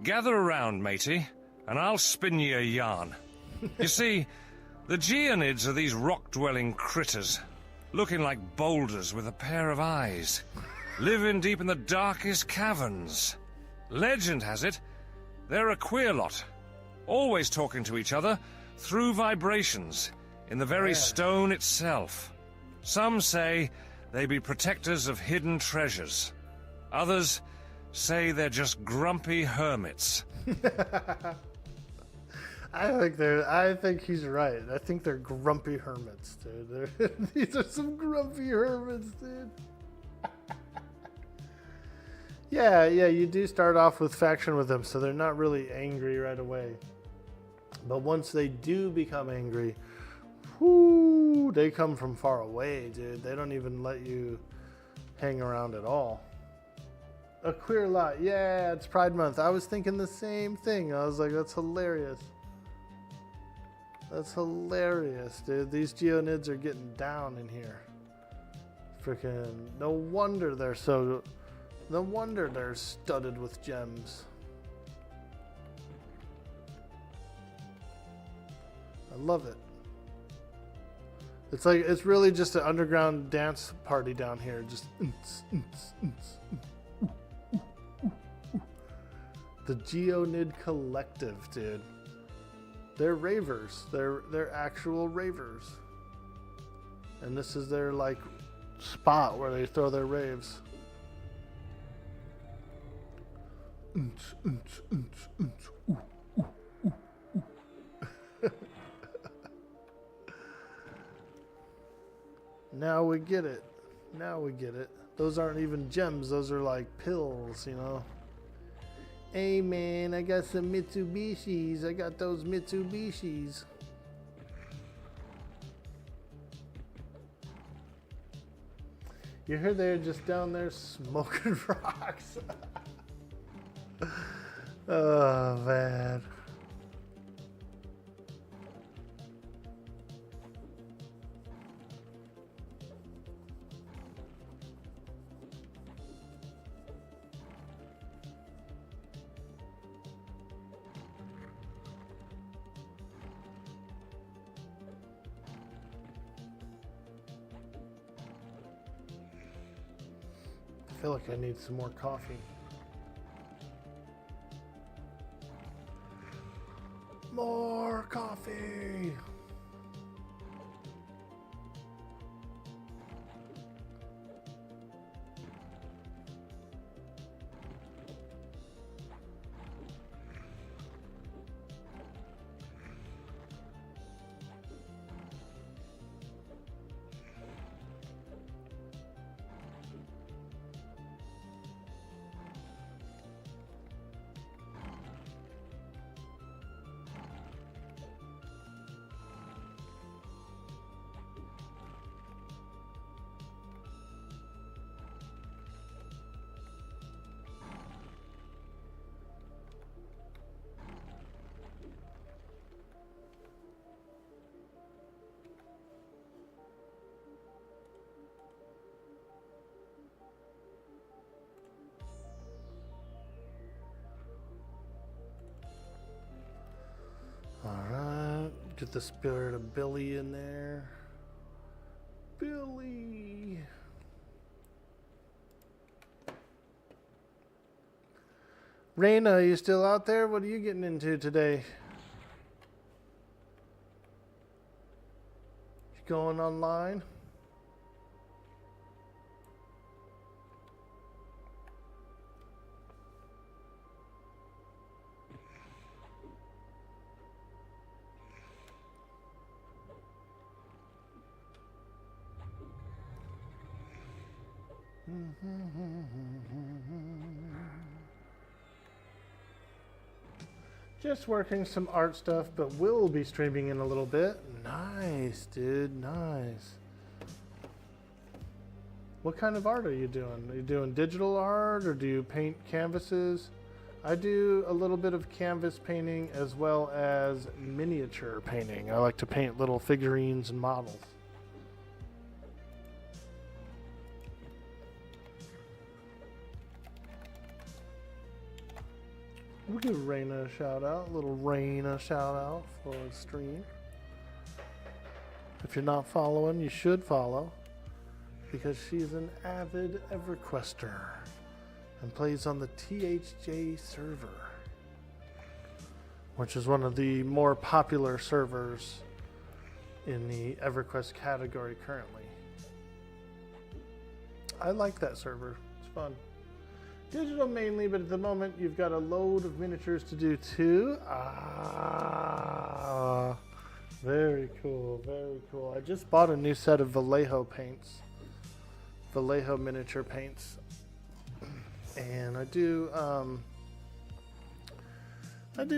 gather around, matey, and I'll spin ye a yarn. You see, the Geonids are these rock-dwelling critters, looking like boulders with a pair of eyes, living deep in the darkest caverns. Legend has it, they're a queer lot, always talking to each other through vibrations, in the very stone itself. Some say they be protectors of hidden treasures. Others say they're just grumpy hermits. I think he's right. I think they're grumpy hermits, dude. These are some grumpy hermits, dude. Yeah, you do start off with faction with them, so they're not really angry right away. But once they do become angry, whoo, they come from far away, dude. They don't even let you hang around at all. A queer lot. Yeah, it's Pride Month. I was thinking the same thing. I was like, that's hilarious. That's hilarious, dude. These Geonids are getting down in here. Freaking, no wonder they're studded with gems. I love it. It's really just an underground dance party down here. Just the Geonid Collective, dude. They're ravers. They're actual ravers. And this is their like spot where they throw their raves. Now we get it. Now we get it. Those aren't even gems. Those are like pills, you know. Hey man, I got some Mitsubishis. I got those Mitsubishis. You heard they're just down there smoking rocks. Oh man. I feel like I need some more coffee. More coffee. Alright, get the spirit of Billy in there. Billy! Raina, are you still out there? What are you getting into today? You going online? Just working some art stuff, but we'll be streaming in a little bit. Nice, dude, nice. What kind of art are you doing? Are you doing digital art or do you paint canvases? I do a little bit of canvas painting as well as miniature painting. I like to paint little figurines and models. We'll give Raina a shout out, a little Raina shout out for the stream. If you're not following, you should follow because she's an avid Everquester and plays on the THJ server, which is one of the more popular servers in the Everquest category currently. I like that server, it's fun. Digital mainly, but at the moment you've got a load of miniatures to do too. Ah, very cool, very cool. I just bought a new set of Vallejo paints, Vallejo miniature paints, and I do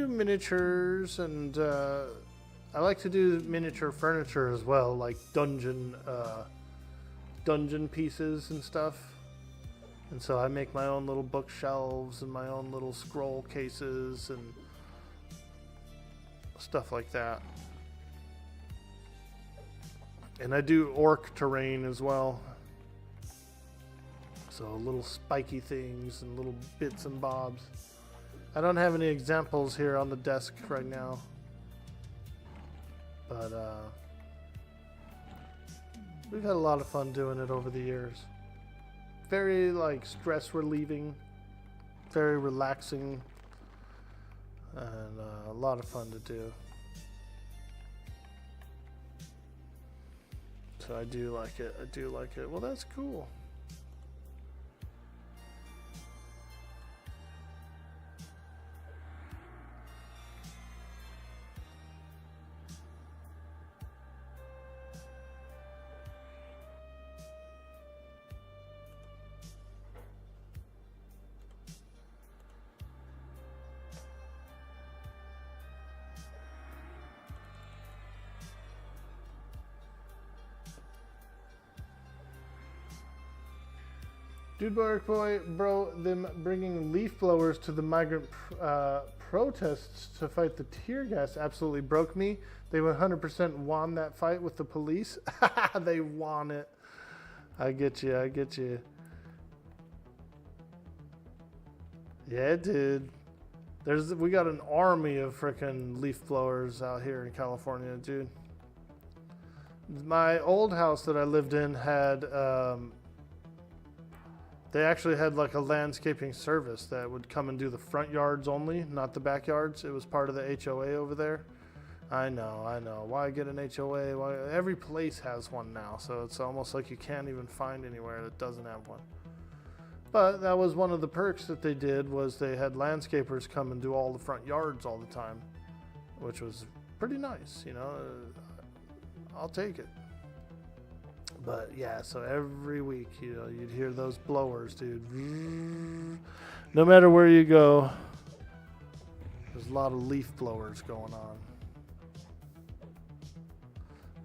miniatures, and I like to do miniature furniture as well, like dungeon pieces and stuff. And so I make my own little bookshelves and my own little scroll cases and stuff like that. And I do orc terrain as well. So little spiky things and little bits and bobs. I don't have any examples here on the desk right now. But we've had a lot of fun doing it over the years. Very like stress relieving, very relaxing, and a lot of fun to do. So I do like it. I do like it. Well, that's cool. Dude, bro, them bringing leaf blowers to the migrant protests to fight the tear gas absolutely broke me. They 100% won that fight with the police. They won it. I get you, I get you. Yeah, dude. We got an army of frickin' leaf blowers out here in California, dude. My old house that I lived in had... they actually had like a landscaping service that would come and do the front yards only, not the backyards. It was part of the HOA over there. I know. Why get an HOA? Why? Every place has one now, so it's almost like you can't even find anywhere that doesn't have one. But that was one of the perks that they did, was they had landscapers come and do all the front yards all the time, which was pretty nice, you know. I'll take it. But yeah, so every week, you know, you'd hear those blowers, dude. No matter where you go, there's a lot of leaf blowers going on.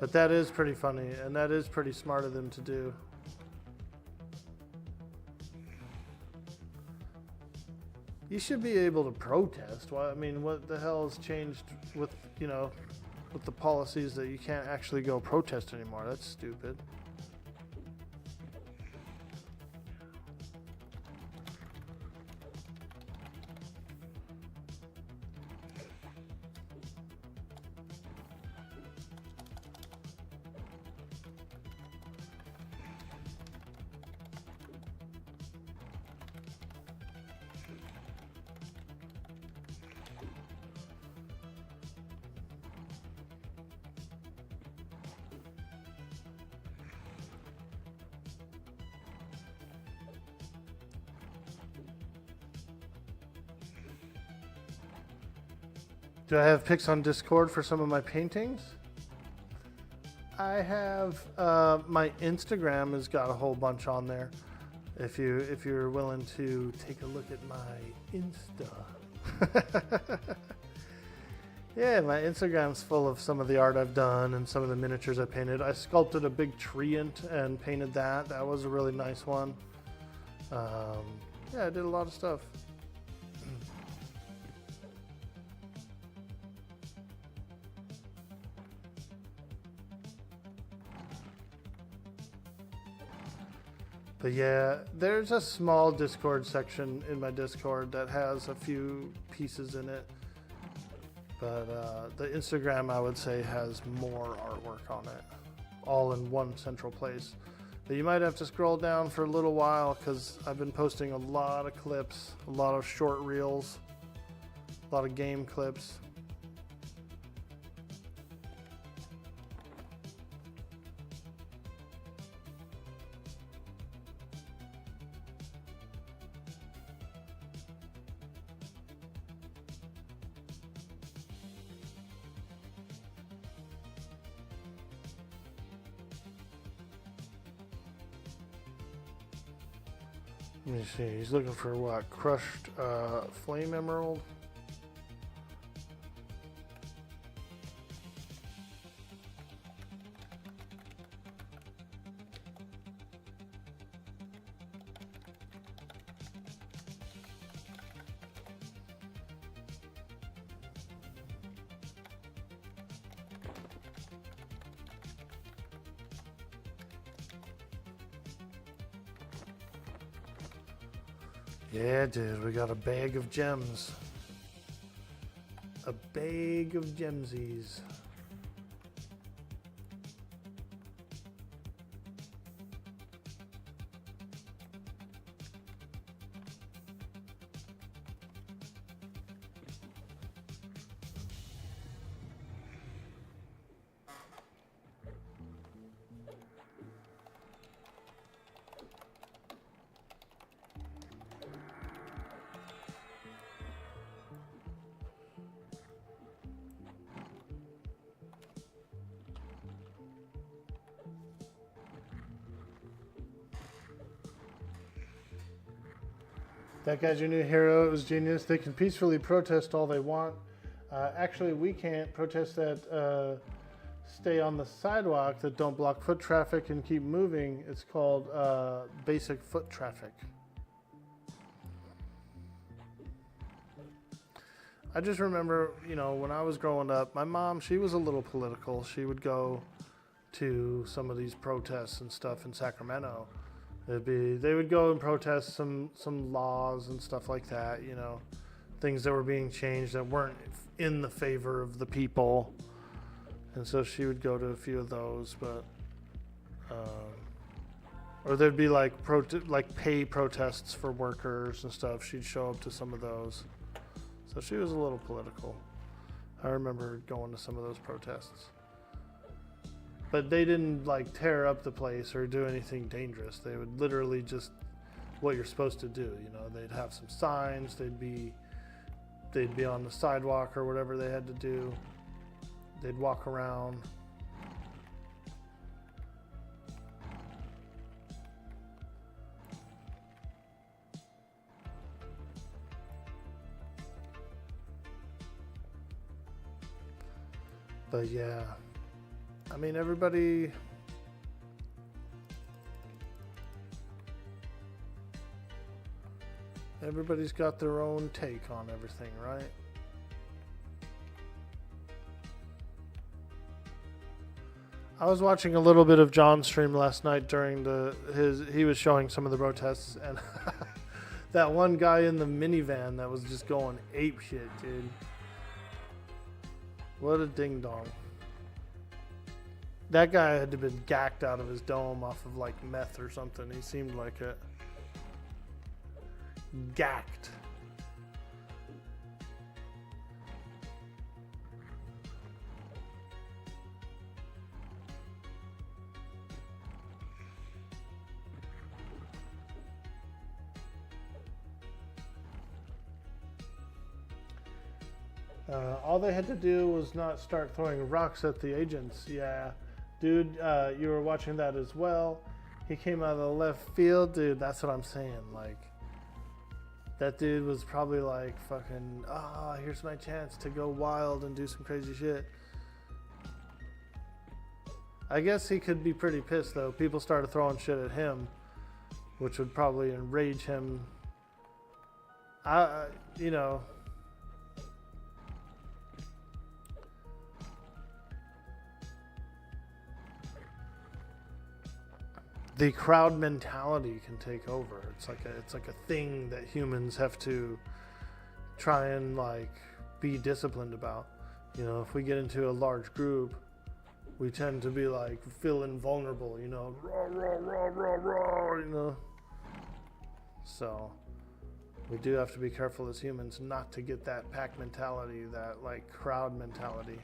But that is pretty funny, and that is pretty smart of them to do. You should be able to protest. Well, I mean, what the hell has changed with, you know, with the policies that you can't actually go protest anymore? That's stupid. Do I have pics on Discord for some of my paintings? I have, my Instagram has got a whole bunch on there. if you're willing to take a look at my Insta. Yeah, my Instagram's full of some of the art I've done and some of the miniatures I painted. I sculpted a big treant and painted that. That was a really nice one. Yeah, I did a lot of stuff. But yeah, there's a small Discord section in my Discord that has a few pieces in it. But the Instagram, I would say, has more artwork on it, all in one central place. But you might have to scroll down for a little while because I've been posting a lot of clips, a lot of short reels, a lot of game clips. Let me see, he's looking for what? Crushed flame emerald? Yeah, dude, we got a bag of gems. A bag of gemsies. That guy's your new hero. It was genius. They can peacefully protest all they want. Actually, we can't protest that. Stay on the sidewalk, that don't block foot traffic and keep moving. It's called basic foot traffic. I just remember, you know, when I was growing up, my mom, she was a little political. She would go to some of these protests and stuff in Sacramento. They would go and protest some laws and stuff like that, you know, things that were being changed that weren't in the favor of the people. And so she would go to a few of those, but or there'd be like pay protests for workers and stuff. She'd show up to some of those. So she was a little political. I remember going to some of those protests. But they didn't like tear up the place or do anything dangerous. They would literally just what you're supposed to do. You know, they'd have some signs. They'd be on the sidewalk or whatever they had to do. They'd walk around. But yeah. I mean, everybody's got their own take on everything, right? I was watching a little bit of John's stream last night during he was showing some of the protests, and that one guy in the minivan that was just going ape shit, dude. What a ding dong. That guy had to have been gacked out of his dome off of like meth or something. He seemed like it. Gacked. All they had to do was not start throwing rocks at the agents. Yeah. Dude, you were watching that as well. He came out of the left field, dude. That's what I'm saying. Like, that dude was probably like, fucking, here's my chance to go wild and do some crazy shit. I guess he could be pretty pissed, though. People started throwing shit at him, which would probably enrage him. You know, the crowd mentality can take over. It's like a thing that humans have to try and like be disciplined about. You know, if we get into a large group, we tend to be like feel invulnerable, you know, rah, rah, rah, rah, rah, you know. So we do have to be careful as humans not to get that pack mentality, that like crowd mentality,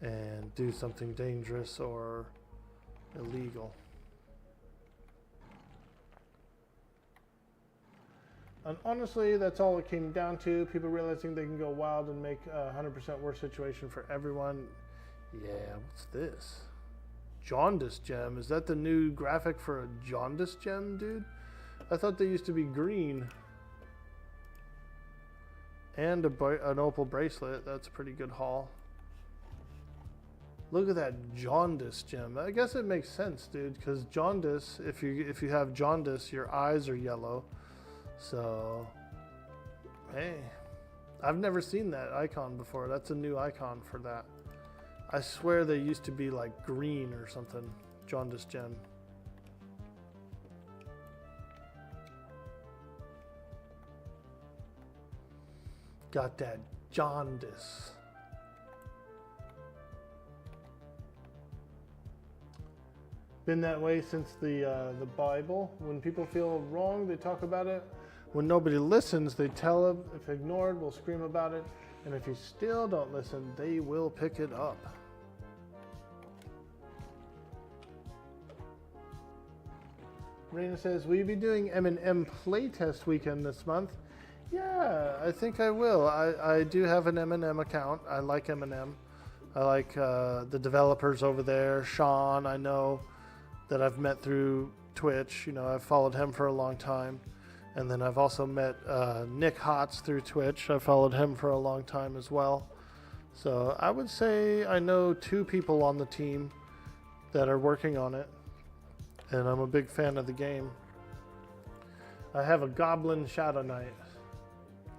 and do something dangerous or illegal. And honestly, that's all it came down to. People realizing they can go wild and make a 100% worse situation for everyone. Yeah, what's this? Jaundice gem. Is that the new graphic for a jaundice gem, dude? I thought they used to be green. And an opal bracelet. That's a pretty good haul. Look at that jaundice gem. I guess it makes sense, dude, because jaundice, if you have jaundice, your eyes are yellow. So, hey, I've never seen that icon before. That's a new icon for that. I swear they used to be like green or something. Jaundice gem. Got that jaundice. Been that way since the Bible. When people feel wrong, they talk about it. When nobody listens, they tell them. If ignored, we'll scream about it. And if you still don't listen, they will pick it up. Raina says, will you be doing M&M playtest weekend this month? Yeah, I think I will. I do have an M&M account. I like M&M. I like the developers over there. Sean, I know, that I've met through Twitch. You know, I've followed him for a long time. And then I've also met Nick Hotz through Twitch. I followed him for a long time as well. So I would say I know 2 people on the team that are working on it. And I'm a big fan of the game. I have a Goblin Shadow Knight.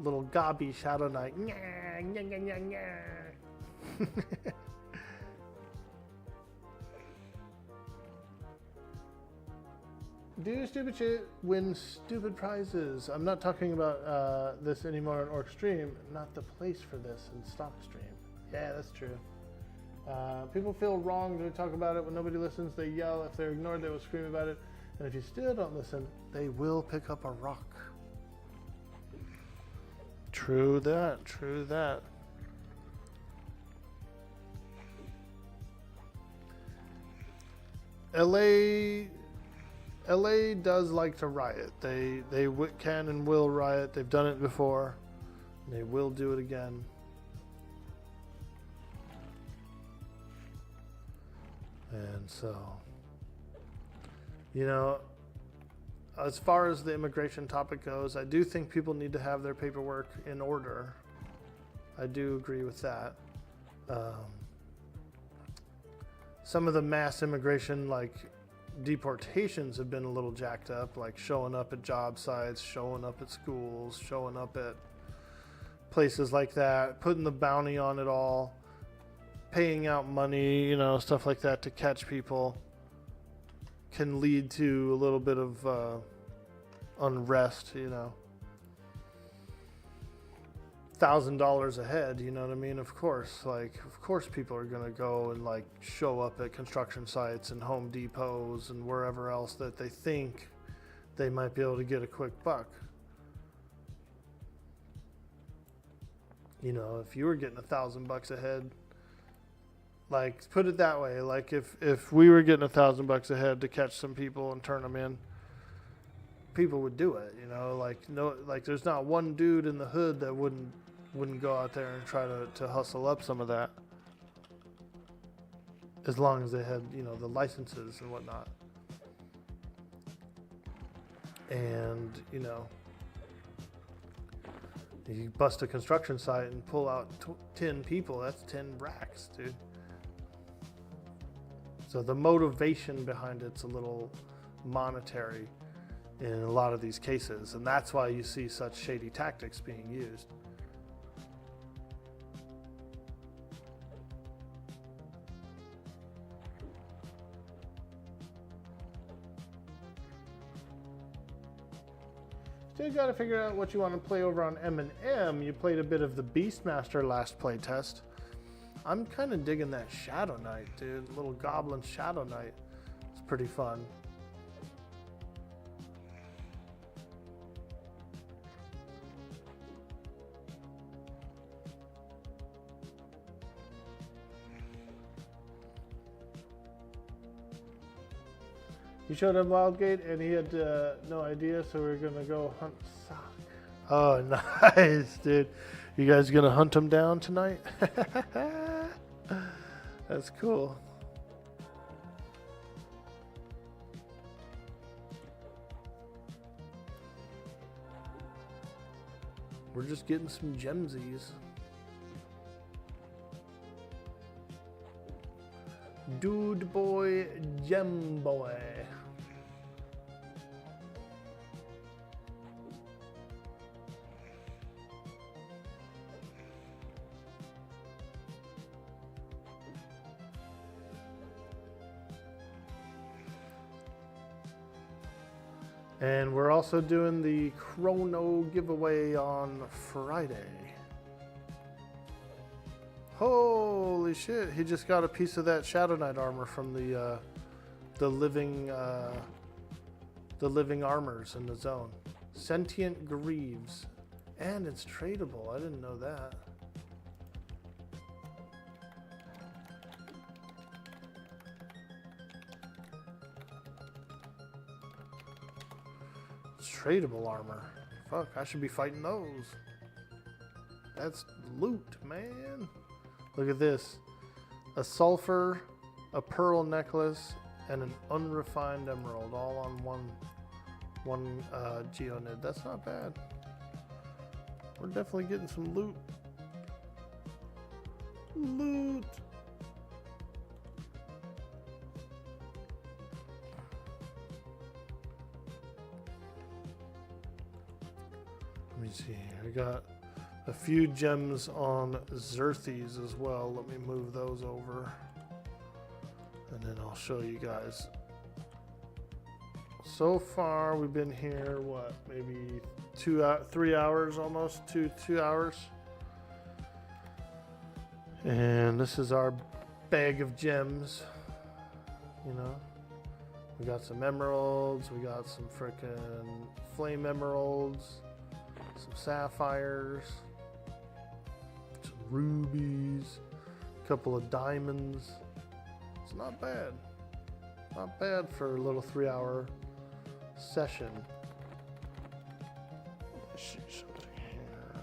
Little Gobby Shadow Knight. Do stupid shit, win stupid prizes. I'm not talking about this anymore on Orc Stream. Not the place for this in Stock Stream. Yeah, that's true. People feel wrong to talk about it. When nobody listens, they yell. If they're ignored, they will scream about it. And if you still don't listen, they will pick up a rock. True that, true that. LA does like to riot. They can and will riot. They've done it before. They will do it again. And so, you know, as far as the immigration topic goes, I do think people need to have their paperwork in order. I do agree with that. Some of the mass immigration, like deportations, have been a little jacked up, like showing up at job sites, showing up at schools, showing up at places like that, putting the bounty on it all, paying out money, you know, stuff like that to catch people can lead to a little bit of unrest, you know. $1,000 a head, you know what I mean? Of course people are gonna go and like show up at construction sites and Home Depots and wherever else that they think they might be able to get a quick buck. You know, if you were getting $1,000 a head, like, put it that way, like if we were getting $1,000 a head to catch some people and turn them in, people would do it, you know, like there's not one dude in the hood that wouldn't go out there and try to hustle up some of that, as long as they had, you know, the licenses and whatnot. and you know, you bust a construction site and pull out 10 people. That's 10 racks, dude. So the motivation behind it's a little monetary in a lot of these cases, and that's why you see such shady tactics being used. Still got to figure out what you want to play over on M&M. You played a bit of the Beastmaster last play test. I'm kind of digging that Shadow Knight, dude. Little Goblin Shadow Knight. It's pretty fun. He showed him Wildgate and he had no idea, so we were gonna go hunt Sock. Oh, nice, dude. You guys gonna hunt him down tonight? That's cool. We're just getting some gemsies. Dude boy, gem boy. And we're also doing the Chrono giveaway on Friday. Holy shit, he just got a piece of that Shadow Knight armor from the living armors in the zone. Sentient Greaves. And it's tradable. I didn't know that. Tradable armor. Fuck, I should be fighting those. That's loot, man. Look at this. A sulfur, a pearl necklace, and an unrefined emerald all on one geonid. That's not bad. We're definitely getting some loot. Loot. Let me see. I got a few gems on Czirthes as well. Let me move those over, and then I'll show you guys. So far, we've been here, what, maybe 3 hours almost, two hours. And this is our bag of gems, you know. We got some emeralds, we got some frickin' flame emeralds, some sapphires, some rubies, a couple of diamonds. It's not bad. Not bad for a little 3-hour session. Let's see something here.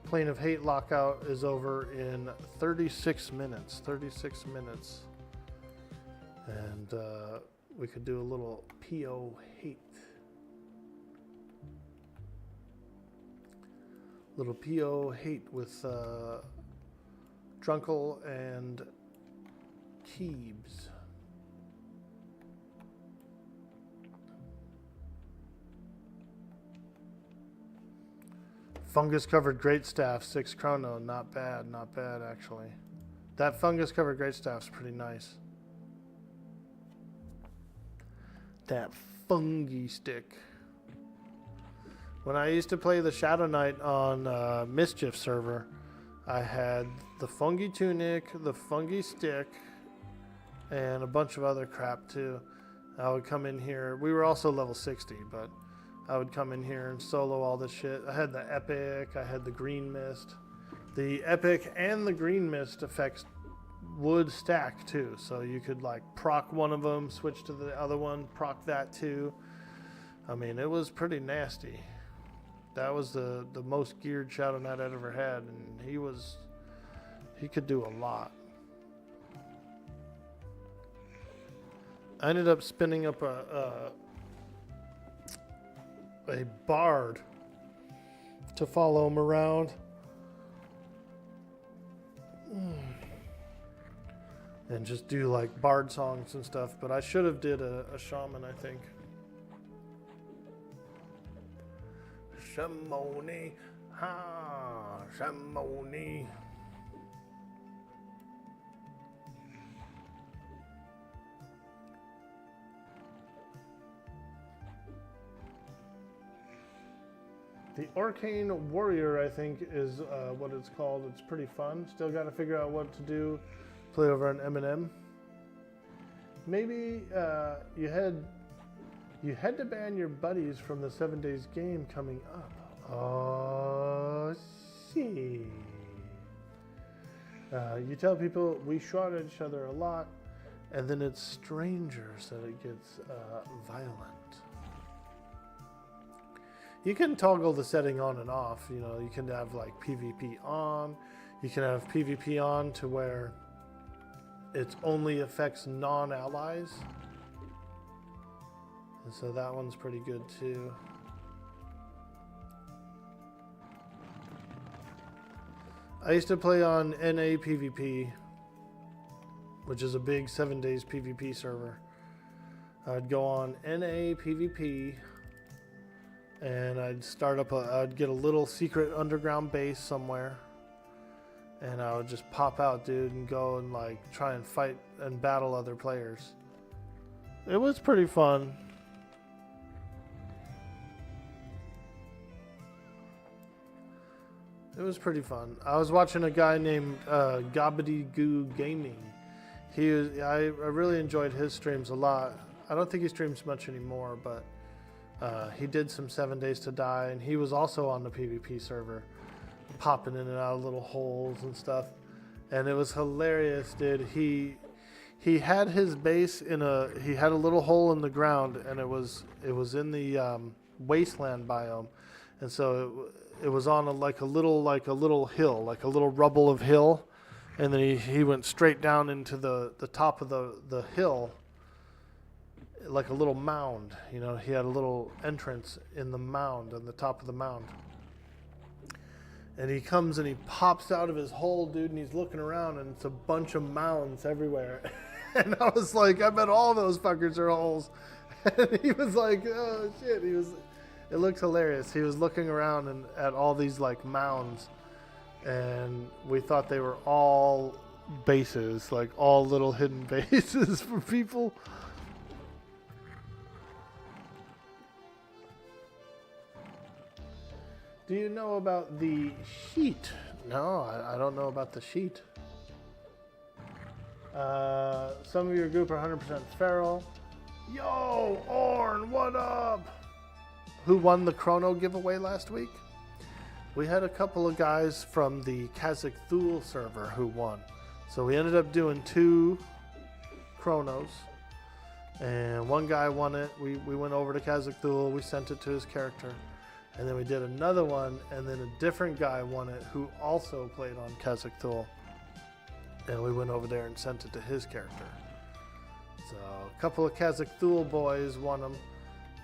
Plane of Hate lockout is over in 36 minutes. 36 minutes. And we could do a little PO Hate. Little PO Hate with Drunkle and Keebs. Fungus covered great staff, 6 chrono. Not bad actually. That fungus covered great staff's pretty nice. That fungi stick. When I used to play the Shadow Knight on Mischief server, I had the fungi tunic, the fungi stick, and a bunch of other crap too. I would come in here. We were also level 60, but I would come in here and solo all this shit. I had the epic, I had the green mist. The epic and the green mist effects would stack too, so you could like proc one of them, switch to the other one, proc that too. I mean, it was pretty nasty. That was the most geared Shadow Knight I'd ever had, and he could do a lot. I ended up spinning up a bard to follow him around. And just do like bard songs and stuff. But I should have did a shaman, I think. Shamoni, ha, Shamoni. The Arcane Warrior, I think, is what it's called. It's pretty fun. Still got to figure out what to do. Play over on M&M. Maybe you had to ban your buddies from the 7 days game coming up. Oh, see. You tell people we shot at each other a lot, and then it's strangers that it gets violent. You can toggle the setting on and off. You know, you can have like PvP on. You can have PvP on to where it only affects non-allies. And so that one's pretty good too. I used to play on NA PvP, which is a big 7 days PvP server. I'd go on NA PvP and I'd get a little secret underground base somewhere. And I would just pop out, dude, and go and like try and fight and battle other players. It was pretty fun. It was pretty fun. I was watching a guy named Gobbledygoo Gaming. I really enjoyed his streams a lot. I don't think he streams much anymore, but he did some 7 days to die, and he was also on the PvP server, popping in and out of little holes and stuff. And it was hilarious, dude. He had his base he had a little hole in the ground, and it was in the wasteland biome, and so it was on a little hill, like a little rubble of hill, and then he went straight down into the top of the hill, like a little mound. You know, he had a little entrance in the mound, on the top of the mound. And he comes and he pops out of his hole, dude, and he's looking around, and it's a bunch of mounds everywhere. And I was like, I bet all those fuckers are holes. And he was like, oh shit. It looked hilarious. He was looking around and at all these like mounds, and we thought they were all bases, like all little hidden bases for people. Do you know about the sheet? No, I don't know about the sheet. Some of your group are 100% feral. Yo, Orn, what up? Who won the Chrono giveaway last week? We had a couple of guys from the Kazakh Thule server who won. So we ended up doing 2 Chronos. And one guy won it. We went over to Kazakh Thule. We sent it to his character. And then we did another one, and then a different guy won it who also played on Kazakh Thule. And we went over there and sent it to his character. So a couple of Kazakh Thule boys won them.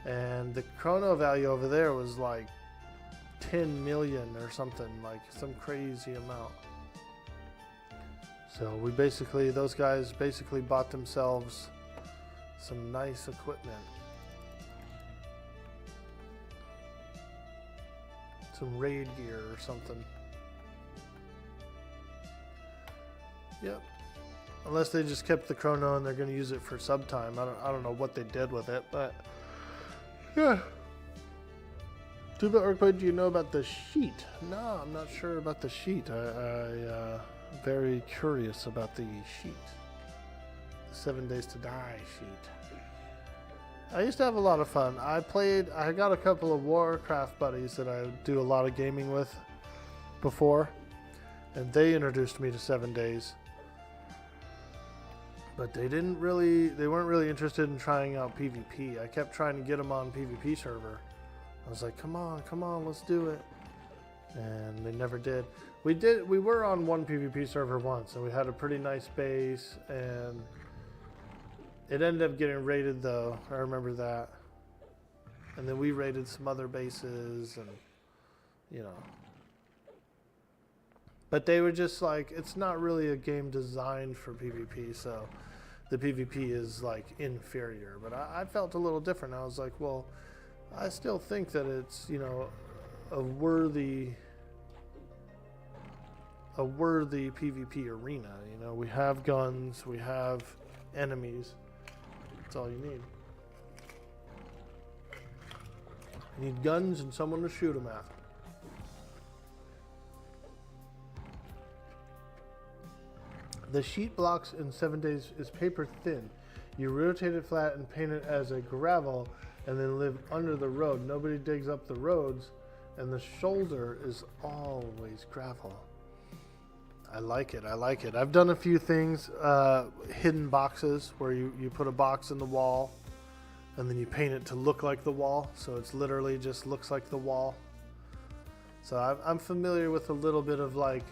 And the chrono value over there was like 10 million or something, like some crazy amount. So those guys basically bought themselves some nice equipment. Some raid gear or something. Yep. Unless they just kept the chrono and they're going to use it for sub time. I don't know what they did with it, but yeah. Orkzss, do you know about the sheet? No, I'm not sure about the sheet. I'm very curious about the sheet. The 7 days to die sheet. I used to have a lot of fun. I got a couple of Warcraft buddies that I do a lot of gaming with before, and they introduced me to 7 days. But they weren't really interested in trying out PvP. I kept trying to get them on PvP server. I was like, come on, let's do it. And they never did. We were on one PvP server once, and we had a pretty nice base, and it ended up getting raided though. I remember that. And then we raided some other bases, and you know. But they were just like, it's not really a game designed for PvP, so the PvP is like inferior. But I felt a little different. I was like, well, I still think that it's, you know, a worthy PvP arena. You know, we have guns, we have enemies. That's all you need. You need guns and someone to shoot them at. The sheet blocks in 7 days is paper thin. You rotate it flat and paint it as a gravel and then live under the road. Nobody digs up the roads and the shoulder is always gravel. I like it. I like it. I've done a few things, hidden boxes where you put a box in the wall and then you paint it to look like the wall. So it's literally just looks like the wall. So I'm familiar with a little bit of like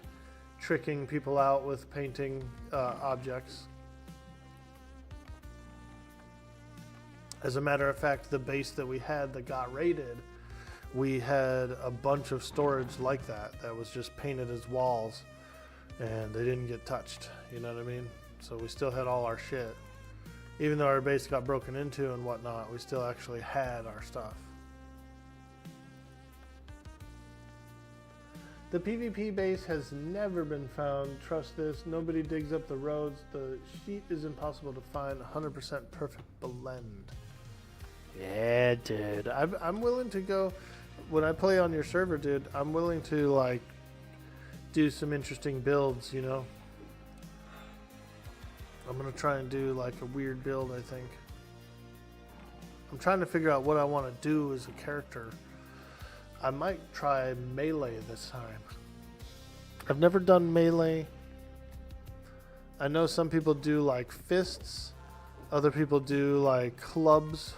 tricking people out with painting objects. As a matter of fact, the base that we had that got raided, we had a bunch of storage like that was just painted as walls and they didn't get touched, you know what I mean? So we still had all our shit. Even though our base got broken into and whatnot, we still actually had our stuff. The PvP base has never been found. Trust this. Nobody digs up the roads. The sheet is impossible to find. 100% perfect blend. Yeah, dude. I'm willing to go. When I play on your server, dude, I'm willing to, like, do some interesting builds, you know? I'm going to try and do, like, a weird build, I think. I'm trying to figure out what I want to do as a character. I might try melee this time. I've never done melee. I know some people do like fists. Other people do like clubs.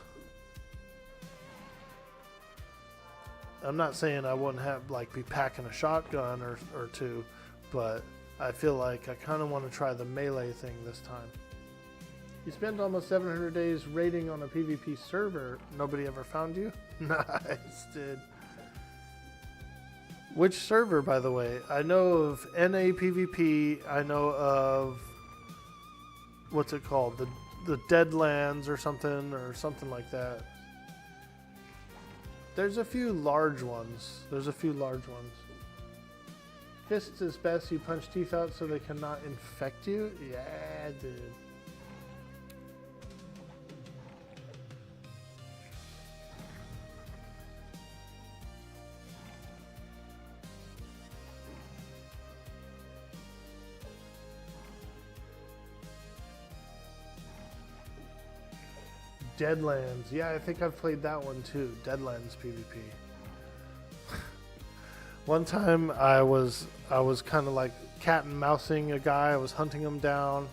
I'm not saying I wouldn't have like be packing a shotgun or two, but I feel like I kind of want to try the melee thing this time. You spent almost 700 days raiding on a PvP server. Nobody ever found you? Nice, dude. Which server, by the way? I know of NA PvP. I know of, what's it called? The Deadlands or something like that. There's a few large ones. Fists is best. You punch teeth out so they cannot infect you. Yeah, dude. Deadlands. Yeah, I think I've played that one too. Deadlands PvP. One time I was kind of like cat and mousing a guy. I was hunting him down.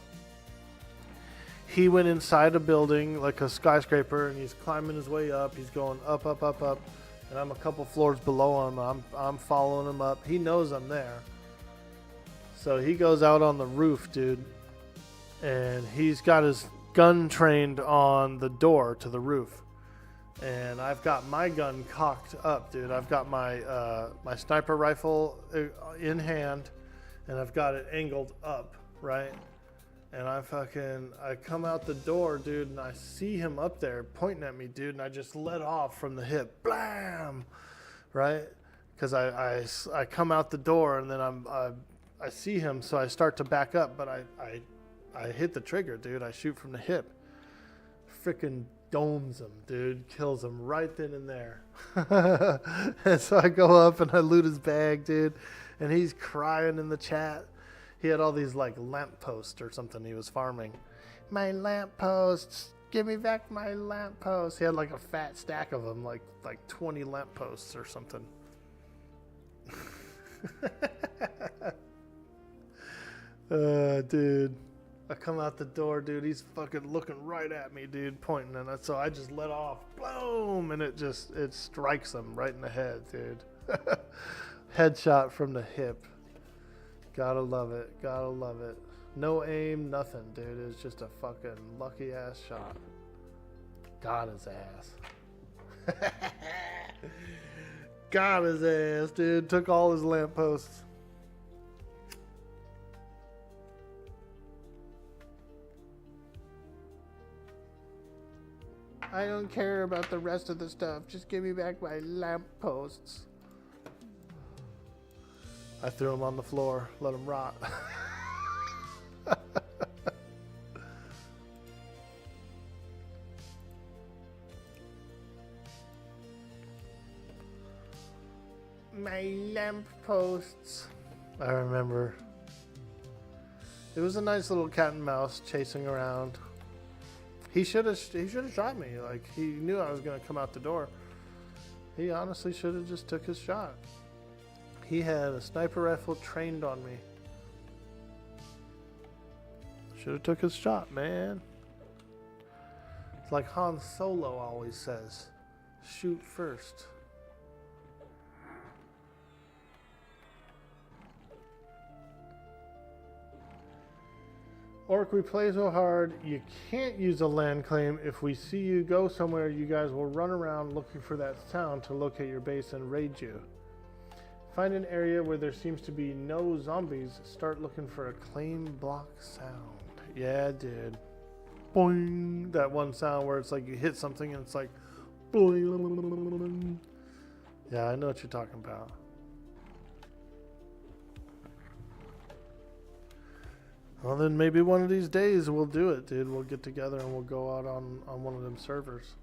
He went inside a building, like a skyscraper, and he's climbing his way up. He's going up, up, up, up, and I'm a couple floors below him. I'm following him up. He knows I'm there. So he goes out on the roof, dude, and he's got his gun trained on the door to the roof, and I've got my gun cocked up, dude. I've got my my sniper rifle in hand, and I've got it angled up, right? And I come out the door, dude, and I see him up there pointing at me, dude, and I just let off from the hip, blam, right? Because I come out the door, and then I see him, so I start to back up, but I hit the trigger, dude. I shoot from the hip. Freaking domes him, dude. Kills him right then and there. And so I go up and I loot his bag, dude. And he's crying in the chat. He had all these like lampposts or something he was farming. My lampposts. Give me back my lampposts. He had like a fat stack of them, like 20 lampposts or something. Dude. I come out the door, dude. He's fucking looking right at me, dude, pointing, and so I just let off, boom, and it strikes him right in the head, dude. Headshot from the hip. Gotta love it. Gotta love it. No aim, nothing, dude. It's just a fucking lucky ass shot. Got his ass. Got his ass, dude. Took all his lampposts. I don't care about the rest of the stuff. Just give me back my lampposts. I threw them on the floor. Let them rot. My lampposts. I remember. It was a nice little cat and mouse chasing around. He should have shot me. Like, he knew I was going to come out the door. He honestly should have just took his shot. He had a sniper rifle trained on me. Should have took his shot, man. It's like Han Solo always says, shoot first. Orc, we play so hard, you can't use a land claim. If we see you go somewhere, you guys will run around looking for that sound to locate your base and raid you. Find an area where there seems to be no zombies. Start looking for a claim block sound. Yeah, dude. Boing. That one sound where it's like you hit something and it's like boing. Yeah, I know what you're talking about. Well, then maybe one of these days we'll do it, dude. We'll get together and we'll go out on one of them servers.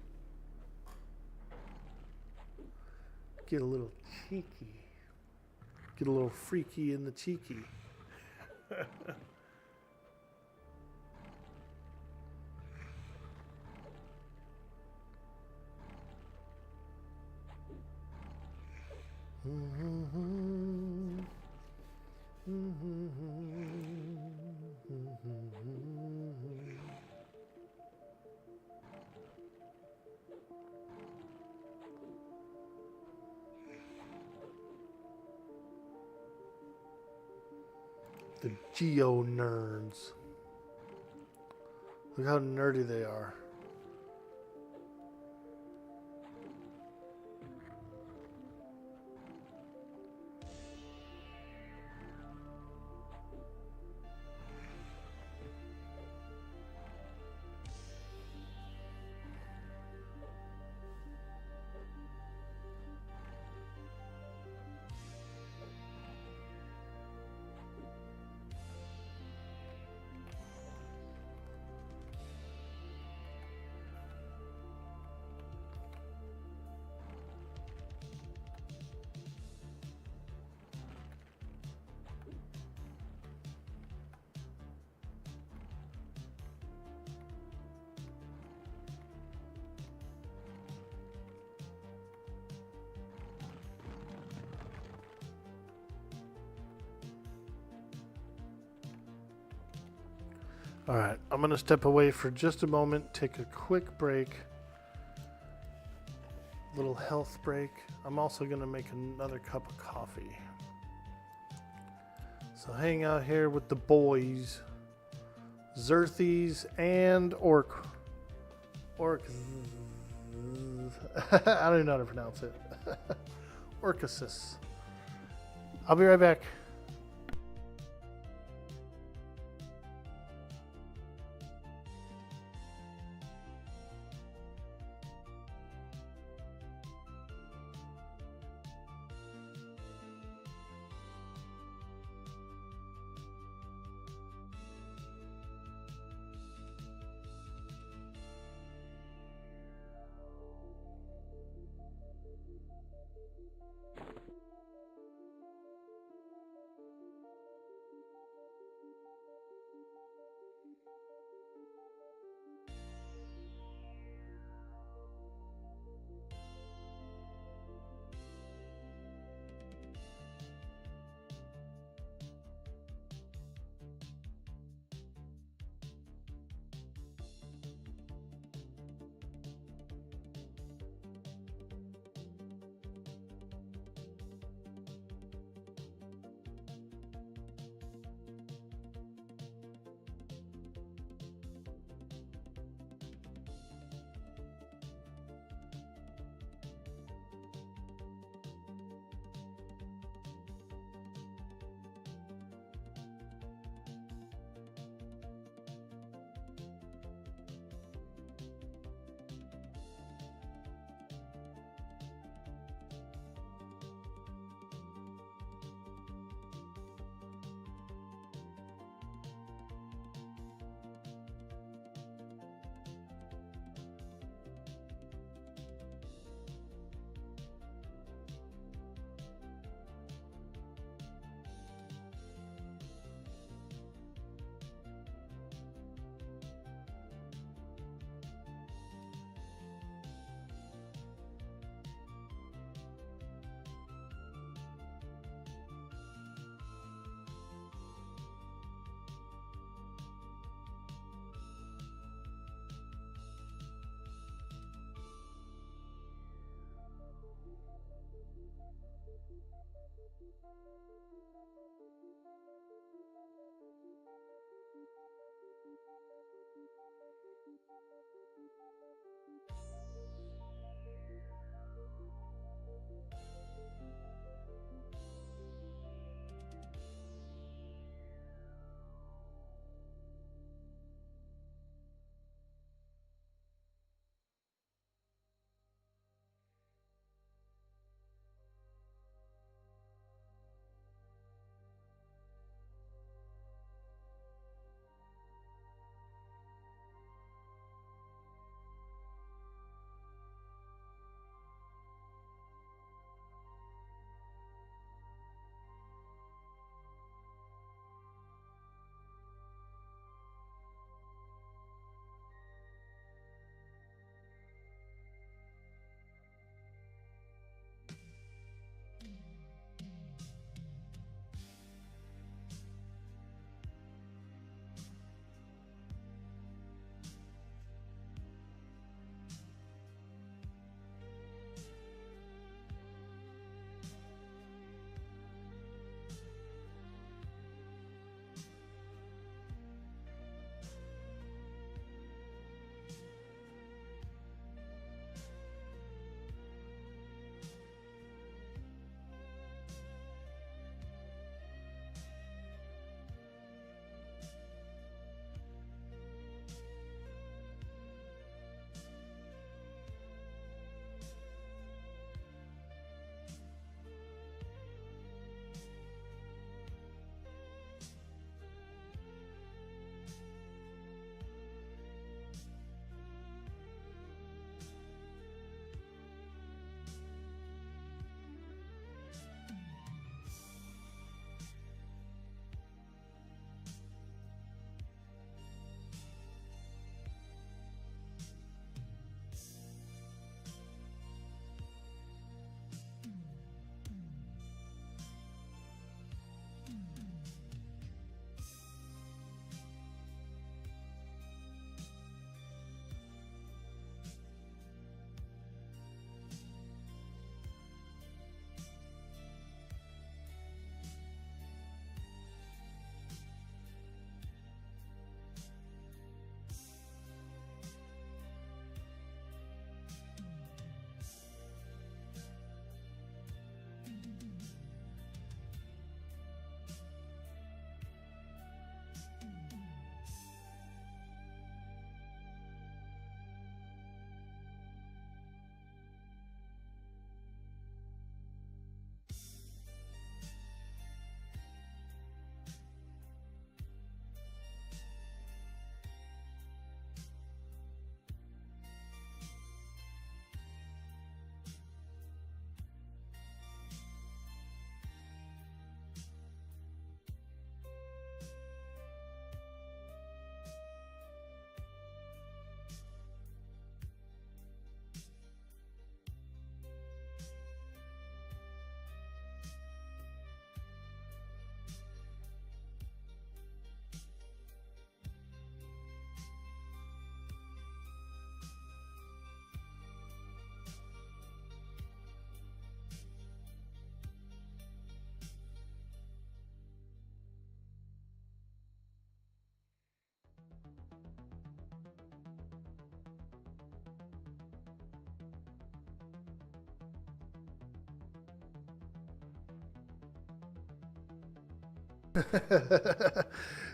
Get a little cheeky. Get a little freaky in the cheeky. The geo nerds. Look how nerdy they are. All right, I'm going to step away for just a moment, take a quick break, little health break. I'm also going to make another cup of coffee. So hang out here with the boys, Czirthes and Orkzss. I don't even know how to pronounce it. Orkzss. I'll be right back.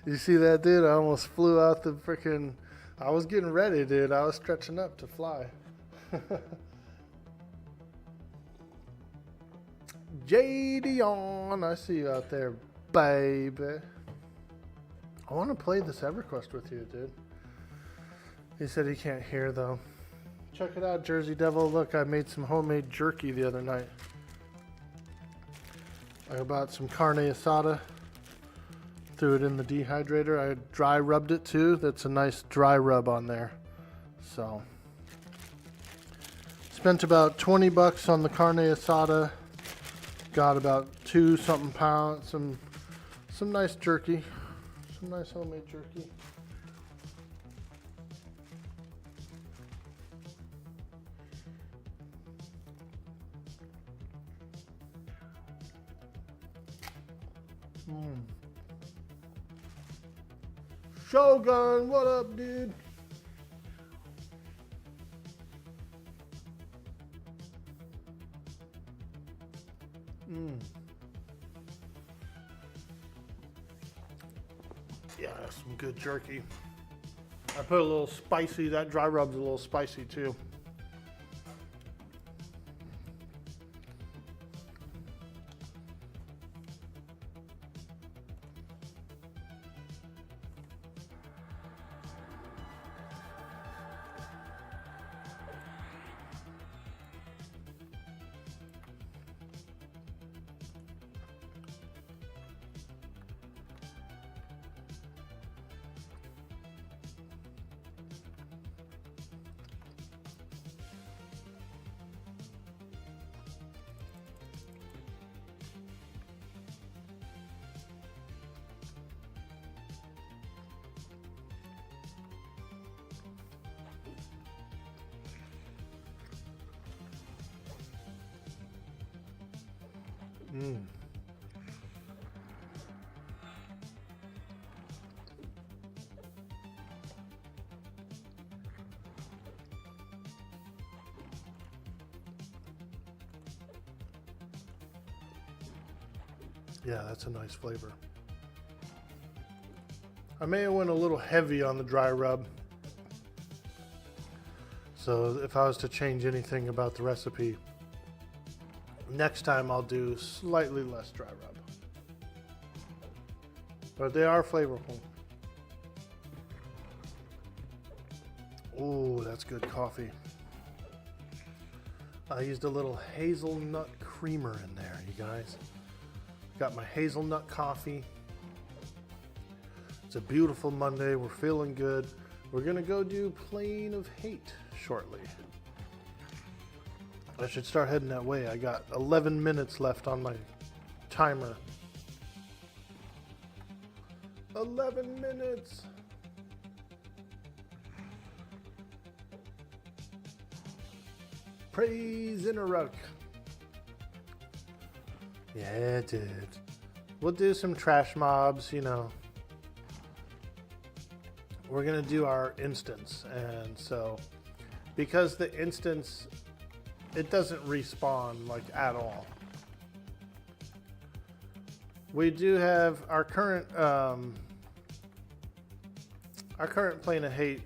You see that, dude? I almost flew out the freaking... I was getting ready, dude. I was stretching up to fly. Jadion, I see you out there, baby. I want to play this Everquest with you, dude. He said he can't hear, though. Check it out, Jersey Devil. Look, I made some homemade jerky the other night. I bought some carne asada. Threw it in the dehydrator. I dry rubbed it, too. That's a nice dry rub on there. So, spent about 20 bucks on the carne asada. Got about 2-something pounds. Some nice jerky. Some nice homemade jerky. Shogun, what up, dude? Yeah, that's some good jerky. I put a little spicy. That dry rub's a little spicy too. Yeah, that's a nice flavor. I may have went a little heavy on the dry rub. So if I was to change anything about the recipe, next time I'll do slightly less dry rub. But they are flavorful. Ooh, that's good coffee. I used a little hazelnut creamer in there, you guys. Got my hazelnut coffee. It's a beautiful Monday. We're feeling good. We're gonna go do Plane of Hate shortly. I should start heading that way. I got 11 minutes left on my timer. 11 minutes. Praise Interruck. Yeah, dude. We'll do some trash mobs, you know. We're gonna do our instance, and so because the instance, it doesn't respawn like at all. We do have our current Plane of Hate,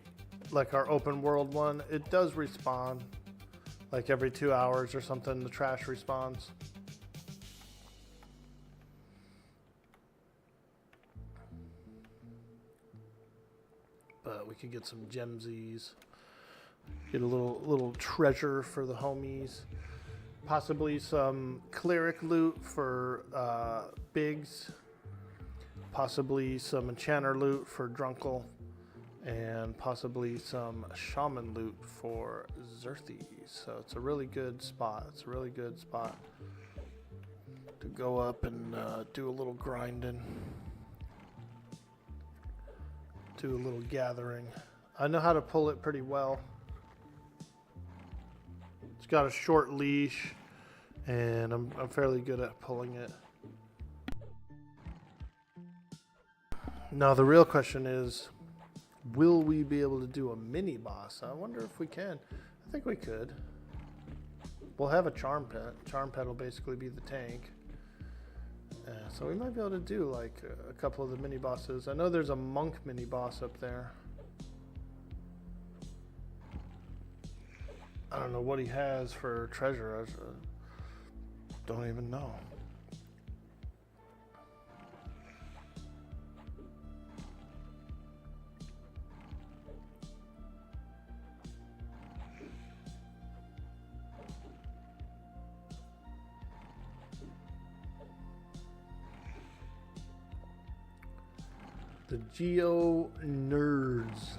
like our open world one. It does respawn like every 2 hours or something. The trash respawns. But we could get some gemsies, get a little treasure for the homies, possibly some cleric loot for Biggs, possibly some enchanter loot for Drunkle, and possibly some shaman loot for Czirthes. So it's a really good spot. It's a really good spot to go up and do a little grinding. Do a little gathering. I know how to pull it pretty well. It's got a short leash, and I'm fairly good at pulling it. Now the real question is, will we be able to do a mini boss? I wonder if we can. I think we could. We'll have a charm pet. Charm pet will basically be the tank. So we might be able to do like a couple of the mini bosses. I know there's a monk mini boss up there. I don't know what he has for treasure. I don't even know. The Geo Nerds.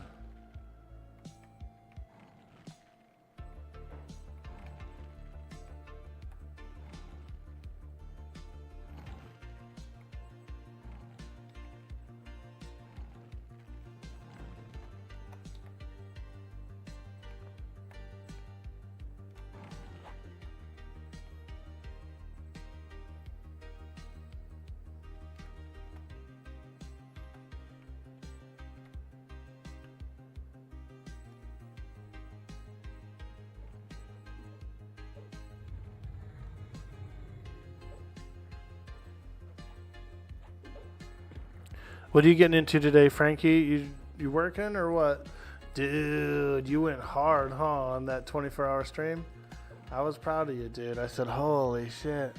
What are you getting into today, Frankie? You working or what? Dude, you went hard, huh, on that 24-hour stream? I was proud of you, dude. I said, holy shit.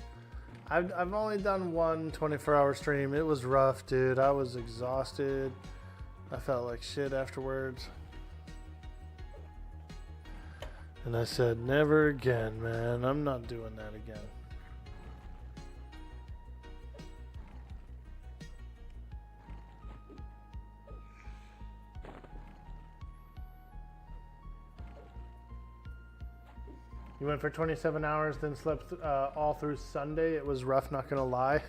I've only done one 24-hour stream. It was rough, dude. I was exhausted. I felt like shit afterwards. And I said, never again, man. I'm not doing that again. You went for 27 hours, then slept all through Sunday. It was rough, not gonna lie.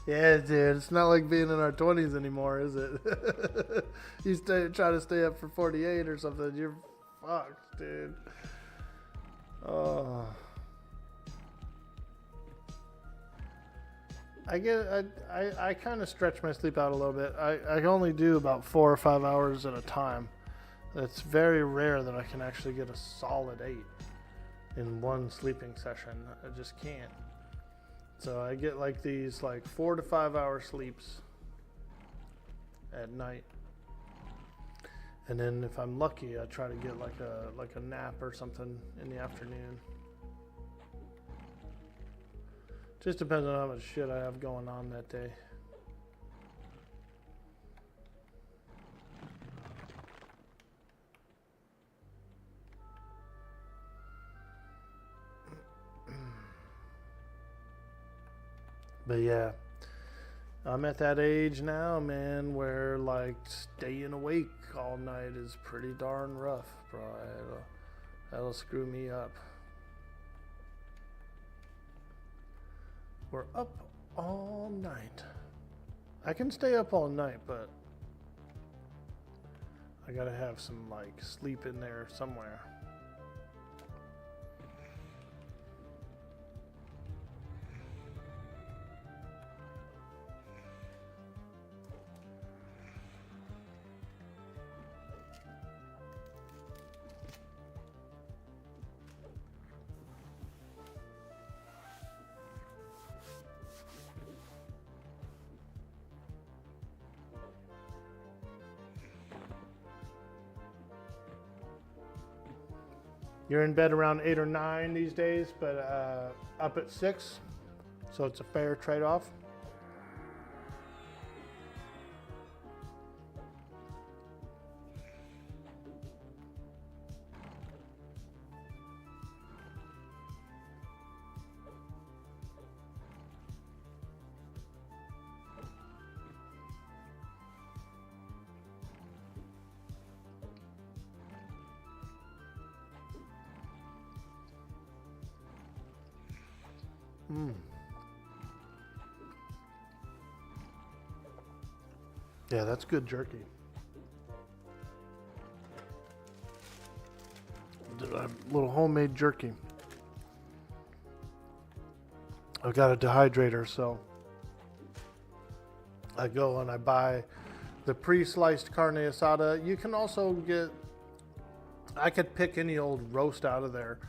Yeah, dude, it's not like being in our 20s anymore, is it? You try to stay up for 48 or something, you're fucked, dude. Oh. I kind of stretch my sleep out a little bit. I only do about 4 or 5 hours at a time. It's very rare that I can actually get a solid 8 in one sleeping session. I just can't. So I get like these like 4 to 5 hour sleeps at night. And then if I'm lucky, I try to get like a nap or something in the afternoon. Just depends on how much shit I have going on that day. But yeah, I'm at that age now, man, where like staying awake all night is pretty darn rough, bro. That'll screw me up. We're up all night. I can stay up all night, but I gotta have some like sleep in there somewhere. You're in bed around 8 or 9 these days, but up at 6, so it's a fair trade-off. Yeah, that's good jerky. A little homemade jerky. I've got a dehydrator, so I go and I buy the pre-sliced carne asada. You can also get, I could pick any old roast out of there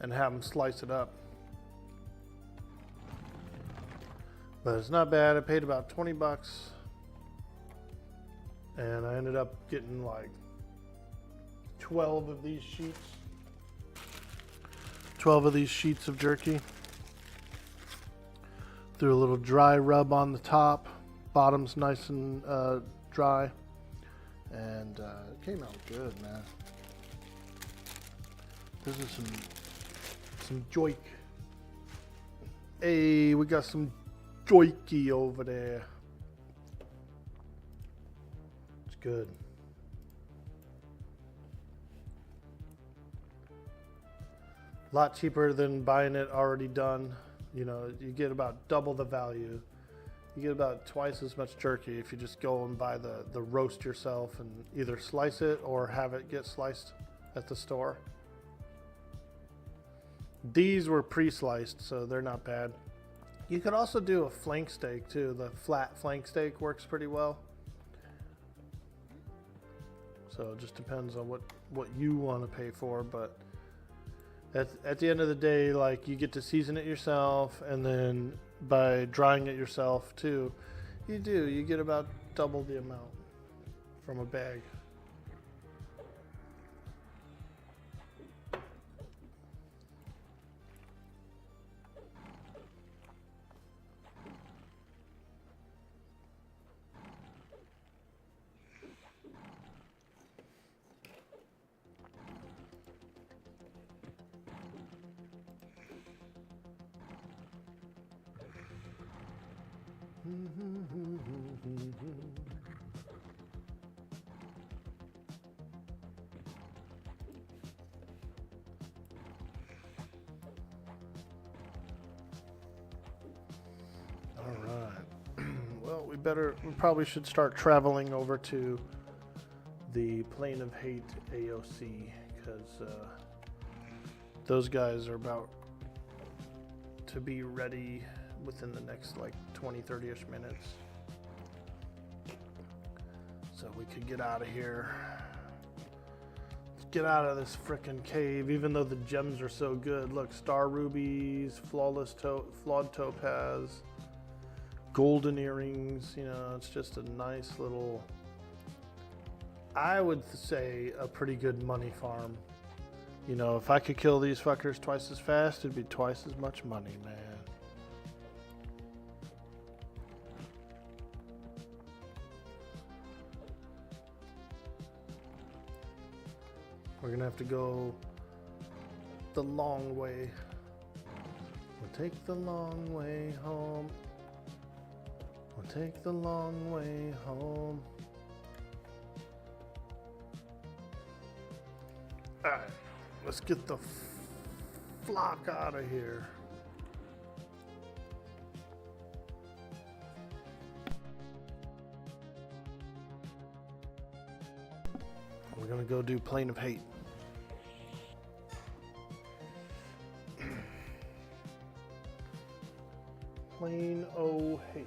and have them slice it up. But it's not bad. I paid about 20 bucks. And I ended up getting like 12 of these sheets. 12 of these sheets of jerky. Threw a little dry rub on the top. Bottom's nice and dry. And it came out good, man. This is some joik. Hey, we got some joiky over there. It's good. A lot cheaper than buying it already done. You know, you get about double the value. You get about twice as much jerky if you just go and buy the roast yourself and either slice it or have it get sliced at the store. These were pre-sliced, so they're not bad. You could also do a flank steak too. The flat flank steak works pretty well. So it just depends on what you want to pay for, but at the end of the day, like, you get to season it yourself, and then by drying it yourself too, you get about double the amount from a bag. We probably should start traveling over to the Plane of Hate AOC, because those guys are about to be ready within the next like 20-30ish minutes. So we could get out of here. Let's get out of this frickin' cave, even though the gems are so good. Look, star rubies, flawed topaz, golden earrings. You know, it's just a nice little, I would say, a pretty good money farm. You know, if I could kill these fuckers twice as fast, it'd be twice as much money, man. We're gonna have to go the long way. We'll take the long way home. We'll take the long way home. Alright, let's get the flock out of here. We're gonna go do Plane of Hate. Plane o' Hate.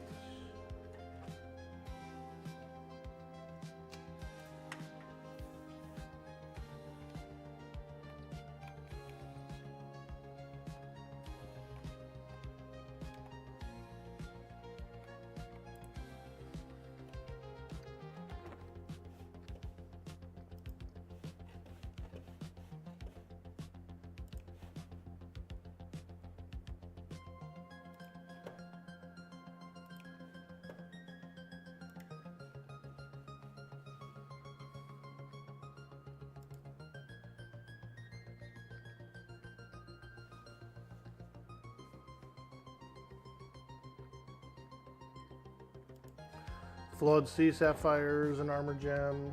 Flawed sea sapphires, an armor gem.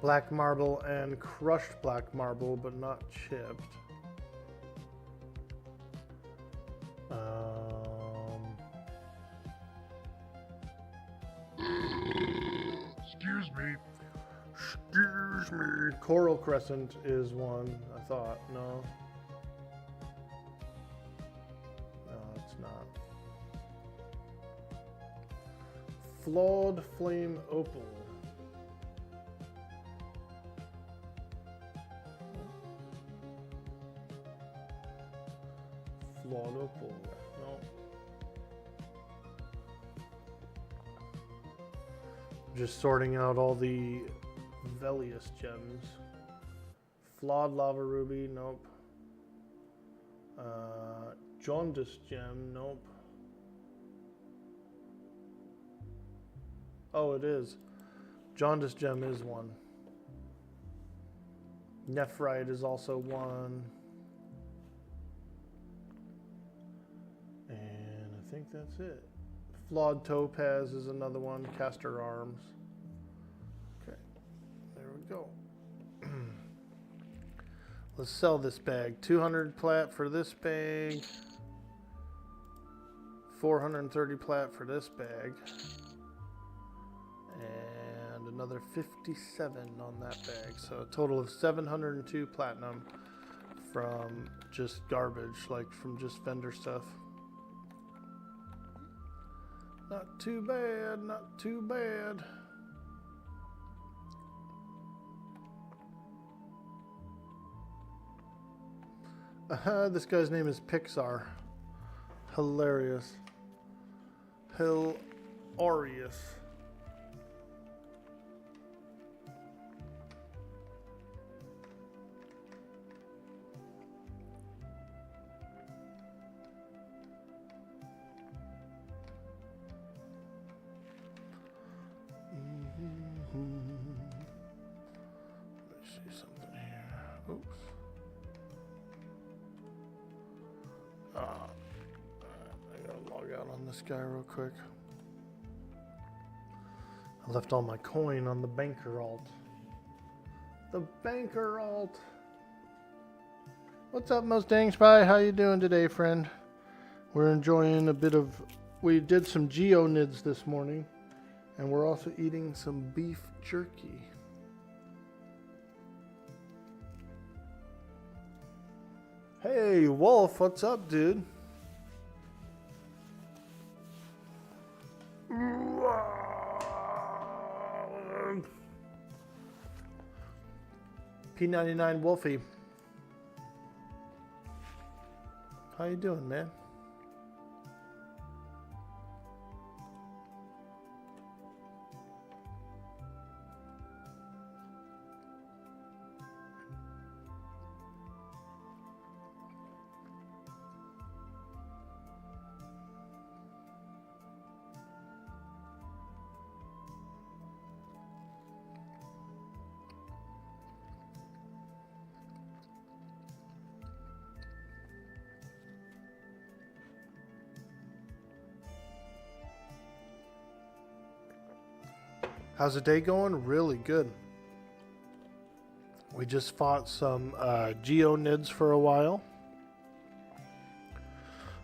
Black marble and crushed black marble, but not chipped. Excuse me. Excuse me. Coral Crescent is one, I thought. No. No, it's not. Flawed Flame Opal. Flawed Opal. No. Just sorting out all the Velius gems. Flawed Lava Ruby, nope. Jaundice Gem, nope. Oh, it is. Jaundice Gem is one. Nephrite is also one. And I think that's it. Flawed Topaz is another one. Castor Arms. Okay, there we go. Let's sell this bag. 200 plat for this bag. 430 plat for this bag. And another 57 on that bag. So a total of 702 platinum from just garbage, like from just vendor stuff. Not too bad, not too bad. This guy's name is Pixar. Hilarious. Hilarious. Let's see something here. Oops. I gotta log out on this guy real quick. I left all my coin on the banker alt. The banker alt. What's up, Mustang Spy? How you doing today, friend? We're enjoying a bit of... We did some geonids this morning. And we're also eating some beef jerky. Hey, Wolf, what's up, dude? P99 Wolfie. How you doing, man? How's the day going? Really good. We just fought some geonids for a while.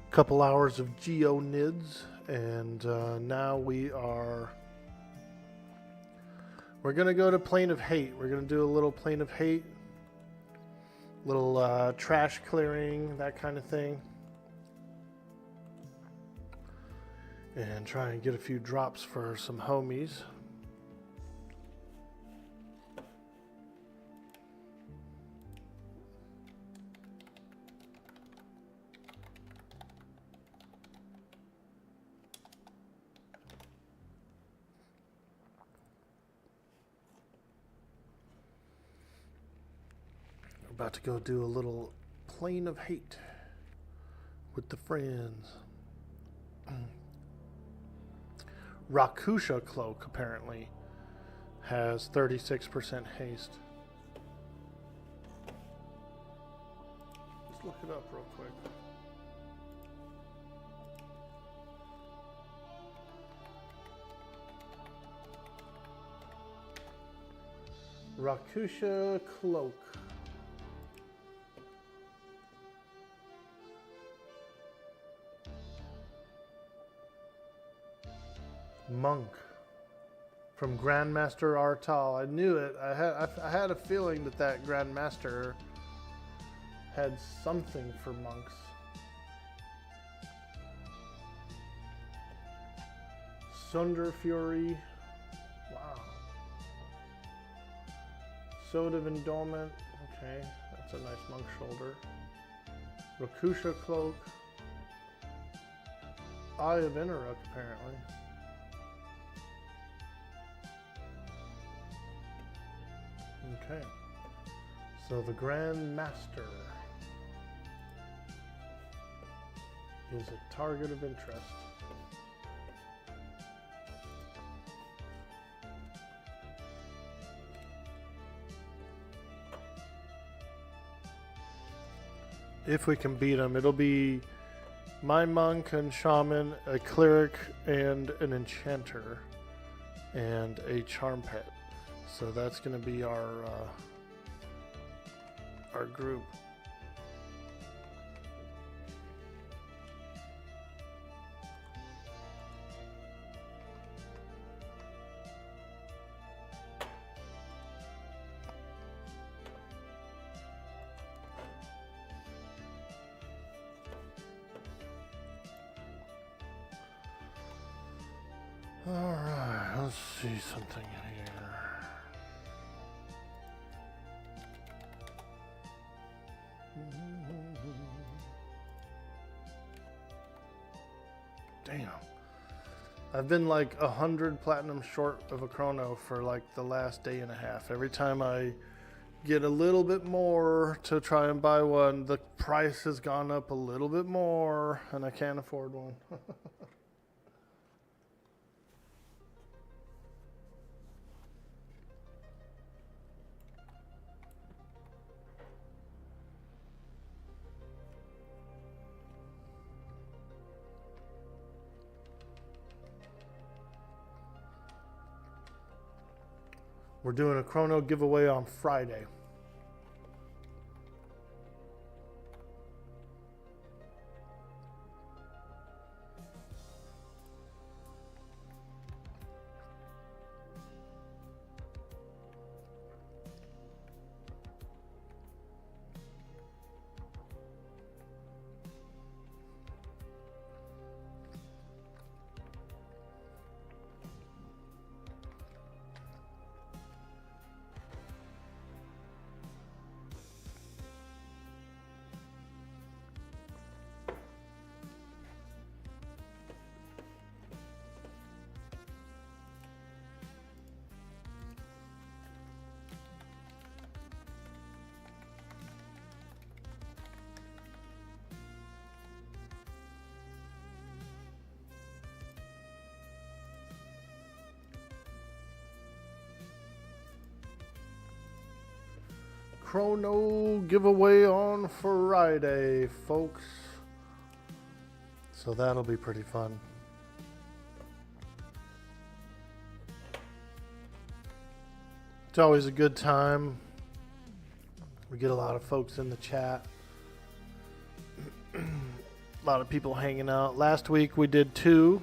A couple hours of geonids, and now we're gonna go to Plane of Hate. We're gonna do a little Plane of Hate, little trash clearing, that kind of thing, and try and get a few drops for some homies. About to go do a little Plane of Hate with the friends. Rakusha Cloak apparently has 36% haste. Let's look it up real quick. Rakusha Cloak. Monk from Grandmaster Artal. I knew it. I had a feeling that Grandmaster had something for monks. Sunder Fury. Wow. Sword of Endowment. Okay, that's a nice monk shoulder. Rakusha Cloak. Eye of Inaruk, apparently. Okay. So the Grand Master is a target of interest. If we can beat him, it'll be my monk and shaman, a cleric and an enchanter, and a charm pet. So that's going to be our group. All right, let's see something here. Damn. I've been like 100 platinum short of a chrono for like the last day and a half. Every time I get a little bit more to try and buy one, the price has gone up a little bit more and I can't afford one. We're doing a chrono giveaway on Friday. Chrono giveaway on Friday, folks. So that'll be pretty fun. It's always a good time. We get a lot of folks in the chat. A lot of people hanging out. Last week we did 2.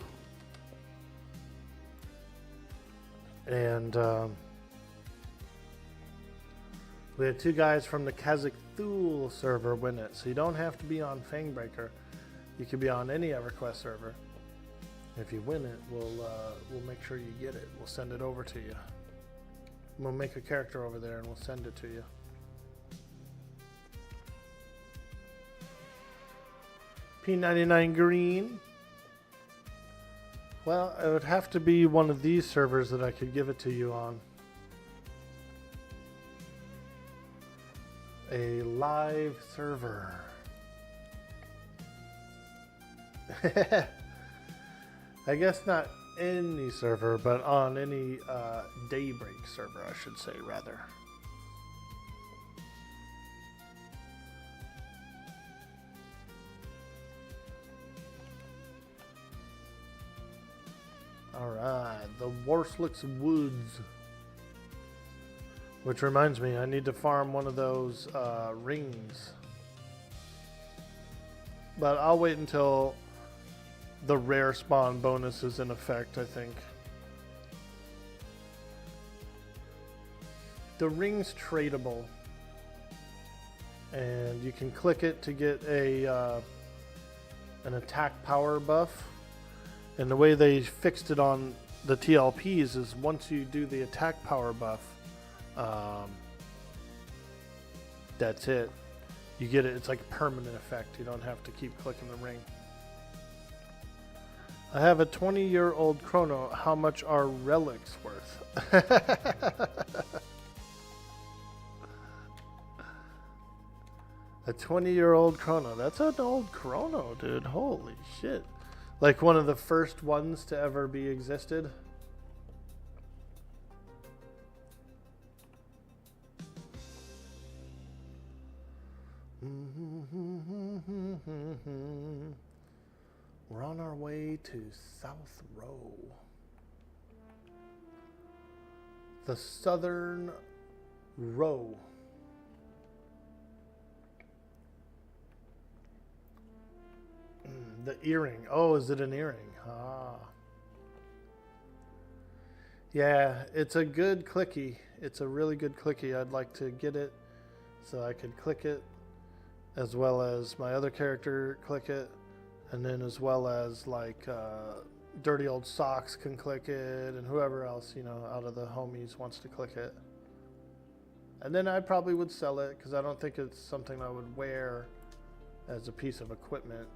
And we had 2 guys from the Kazakh Thule server win it. So you don't have to be on Fangbreaker. You could be on any Everquest server. If you win it, we'll make sure you get it. We'll send it over to you. We'll make a character over there and we'll send it to you. P99 green. Well, it would have to be one of these servers that I could give it to you on. A live server. I guess not any server, but on any Daybreak server, I should say, rather. Alright, the Worslix Woods. Which reminds me, I need to farm one of those rings. But I'll wait until the rare spawn bonus is in effect, I think. the ring's tradable, and you can click it to get a an attack power buff. And the way they fixed it on the TLPs is once you do the attack power buff, that's it. You get it. It's like a permanent effect. You don't have to keep clicking the ring. I have a 20-year-old chrono. How much are relics worth? A 20-year-old chrono. That's an old chrono, dude. Holy shit. Like one of the first ones to ever be existed. We're on our way to South Row. The Southern Row. The earring. Oh, is it an earring? Ah. Yeah, it's a good clicky. It's a really good clicky. I'd like to get it so I could click it as well as my other character click it, and then as well as like Dirty Old Socks can click it, and whoever else, you know, out of the homies wants to click it. And then I probably would sell it because I don't think it's something I would wear as a piece of equipment.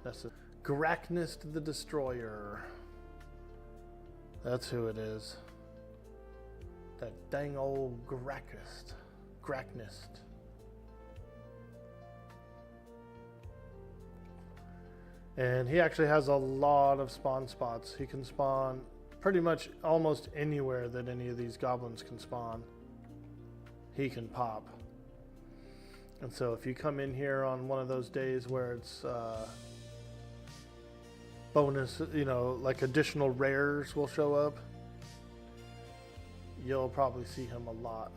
That's it. Grachnist the Destroyer. That's who it is. That dang old Grachnist. And he actually has a lot of spawn spots. He can spawn pretty much almost anywhere that any of these goblins can spawn. He can pop. And so if you come in here on one of those days where it's bonus, you know, like additional rares will show up, you'll probably see him a lot.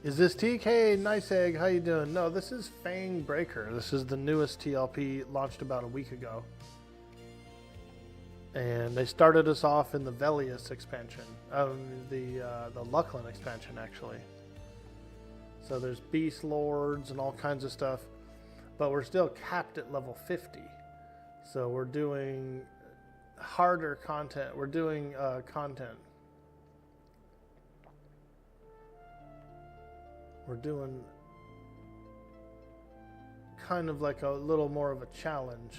Is this TK? Nice Egg, how you doing? No, this is Fangbreaker. This is the newest TLP, launched about a week ago. And they started us off in the Velius expansion, the Luckland expansion actually. So there's Beast Lords and all kinds of stuff, but we're still capped at level 50. So we're doing harder content. We're doing content. We're doing kind of like a little more of a challenge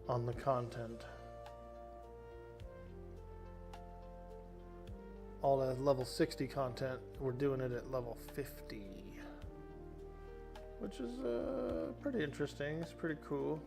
on the content. All that level 60 content, we're doing it at level 50, which is pretty interesting. It's pretty cool.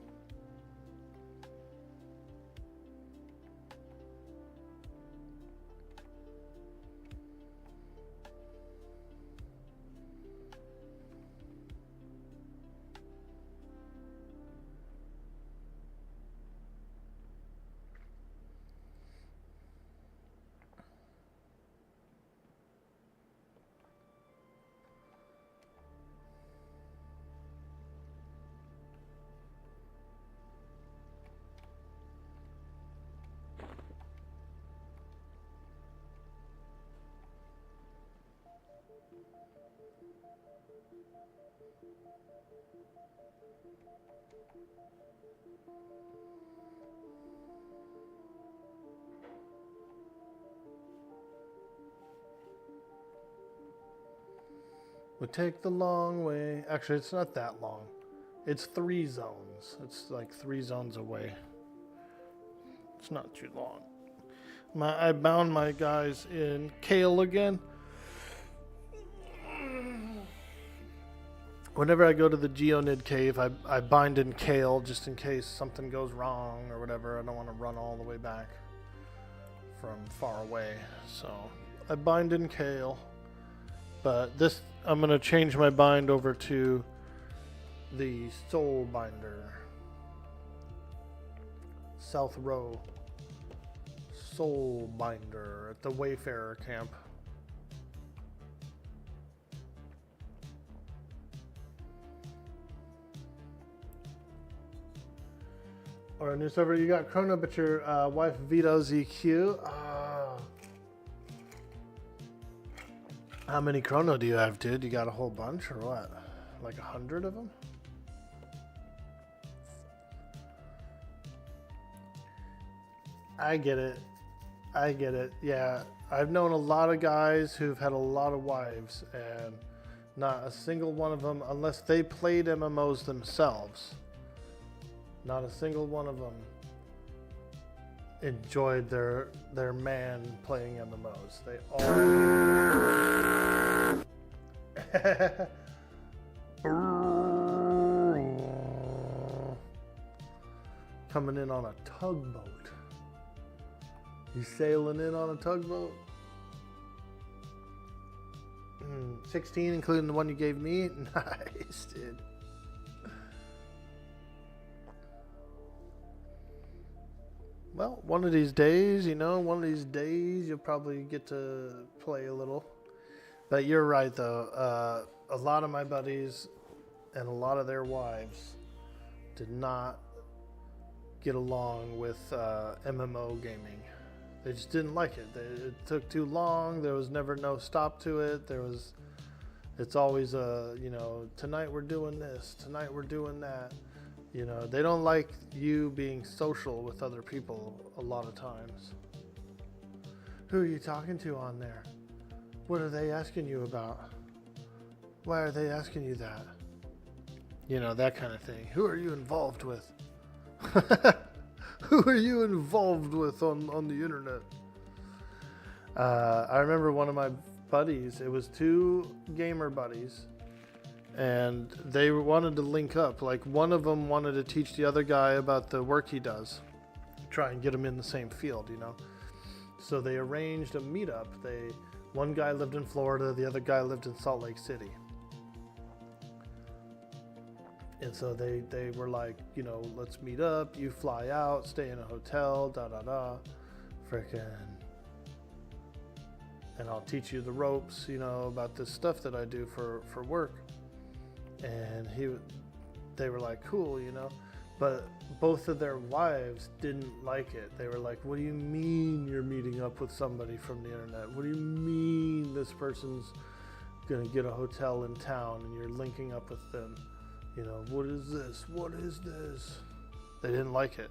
We take the long way. Actually, it's not that long. It's 3 zones. It's like 3 zones away. It's not too long. I bound my guys in Kale again. Whenever I go to the Geonid cave, I bind in Kale just in case something goes wrong or whatever. I don't want to run all the way back from far away. So I bind in Kale. But this, I'm going to change my bind over to the Soul Binder. South Row. Soul Binder at the Wayfarer camp. a new server. You got Chrono, but your wife vetoes EQ. How many Chrono do you have, dude? You got a whole bunch or what? Like 100 of them? I get it. I get it. Yeah. I've known a lot of guys who've had a lot of wives, and not a single one of them, unless they played MMOs themselves, not a single one of them enjoyed their man playing MMOs. They all coming in on a tugboat. You sailing in on a tugboat? 16, including the one you gave me? Nice, dude. Well, one of these days, you know, you'll probably get to play a little. But you're right, though. A lot of my buddies and a lot of their wives did not get along with MMO gaming. They just didn't like it. It took too long. There was never no stop to it. It's always you know, tonight we're doing this, tonight we're doing that. You know, they don't like you being social with other people a lot of times. Who are you talking to on there? What are they asking you about? Why are they asking you that? You know, that kind of thing. Who are you involved with? Who are you involved with on the internet? I remember one of my buddies, it was two gamer buddies, and they wanted to link up. Like, one of them wanted to teach the other guy about the work he does, try and get him in the same field, you know. So they arranged a meetup. One guy lived in Florida, the other guy lived in Salt Lake City. And so they were like, you know, let's meet up, you fly out, stay in a hotel, frickin', and I'll teach you the ropes, you know, about this stuff that I do for work. And they were like, cool, you know, but both of their wives didn't like it. They were like, what do you mean you're meeting up with somebody from the internet? What do you mean this person's gonna get a hotel in town and you're linking up with them? You know, what is this? What is this? They didn't like it.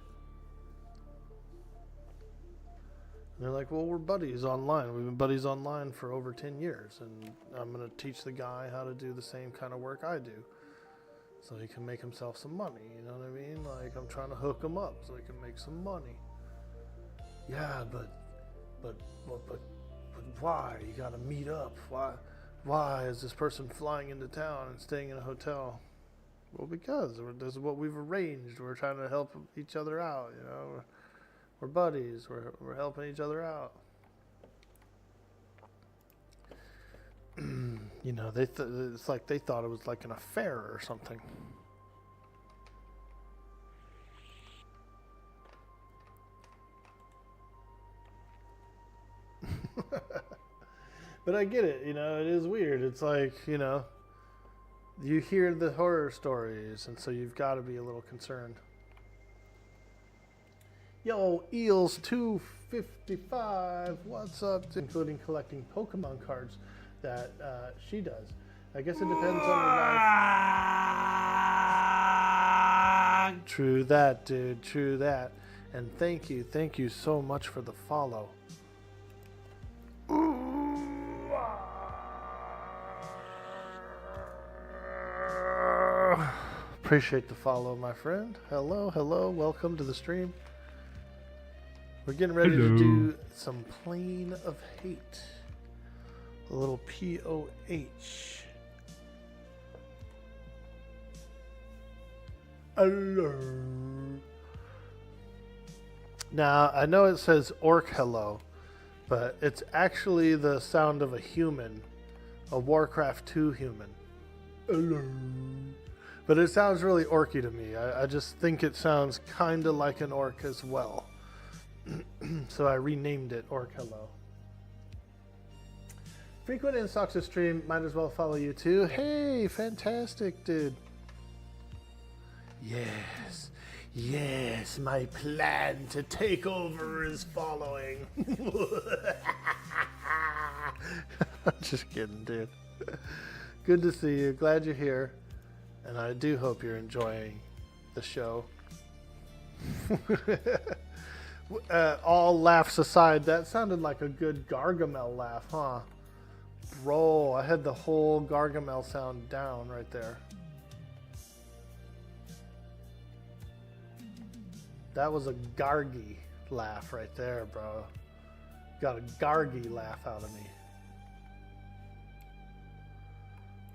And they're like, well, we're buddies online. We've been buddies online for over 10 years. And I'm going to teach the guy how to do the same kind of work I do. So he can make himself some money. You know what I mean? Like, I'm trying to hook him up so he can make some money. Yeah, but why? You got to meet up. Why is this person flying into town and staying in a hotel? Well, because this is what we've arranged. We're trying to help each other out, you know. We're buddies. We're helping each other out. You know, it's like they thought it was like an affair or something. But I get it, you know, it is weird. It's like, you know, you hear the horror stories, and so you've got to be a little concerned. Yo, Eels 255, what's up? Including collecting Pokemon cards that she does. I guess it depends on the life. True that, dude, true that. And thank you so much for the follow. Appreciate the follow, my friend. Hello, welcome to the stream. We're getting ready to do some Plane of Hate. A little POH. Hello. Now, I know it says orc hello, but it's actually the sound of a human. A Warcraft 2 human. Hello. But it sounds really orky to me. I just think it sounds kind of like an orc as well. So I renamed it Orc Hello. Frequent in Sox's stream, might as well follow you too. Hey, fantastic, dude. Yes. Yes, my plan to take over is following. I'm just kidding, dude. Good to see you. Glad you're here. And I do hope you're enjoying the show. All laughs aside, that sounded like a good Gargamel laugh, huh? Bro, I had the whole Gargamel sound down right there. That was a Gargy laugh right there, bro. Got a Gargy laugh out of me.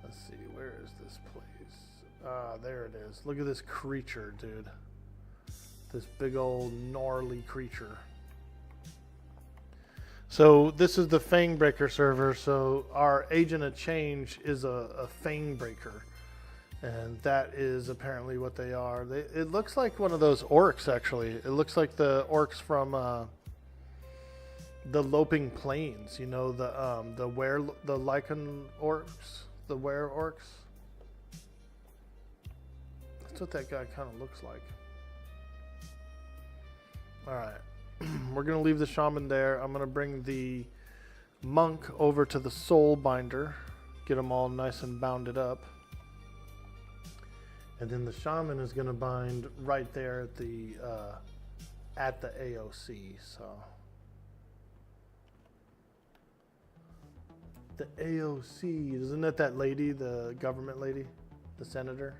Let's see, where is this place? Ah, there it is. Look at this creature, dude. This big old gnarly creature. So this is the Fangbreaker server. So our Agent of Change is a Fangbreaker. And that is apparently what they are. It looks like one of those orcs, actually. It looks like the orcs from the Loping Plains. You know, the Lycan orcs, the were orcs. That's what that guy kind of looks like. All right, we're gonna leave the shaman there. I'm gonna bring the monk over to the soul binder, get them all nice and bounded up. And then the shaman is going to bind right there at the AOC. So the AOC, isn't that lady, the government lady, the senator?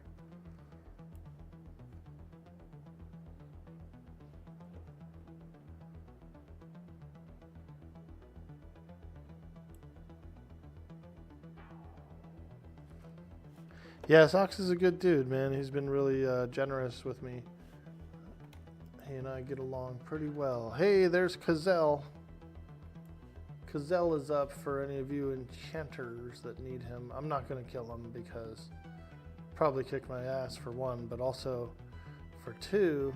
Yeah, Sox is a good dude, man. He's been really generous with me. He and I get along pretty well. Hey, there's Kazel. Kazel is up for any of you enchanters that need him. I'm not going to kill him because probably kick my ass for one, but also for two,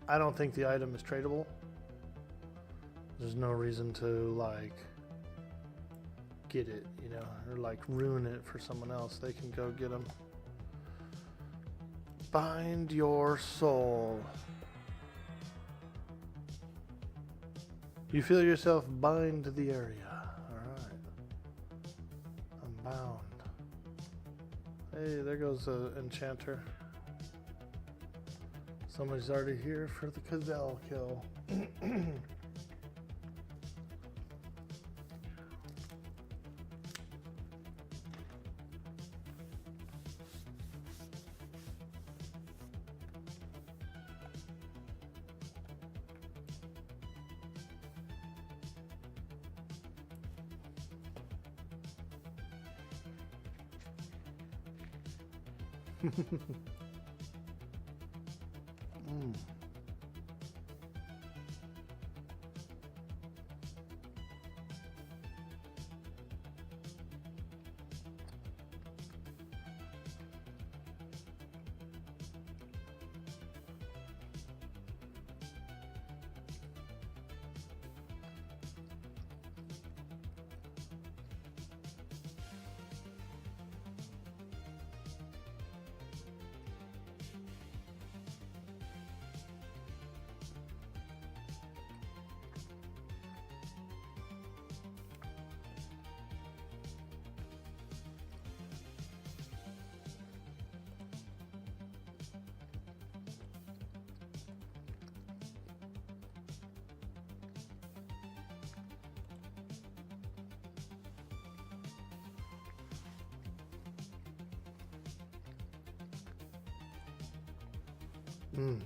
I don't think the item is tradable. There's no reason to, like, get it, you know, or like ruin it for someone else. They can go get them. Bind your soul. You feel yourself bind the area. Alright. I'm bound. Hey, there goes an enchanter. Somebody's already here for the Kazel kill.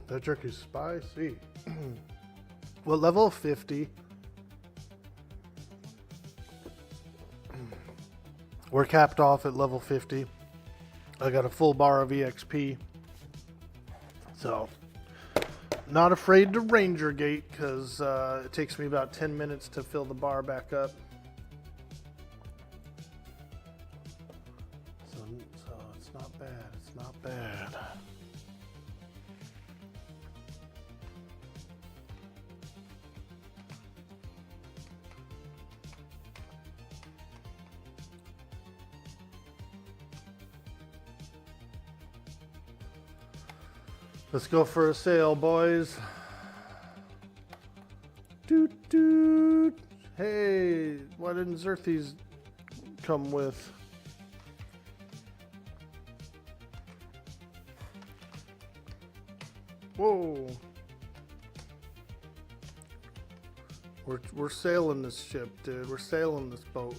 That jerky's spicy. Well, level 50. We're capped off at level 50. I got a full bar of EXP. So, not afraid to Ranger Gate because it takes me about 10 minutes to fill the bar back up. So it's not bad. It's not bad. Let's go for a sail, boys. Doot doot. Hey, why didn't Czirthes come with? Whoa. We're sailing this ship, dude. We're sailing this boat.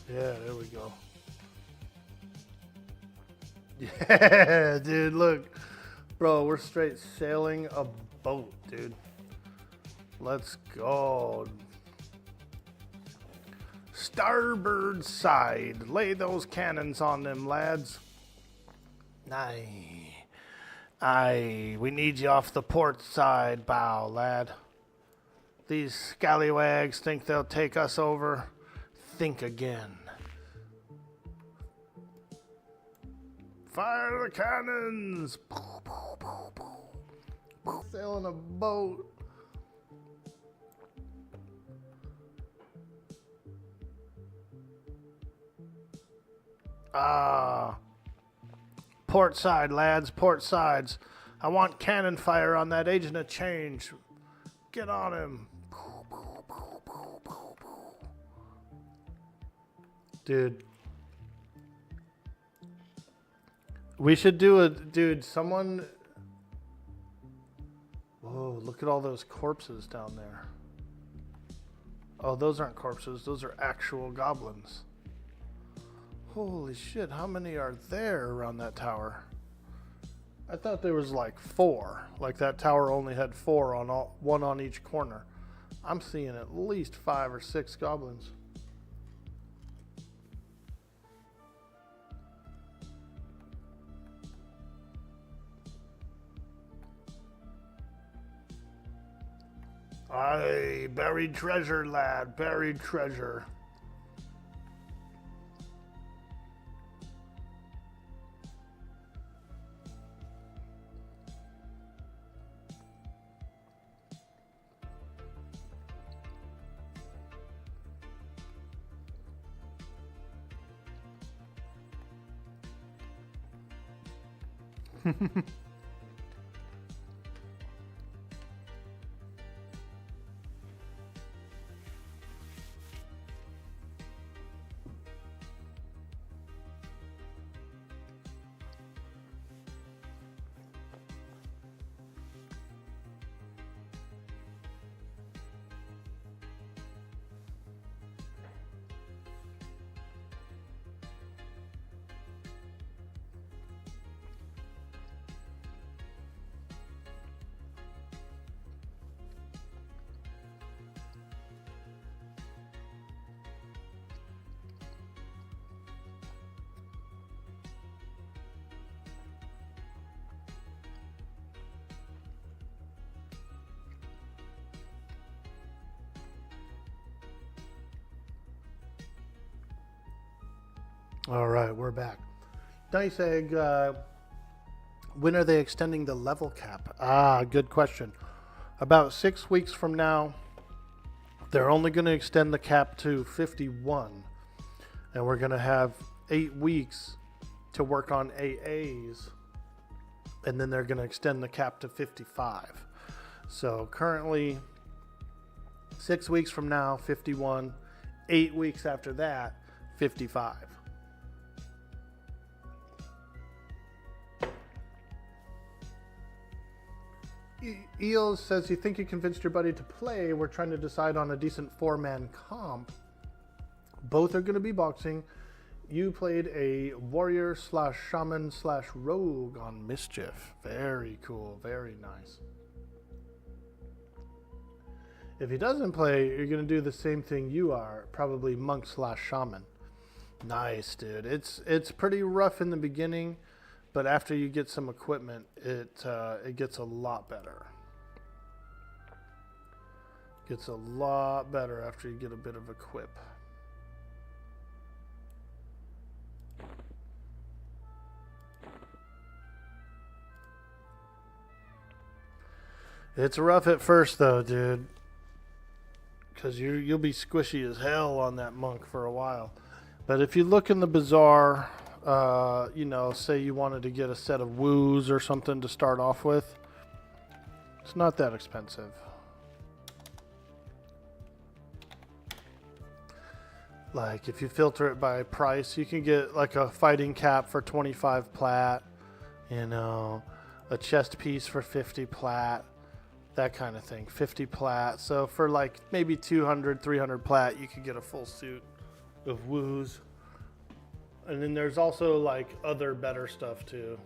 Yeah, there we go. Yeah, dude, look. Bro, we're straight sailing a boat, dude. Let's go. Starboard side. Lay those cannons on them, lads. Aye, we need you off the port side bow, lad. These scallywags think they'll take us over. Think again. Fire the cannons! Sailing a boat. Port side, lads, port sides. I want cannon fire on that agent of change. Get on him. Dude. We should do a... Dude, someone... Whoa, look at all those corpses down there. Oh, those aren't corpses. Those are actual goblins. Holy shit, how many are there around that tower? I thought there was like 4. Like that tower only had 4 on all, 1 on each corner. I'm seeing at least 5 or 6 goblins. Aye, buried treasure, lad, buried treasure. All right, we're back. Dice Egg, when are they extending the level cap? Good question. About 6 weeks from now, they're only going to extend the cap to 51. And we're going to have 8 weeks to work on AAs. And then they're going to extend the cap to 55. So currently, 6 weeks from now, 51. 8 weeks after that, 55. Eels says, you think you convinced your buddy to play? We're trying to decide on a decent 4-man comp. Both are going to be boxing. You played a warrior / shaman / rogue on Mischief. Very cool. Very nice. If he doesn't play, you're going to do the same thing you are. Probably monk / shaman. Nice, dude. It's pretty rough in the beginning. But after you get some equipment, it gets a lot better. Gets a lot better after you get a bit of equip. It's rough at first though, dude. Because you'll be squishy as hell on that monk for a while. But if you look in the bazaar, You know, say you wanted to get a set of woos or something to start off with. It's not that expensive. Like, if you filter it by price, you can get like a fighting cap for 25 plat, you know, a chest piece for 50 plat, that kind of thing, 50 plat. So for like maybe 200, 300 plat, you could get a full suit of woos. And then there's also like other better stuff too.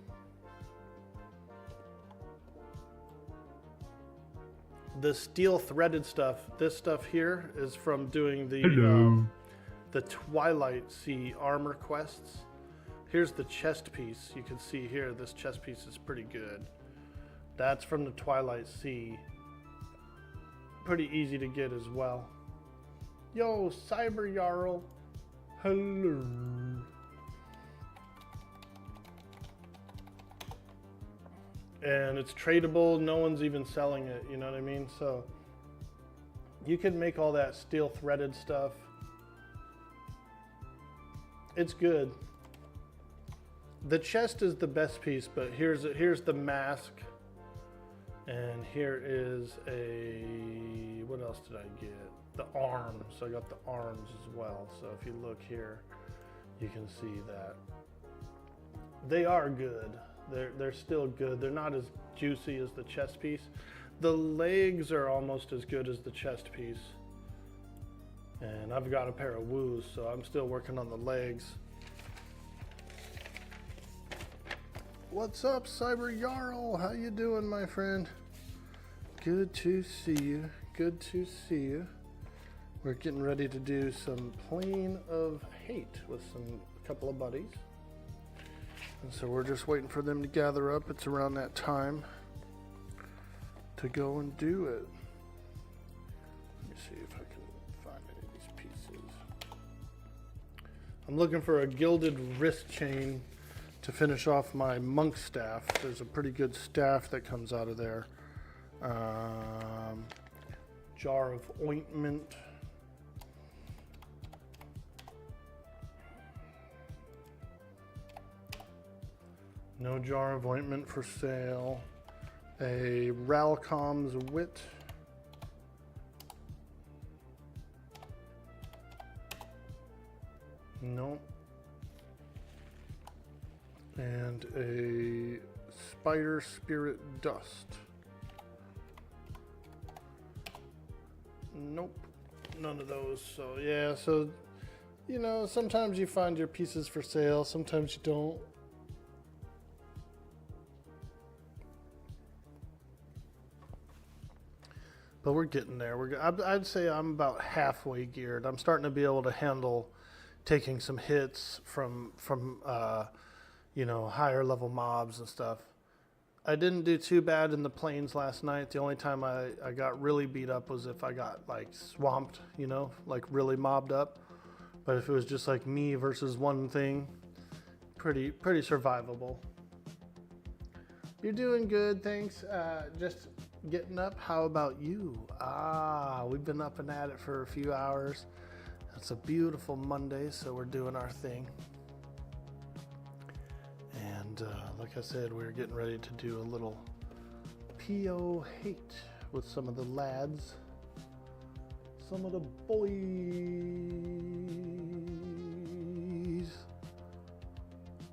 The steel threaded stuff, this stuff here is from doing the Twilight Sea armor quests. Here's the chest piece. You can see here, this chest piece is pretty good. That's from the Twilight Sea. Pretty easy to get as well. Yo, Cyber Jarl. Hello. And it's tradable. No one's even selling it. You know what I mean? So you can make all that steel threaded stuff. It's good. The chest is the best piece, but here's the mask, and here is a, what else did I get? The arms. So I got the arms as well. So if you look here, you can see that they are good. They're still good. They're not as juicy as the chest piece. The legs are almost as good as the chest piece. And I've got a pair of woos, so I'm still working on the legs. What's up, Cyber Jarl? How you doing, my friend? Good to see you. Good to see you. We're getting ready to do some Plane of Hate with a couple of buddies. And so we're just waiting for them to gather up. It's around that time to go and do it. Let me see if I can find any of these pieces. I'm looking for a gilded wrist chain to finish off my monk staff. There's a pretty good staff that comes out of there. Jar of ointment. No jar of ointment for sale. A Ralcom's wit. Nope. And a spider spirit dust. Nope. None of those. So yeah, so you know, sometimes you find your pieces for sale, sometimes you don't. But we're getting there. I'd say I'm about halfway geared. I'm starting to be able to handle taking some hits from you know, higher level mobs and stuff. I didn't do too bad in the plains last night. The only time I got really beat up was if I got like swamped, you know, like really mobbed up. But if it was just like me versus one thing, pretty survivable. You're doing good, thanks. Just getting up. How about you? We've been up and at it for a few hours. It's a beautiful Monday, so we're doing our thing. And like I said, we're getting ready to do a little PO hate with some of the lads, some of the boys.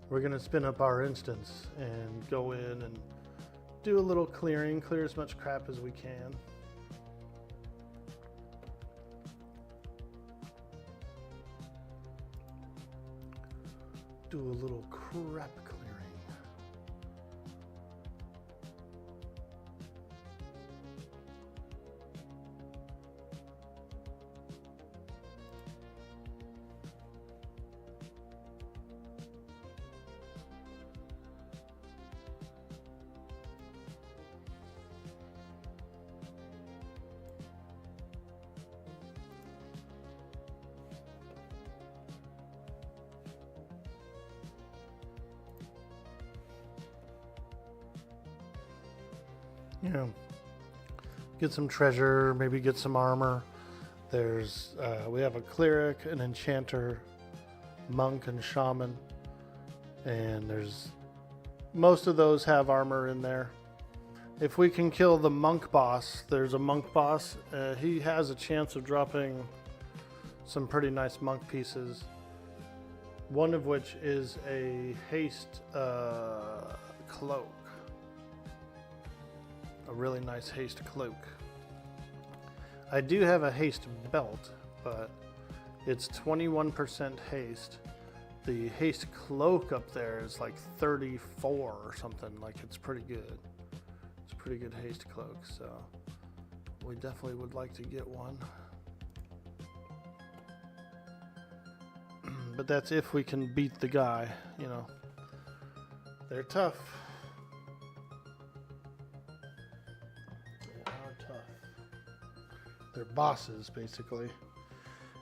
We're gonna spin up our instance and go in and do a little clearing, clear as much crap as we can. Do a little crap clearing. You know, get some treasure, maybe get some armor. There's, we have a cleric, an enchanter, monk, and shaman. And most of those have armor in there. If we can kill the monk boss, there's a monk boss. He has a chance of dropping some pretty nice monk pieces. One of which is a haste cloak. A really nice haste cloak. I do have a haste belt, but it's 21% haste. The haste cloak up there is like 34 or something. Like, it's pretty good. It's a pretty good haste cloak, so we definitely would like to get one. But that's if we can beat the guy, you know. They're tough. They are tough. They're bosses, basically.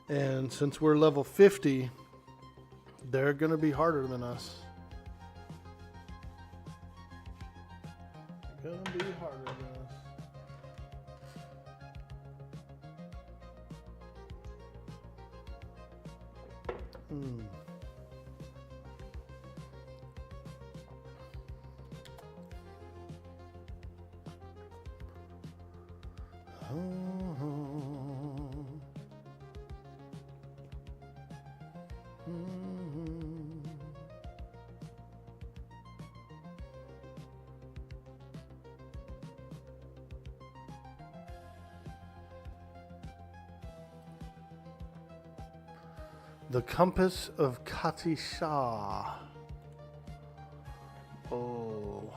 And since we're level 50, they're going to be harder than us. They're going to be harder than us. The Compass of Katisha. Oh.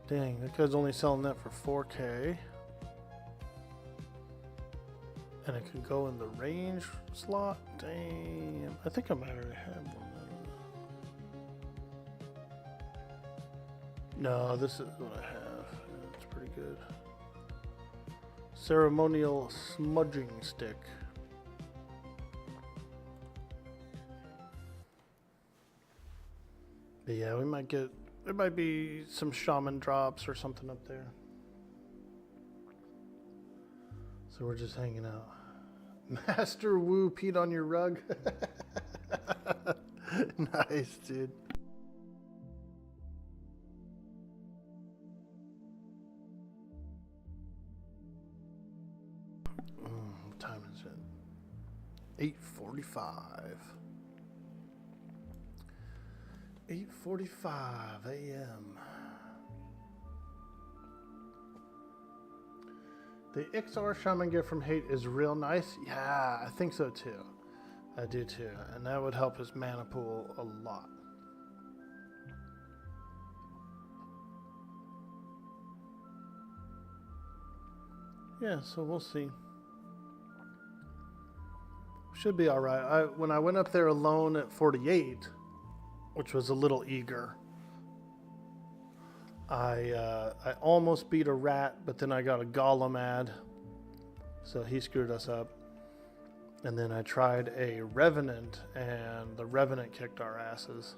Dang, that guy's only selling that for 4K. And it can go in the range slot. Damn. I think I might already have one. No, this is what I have. It's pretty good. Ceremonial smudging stick. But yeah, we might get, there might be some shaman drops or something up there. So we're just hanging out. Master Wu peed on your rug. Nice, dude. What time is it? 8:45. 8:45 a.m. The XR Shaman gift from Hate is real nice. Yeah, I think so too. I do too. And that would help his mana pool a lot. Yeah, so we'll see. Should be alright. When I went up there alone at 48, which was a little eager, I almost beat a rat, but then I got a golem ad, so he screwed us up. And then I tried a revenant, and the revenant kicked our asses.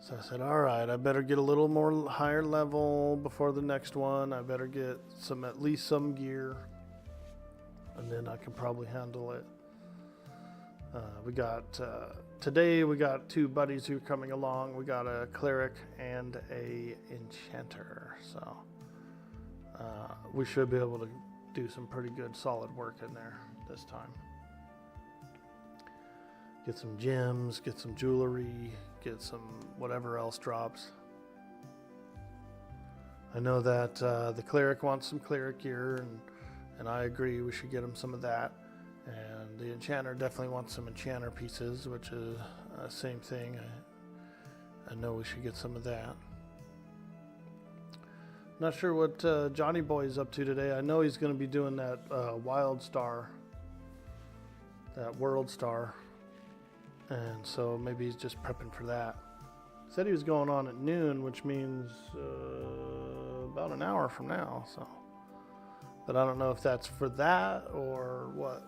So I said, all right, I better get a little more higher level before the next one. I better get at least some gear, and then I can probably handle it. Today we got two buddies who are coming along. We got a cleric and a enchanter, so we should be able to do some pretty good solid work in there this time. Get some gems, get some jewelry, get some whatever else drops. I know that the cleric wants some cleric gear, and I agree we should get him some of that. And the enchanter definitely wants some enchanter pieces, which is same thing. I know we should get some of that. Not sure what Johnny Boy is up to today. I know he's going to be doing that Wild Star, that World Star. And so maybe he's just prepping for that. Said he was going on at noon, which means about an hour from now. So, but I don't know if that's for that or what.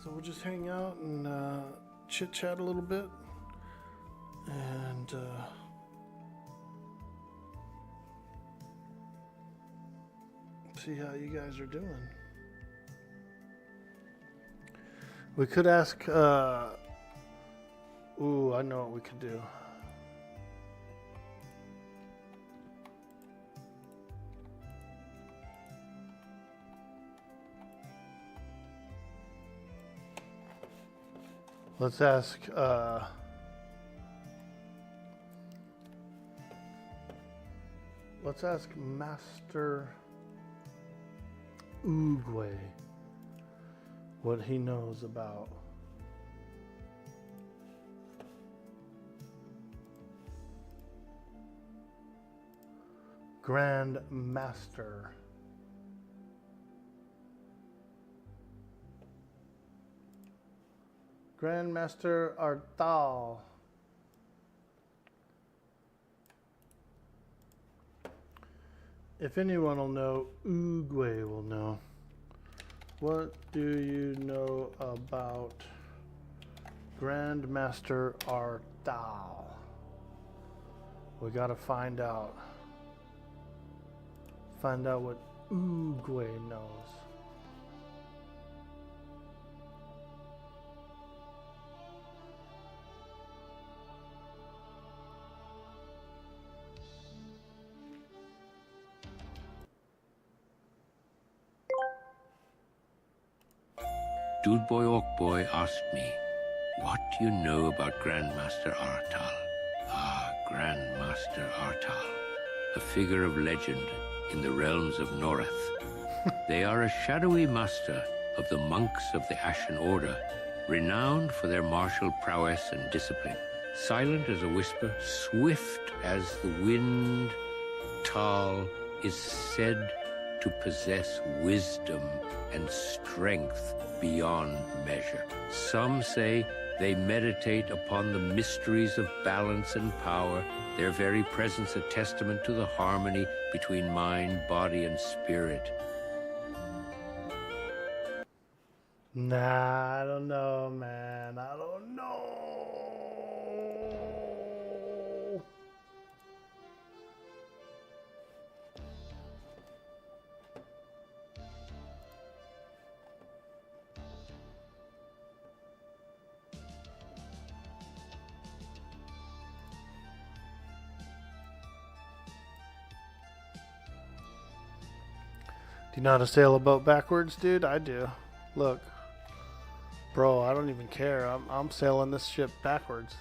So we'll just hang out and chit chat a little bit, and See how you guys are doing. We could ask, ooh, I know what we could do. Let's ask, Master Oogway what he knows about Grand Master. Grandmaster Arthal. If anyone will know, Oogway will know. What do you know about Grandmaster Arthal? We gotta find out. Find out what Oogway knows. Dude Boy Orc Boy asked me, what do you know about Grandmaster Arthal? Ah, Grandmaster Arthal, a figure of legend in the realms of Noreth. They are a shadowy master of the monks of the Ashen Order, renowned for their martial prowess and discipline. Silent as a whisper, swift as the wind, Tal is said to possess wisdom and strength beyond measure. Some say they meditate upon the mysteries of balance and power, their very presence a testament to the harmony between mind, body, and spirit. Nah, I don't know, man. I don't know. Do you know how to sail a boat backwards, dude? I do. Look. Bro, I don't even care. I'm sailing this ship backwards.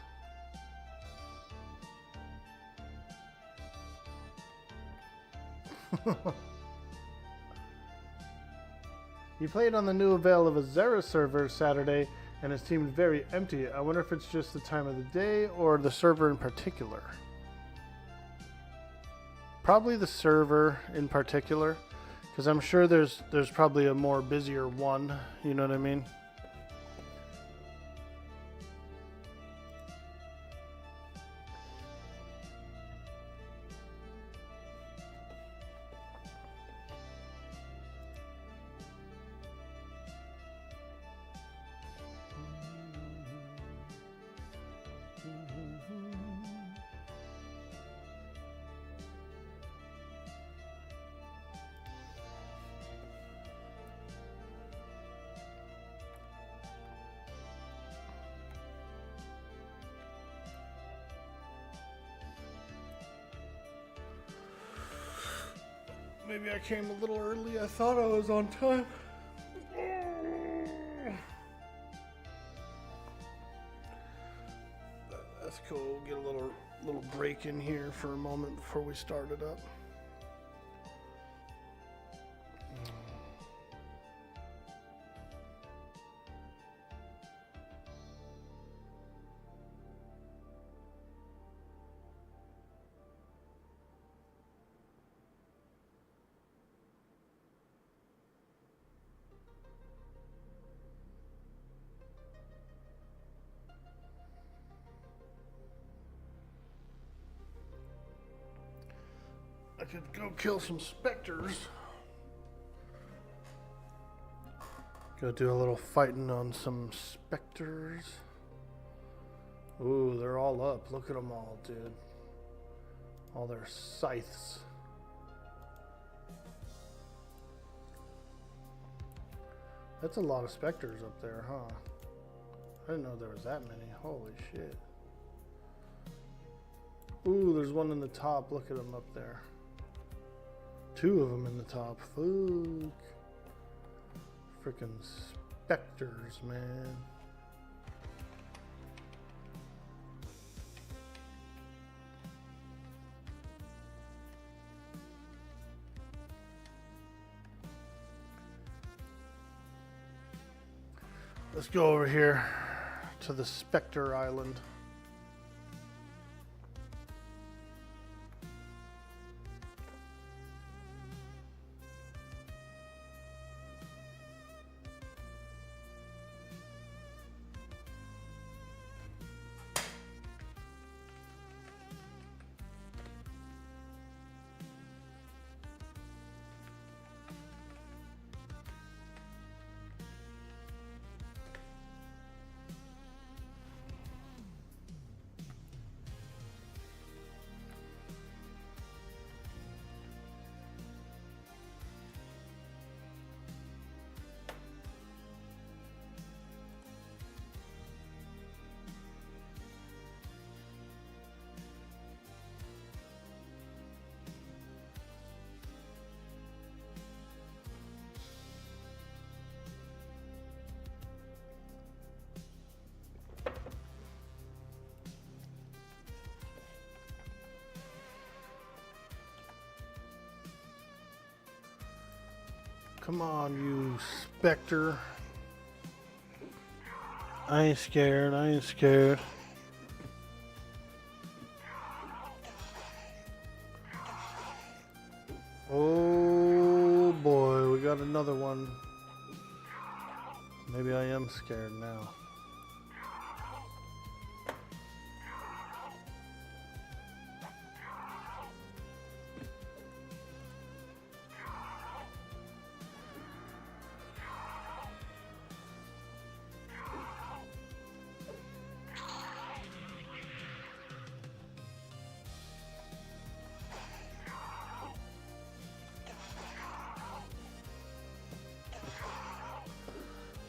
He played on the new Avail of Azera server Saturday, and it seemed very empty. I wonder if it's just the time of the day or the server in particular. Probably the server in particular, because I'm sure there's probably a more busier one. You know what I mean? Maybe I came a little early. I thought I was on time. That's cool. We'll get a little break in here for a moment before we start it up. I could go kill some specters. Go do a little fighting on some specters. Ooh, they're all up. Look at them all, dude. All their scythes. That's a lot of specters up there, huh? I didn't know there was that many. Holy shit. Ooh, there's one in the top. Look at them up there. 2 of them in the top. Fuck. Freaking specters, man. Let's go over here to the Spectre Island. Come on, you Spectre. I ain't scared. I ain't scared. Oh boy, we got another one. Maybe I am scared now.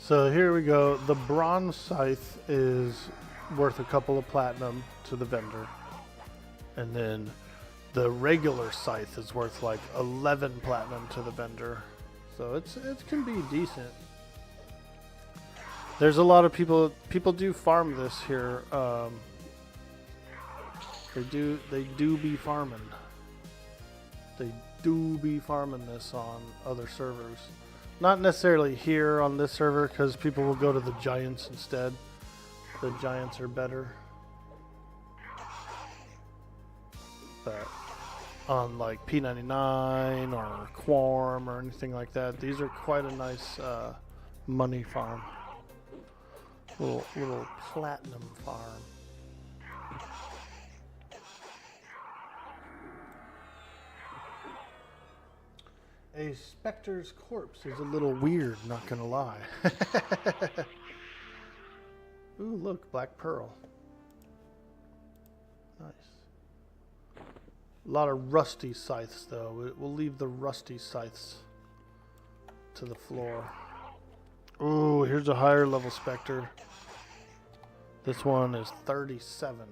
So here we go. The bronze scythe is worth a couple of platinum to the vendor. And then the regular scythe is worth like 11 platinum to the vendor. So it can be decent. There's a lot of people do farm this here. They do be farming. They do be farming this on other servers. Not necessarily here on this server, because people will go to the giants instead. The giants are better. But on like P99 or Quorum or anything like that, these are quite a nice money farm. Little platinum farm. A specter's corpse is a little weird, not gonna lie. Ooh, look, black pearl. Nice. A lot of rusty scythes, though. We'll leave the rusty scythes to the floor. Ooh, here's a higher level specter. This one is 37.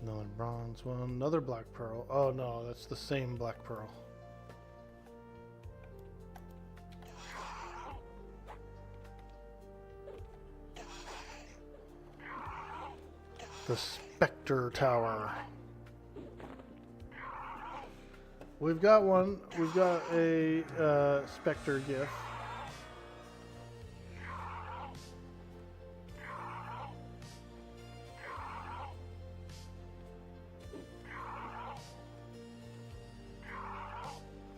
Another bronze one, another black pearl. Oh no, that's the same black pearl. The Spectre Tower. We've got one. We've got a Spectre gift.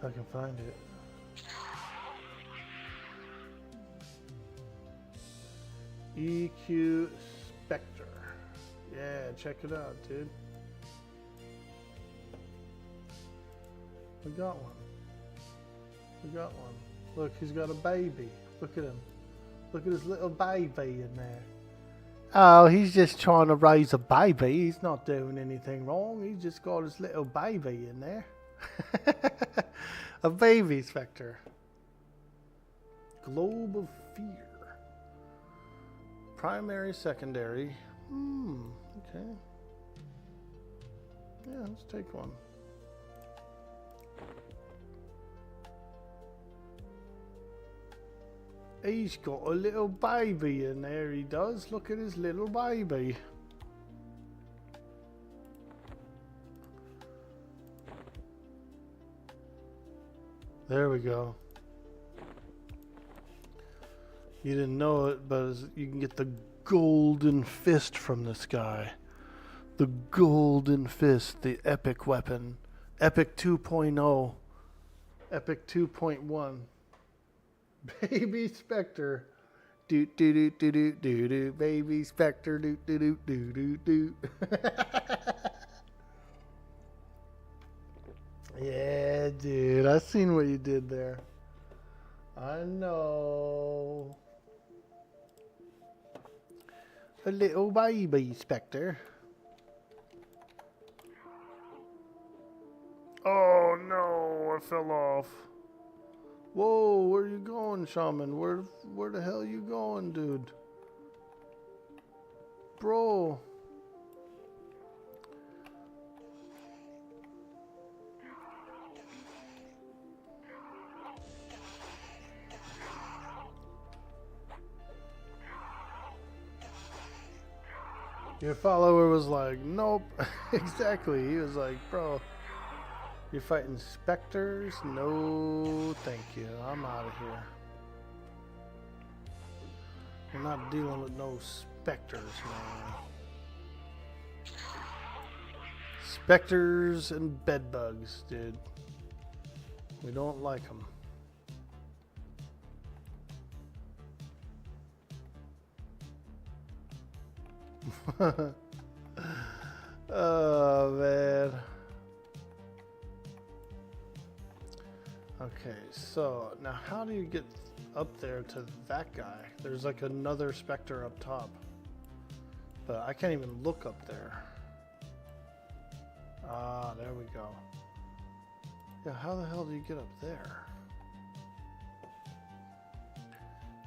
If I can find it. EQ Spectre. Yeah, check it out, dude. We got one. We got one. Look, he's got a baby. Look at him. Look at his little baby in there. Oh, he's just trying to raise a baby. He's not doing anything wrong. He's just got his little baby in there. A baby specter. Globe of Fear. Primary, secondary. Okay. Yeah, let's take one. He's got a little baby in there, he does. Look at his little baby. There we go. You didn't know it, but you can get the golden fist from this guy. The golden fist, the epic weapon. Epic 2.0. Epic 2.1. Baby Spectre. Do do do do do do do. Baby Spectre. Do do do do do do. Yeah, dude. I seen what you did there. I know. A little baby Spectre. Oh no, I fell off. Whoa, where you going, Shaman? Where the hell you going, dude? Bro. Your follower was like, nope. Exactly. He was like, bro, you're fighting specters? No, thank you. I'm out of here. We're not dealing with no specters, man. Specters and bedbugs, dude. We don't like them. Oh, man. Okay, so now how do you get up there to that guy? There's like another specter up top, but I can't even look up there. Ah, there we go. Yeah, how the hell do you get up there?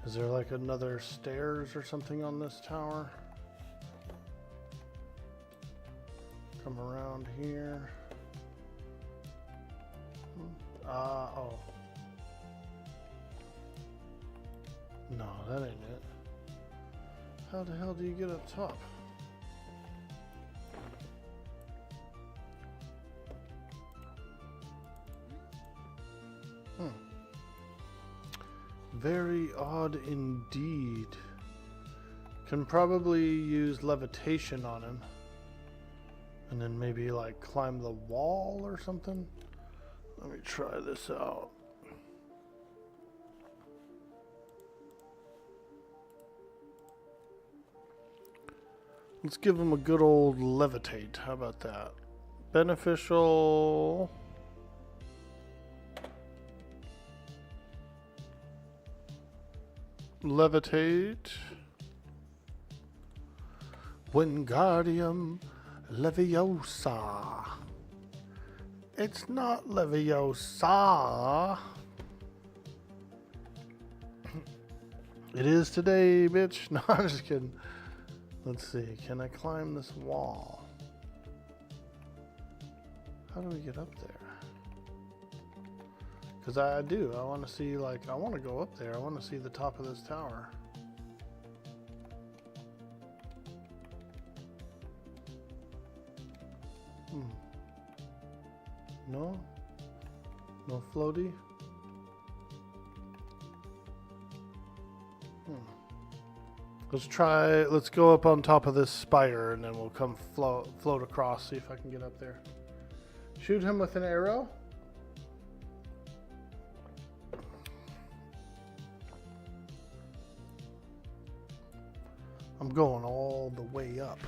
Is there like another stairs or something on this tower? Come around here. Oh. No, that ain't it. How the hell do you get up top? Very odd indeed. Can probably use levitation on him. And then maybe like climb the wall or something. Let me try this out. Let's give him a good old levitate. How about that? Beneficial. Levitate. Wingardium Leviosa. It's not Leviosa. It is today, bitch. No, I'm just kidding. Let's see. Can I climb this wall? How do we get up there? Because I do. I want to see, like, I want to go up there. I want to see the top of this tower. No? No floaty? Let's go up on top of this spire and then we'll come float across, see if I can get up there. Shoot him with an arrow. I'm going all the way up.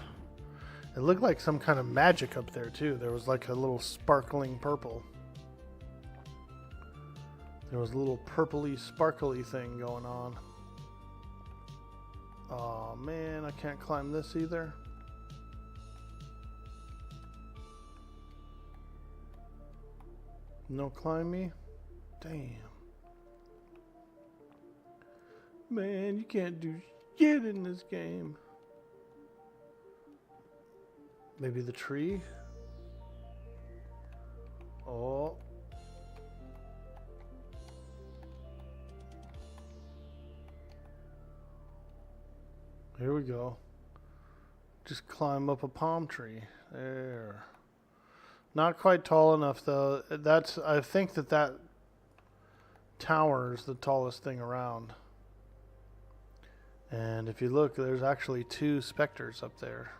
It looked like some kind of magic up there too. There was like a little sparkling purple. There was a little purpley sparkly thing going on. Oh man, I can't climb this either. No climb me? Damn. Man, you can't do shit in this game. Maybe the tree? Oh. Here we go. Just climb up a palm tree. There. Not quite tall enough though. I think that tower is the tallest thing around. And if you look, there's actually 2 specters up there.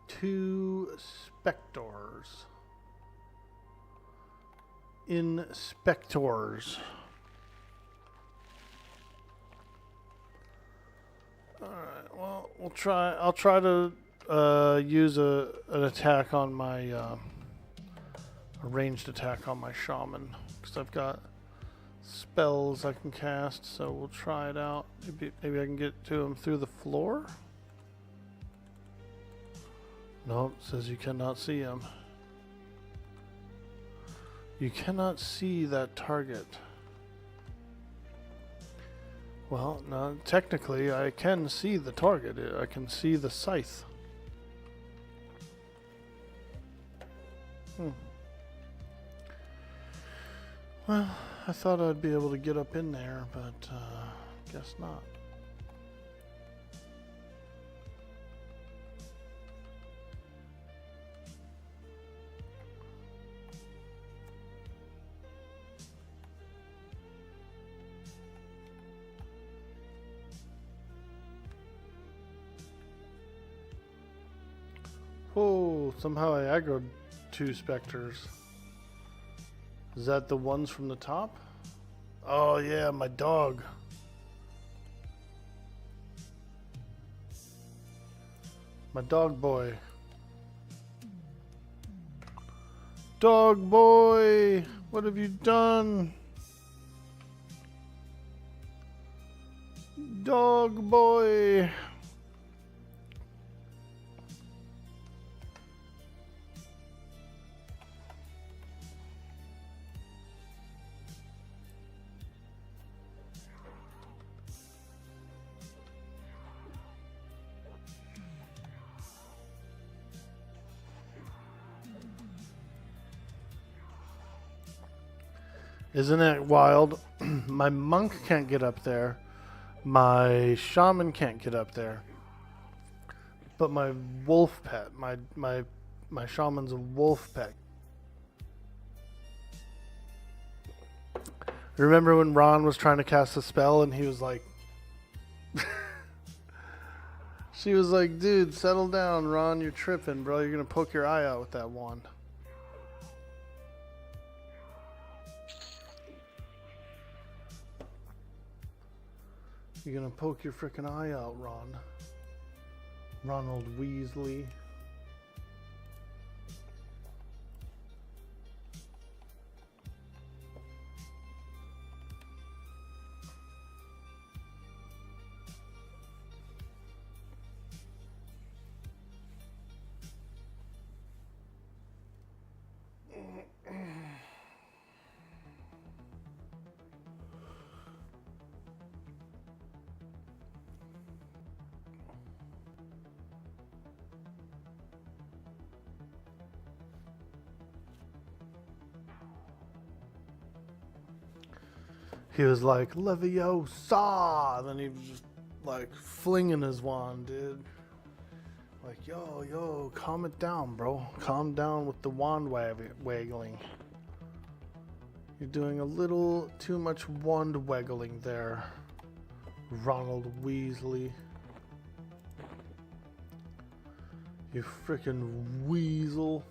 2 spectors. Inspectors. Alright, well, I'll try to use an attack on my, a ranged attack on my shaman. Because I've got spells I can cast, so we'll try it out. Maybe I can get to him through the floor? Nope, it says you cannot see him. You cannot see that target. Well, no, technically I can see the target. I can see the scythe. Well, I thought I'd be able to get up in there, but guess not. Oh, somehow I aggroed 2 specters. Is that the ones from the top? Oh yeah, my dog. My dog boy. Dog boy, what have you done? Dog boy. Isn't that wild? My monk can't get up there. My shaman can't get up there. But my wolf pet, my shaman's a wolf pet. Remember when Ron was trying to cast a spell and he was like... She was like, dude, settle down, Ron, you're tripping, bro. You're gonna poke your eye out with that wand. You're gonna poke your frickin' eye out, Ron. Ronald Weasley. He was like, Leviosa! And then he was just like flinging his wand, dude. Like, yo, calm it down, bro. Calm down with the wand waggling. You're doing a little too much wand waggling there, Ronald Weasley. You freaking weasel.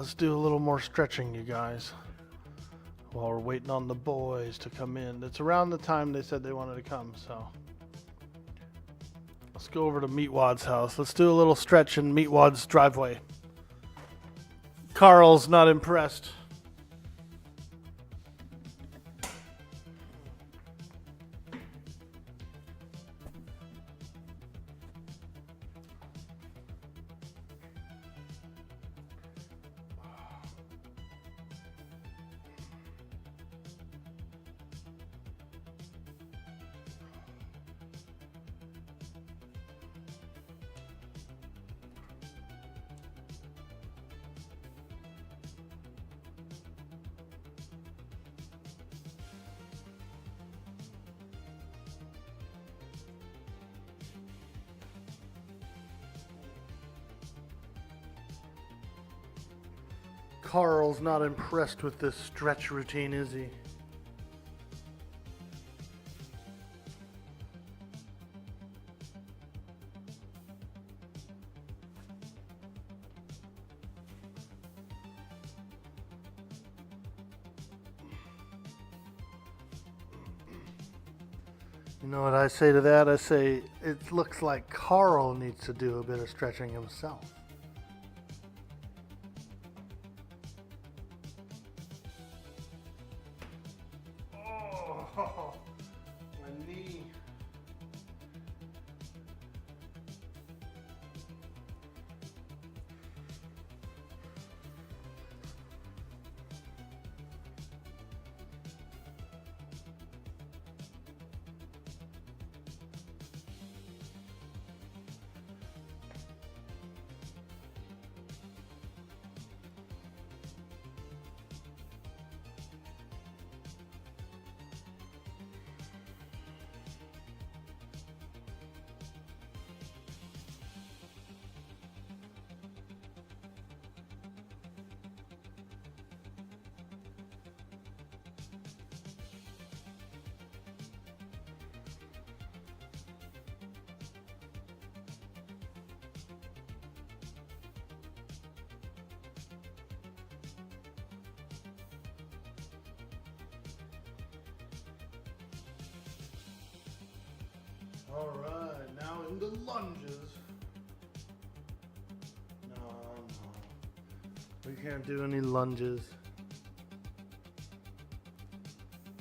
let's do a little more stretching, you guys. While we're waiting on the boys to come in. It's around the time they said they wanted to come, so. Let's go over to Meatwad's house. Let's do a little stretch in Meatwad's driveway. Carl's not impressed. Carl's not impressed with this stretch routine, is he? You know what I say to that? I say, it looks like Carl needs to do a bit of stretching himself. Oh, my knee. All right, now into lunges. No, we can't do any lunges.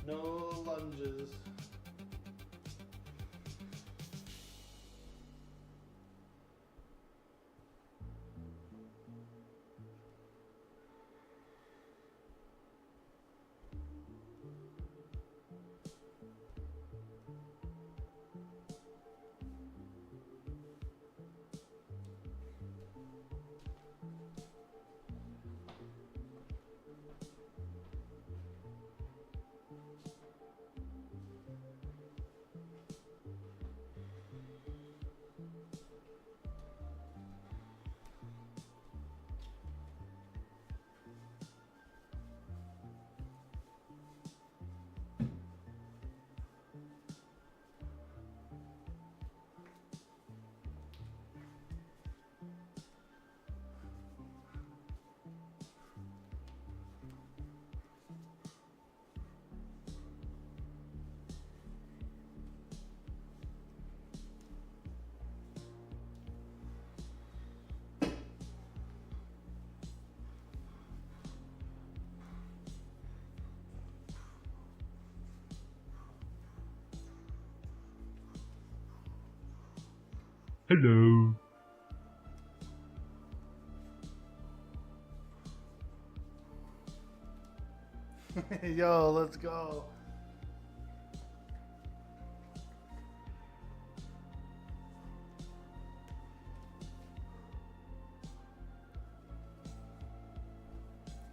No lunges. Hello. Yo, let's go.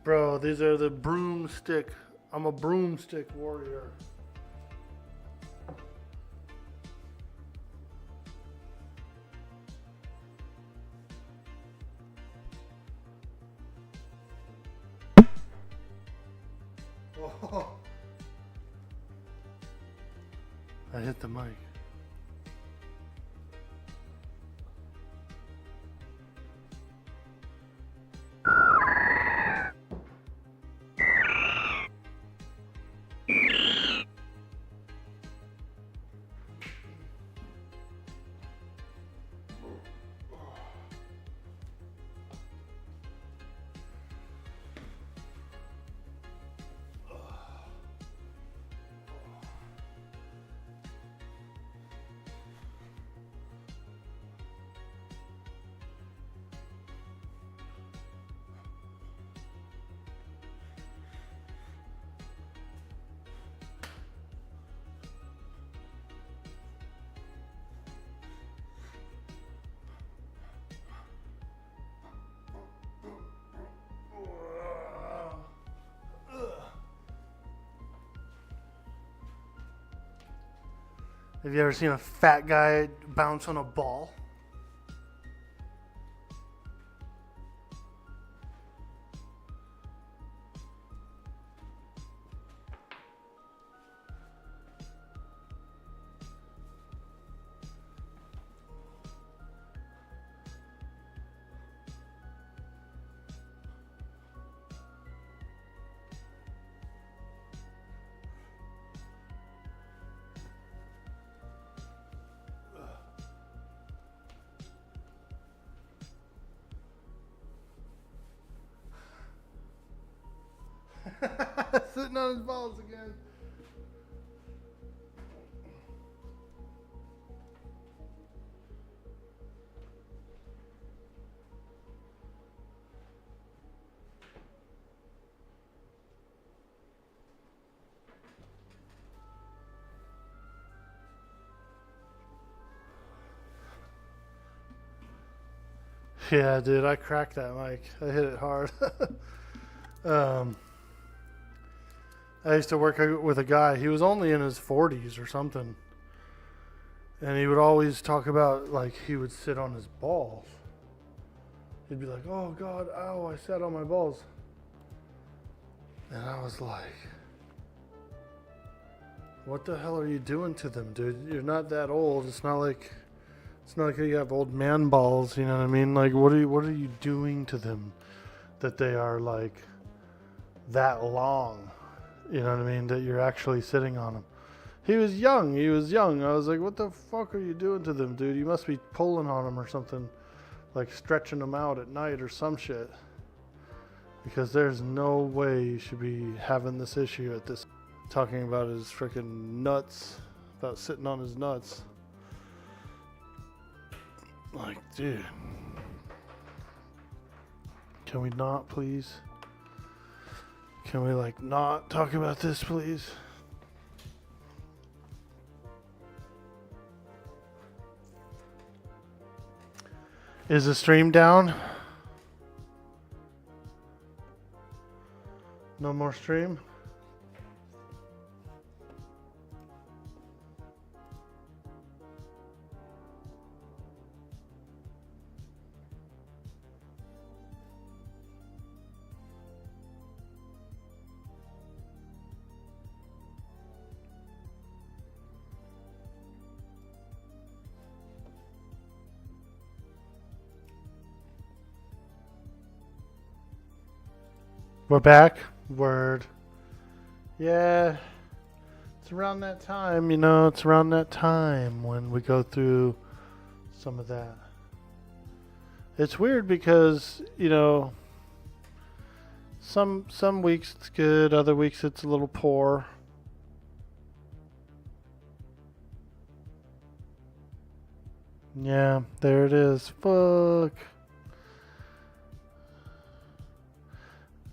Bro, these are the broomstick. I'm a broomstick warrior. Oh. I hit the mic. Have you ever seen a fat guy bounce on a ball? Sitting on his balls again. Yeah, dude, I cracked that mic. I hit it hard. I used to work with a guy. He was only in his 40s or something. And he would always talk about, like, he would sit on his balls. He'd be like, oh, God, ow, I sat on my balls. And I was like, what the hell are you doing to them, dude? You're not that old. It's not like you have old man balls, you know what I mean? Like, what are you doing to them that they are, like, that long? You know what I mean? That you're actually sitting on them. He was young. I was like, what the fuck are you doing to them, dude? You must be pulling on them or something. Like stretching them out at night or some shit. Because there's no way you should be having this issue at this. Talking about his freaking nuts. About sitting on his nuts. Like, dude. Can we not, please? Can we, like, not talk about this, please? Is the stream down? No more stream? We're back. Word. Yeah. It's around that time, you know. It's around that time when we go through some of that. It's weird because, you know, some weeks it's good, other weeks it's a little poor. Yeah, there it is. Fuck.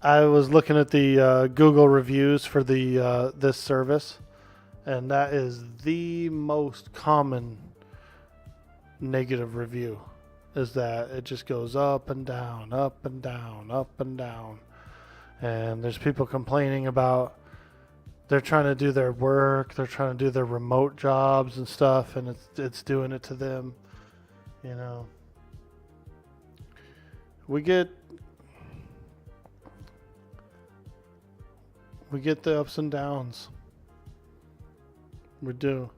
I was looking at the Google reviews for the this service, and that is the most common negative review. Is that it just goes up and down, up and down, up and down, and there's people complaining about they're trying to do their work, they're trying to do their remote jobs and stuff, and it's doing it to them, you know. We get the ups and downs. We do.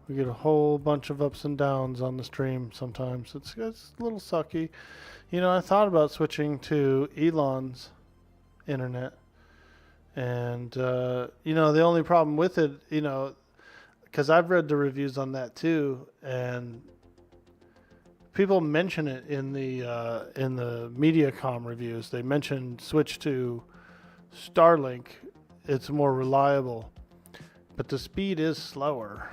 We get a whole bunch of ups and downs on the stream sometimes. It's a little sucky. You know, I thought about switching to Elon's internet. And, you know, the only problem with it, you know, because I've read the reviews on that too, and people mention it in the MediaCom reviews. They mention switch to Starlink. It's more reliable, but the speed is slower.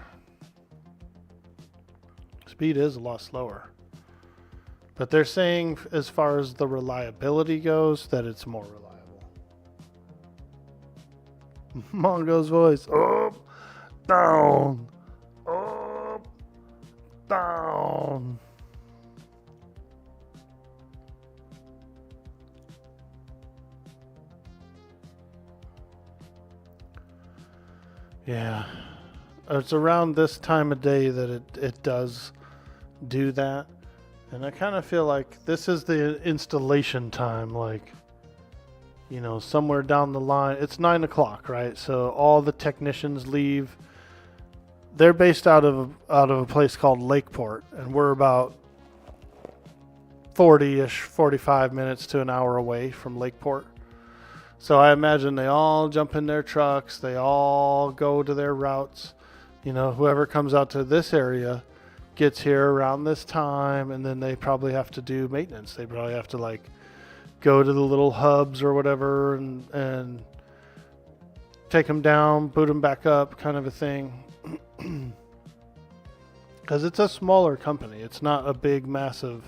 Speed is a lot slower, but they're saying as far as the reliability goes that it's more reliable. Mongo's voice. Up, down, up, down. Yeah. it's around this time of day that it does do that. And I kind of feel like this is the installation time, like, you know, somewhere down the line. It's 9 o'clock, right? So all the technicians leave. They're based out of a place called Lakeport, and we're about 40-ish, 45 minutes to an hour away from Lakeport. So I imagine they all jump in their trucks. They all go to their routes. You know, whoever comes out to this area gets here around this time, and then they probably have to do maintenance. They probably have to, like, go to the little hubs or whatever and take them down, boot them back up, kind of a thing. Because it's a smaller company. It's not a big, massive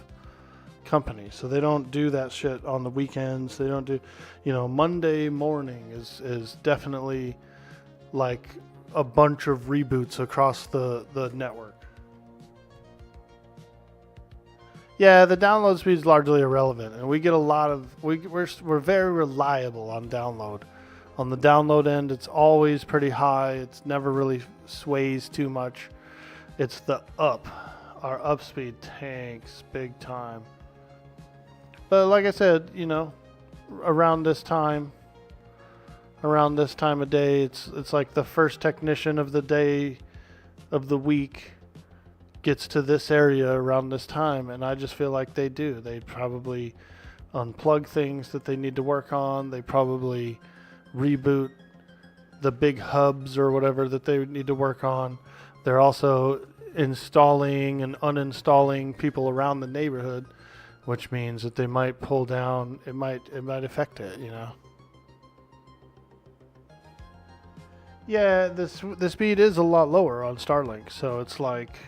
company. So they don't do that shit on the weekends. They don't do, you know, Monday morning is definitely like a bunch of reboots across the network. Yeah, the download speed is largely irrelevant, and we get a lot of we're very reliable on download. On the download end, it's always pretty high. It's never really sways too much. It's the up. Our up speed tanks big time. But like I said, you know, around this time of day, it's like the first technician of the day of the week gets to this area around this time, and I just feel like they do. They probably unplug things that they need to work on. They probably reboot the big hubs or whatever that they need to work on. They're also installing and uninstalling people around the neighborhood, which means that they might pull down. It might affect it, you know. Yeah, the speed is a lot lower on Starlink, so it's like,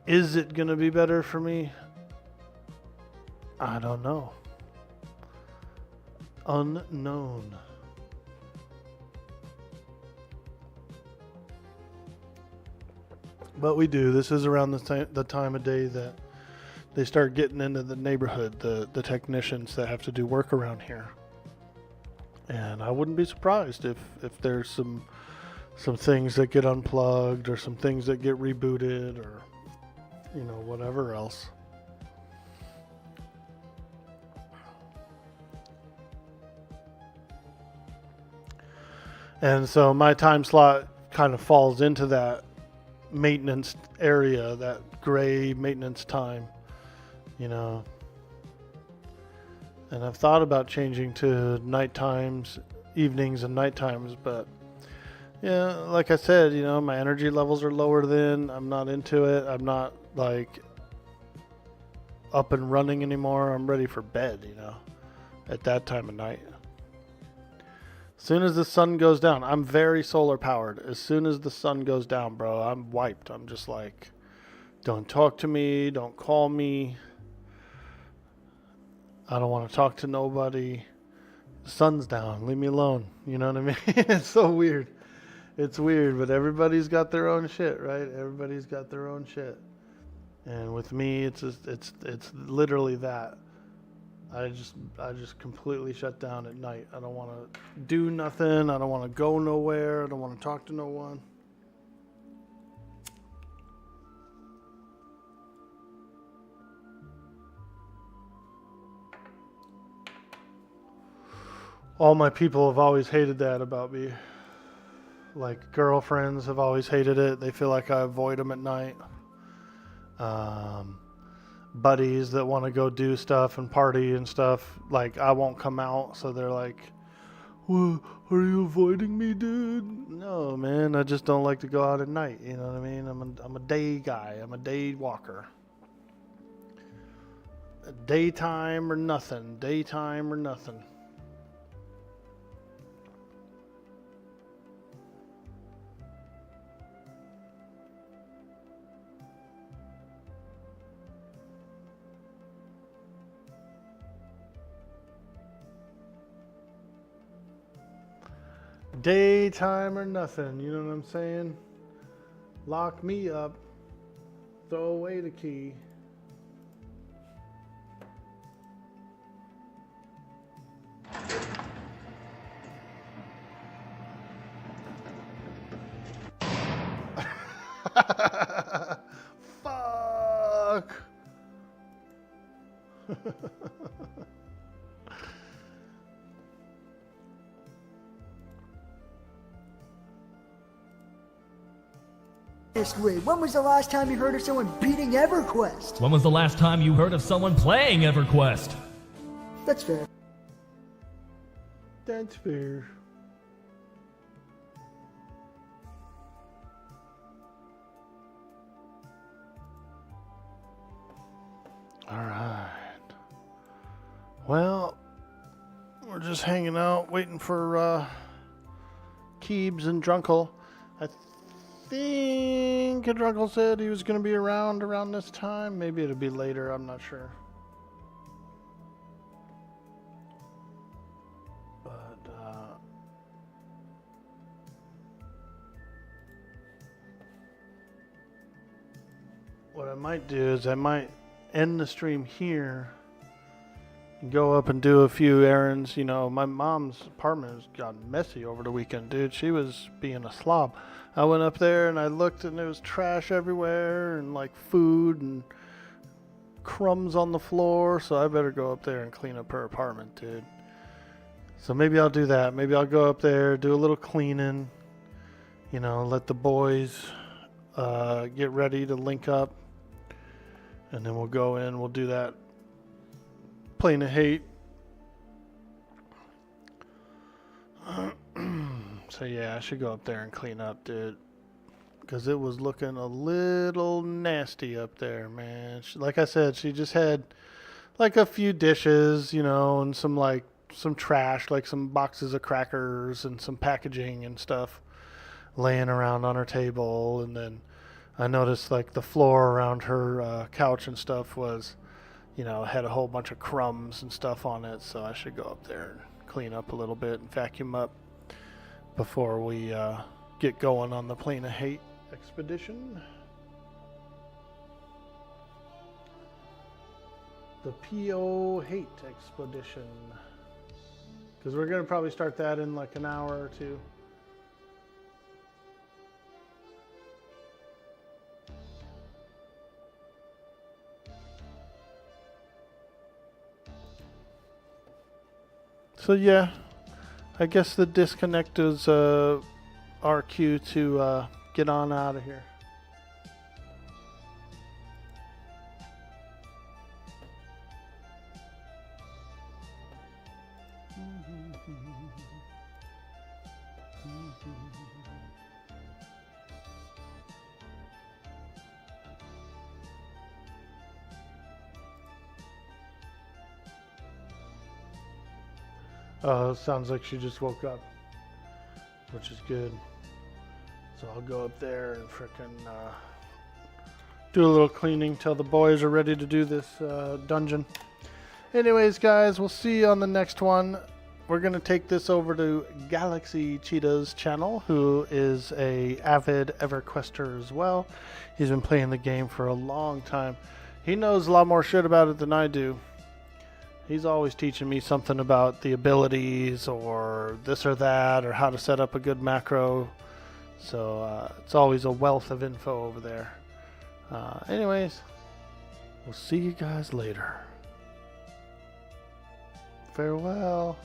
is it going to be better for me? I don't know. Unknown. But we do. This is around the time of day that they start getting into the neighborhood, the technicians that have to do work around here. And I wouldn't be surprised if there's some things that get unplugged or some things that get rebooted or, you know, whatever else. And so my time slot kind of falls into that maintenance area, that gray maintenance time, you know. And I've thought about changing to night times, evenings and night times, but yeah, like I said, you know, my energy levels are lower then. I'm not into it. I'm not like up and running anymore. I'm ready for bed, you know, at that time of night. As soon as the sun goes down, I'm very solar powered. As soon as the sun goes down, bro, I'm wiped. I'm just like, don't talk to me. Don't call me. I don't want to talk to nobody. The sun's down. Leave me alone. You know what I mean? It's so weird. It's weird, but everybody's got their own shit, right? Everybody's got their own shit. And with me, it's literally that. I just completely shut down at night. I don't want to do nothing. I don't want to go nowhere. I don't want to talk to no one. All my people have always hated that about me. Like, girlfriends have always hated it. They feel like I avoid them at night. Buddies that want to go do stuff and party and stuff, like, I won't come out, so they're like, well, are you avoiding me, dude? No, man, I just don't like to go out at night, you know what I mean? I'm a day guy. I'm a day walker. Daytime or nothing. Daytime or nothing. Daytime or nothing, you know what I'm saying? Lock me up, throw away the key. Fuck. Way. When was the last time you heard of someone beating Everquest? When was the last time you heard of someone playing Everquest? That's fair. That's fair. Alright. Well, we're just hanging out, waiting for Keebs and Drunkle. I think Drunkle said he was going to be around this time. Maybe it'll be later, I'm not sure. But, what I might do is I might end the stream here and go up and do a few errands. You know, my mom's apartment has gotten messy over the weekend, dude. She was being a slob. I went up there and I looked and there was trash everywhere and like food and crumbs on the floor. So I better go up there and clean up her apartment, dude. So maybe I'll do that. Maybe I'll go up there, do a little cleaning, you know, let the boys get ready to link up. And then we'll go in, we'll do that plane of hate. So yeah, I should go up there and clean up, dude. Because it was looking a little nasty up there, man. Like I said, she just had like a few dishes, you know, and some trash, like some boxes of crackers and some packaging and stuff laying around on her table. And then I noticed like the floor around her couch and stuff was, you know, had a whole bunch of crumbs and stuff on it. So I should go up there and clean up a little bit and vacuum up before we get going on the plane of hate expedition. The PO hate expedition. Because we're going to probably start that in like an hour or two. So yeah, I guess the disconnect is our cue to get on out of here. Sounds like she just woke up, which is good. So I'll go up there and frickin' do a little cleaning till the boys are ready to do this dungeon. Anyways, guys, we'll see you on the next one. We're going to take this over to Galaxy Cheetah's channel, who is a avid Everquester as well. He's been playing the game for a long time. He knows a lot more shit about it than I do. He's always teaching me something about the abilities or this or that or how to set up a good macro. So it's always a wealth of info over there. Anyways, we'll see you guys later. Farewell.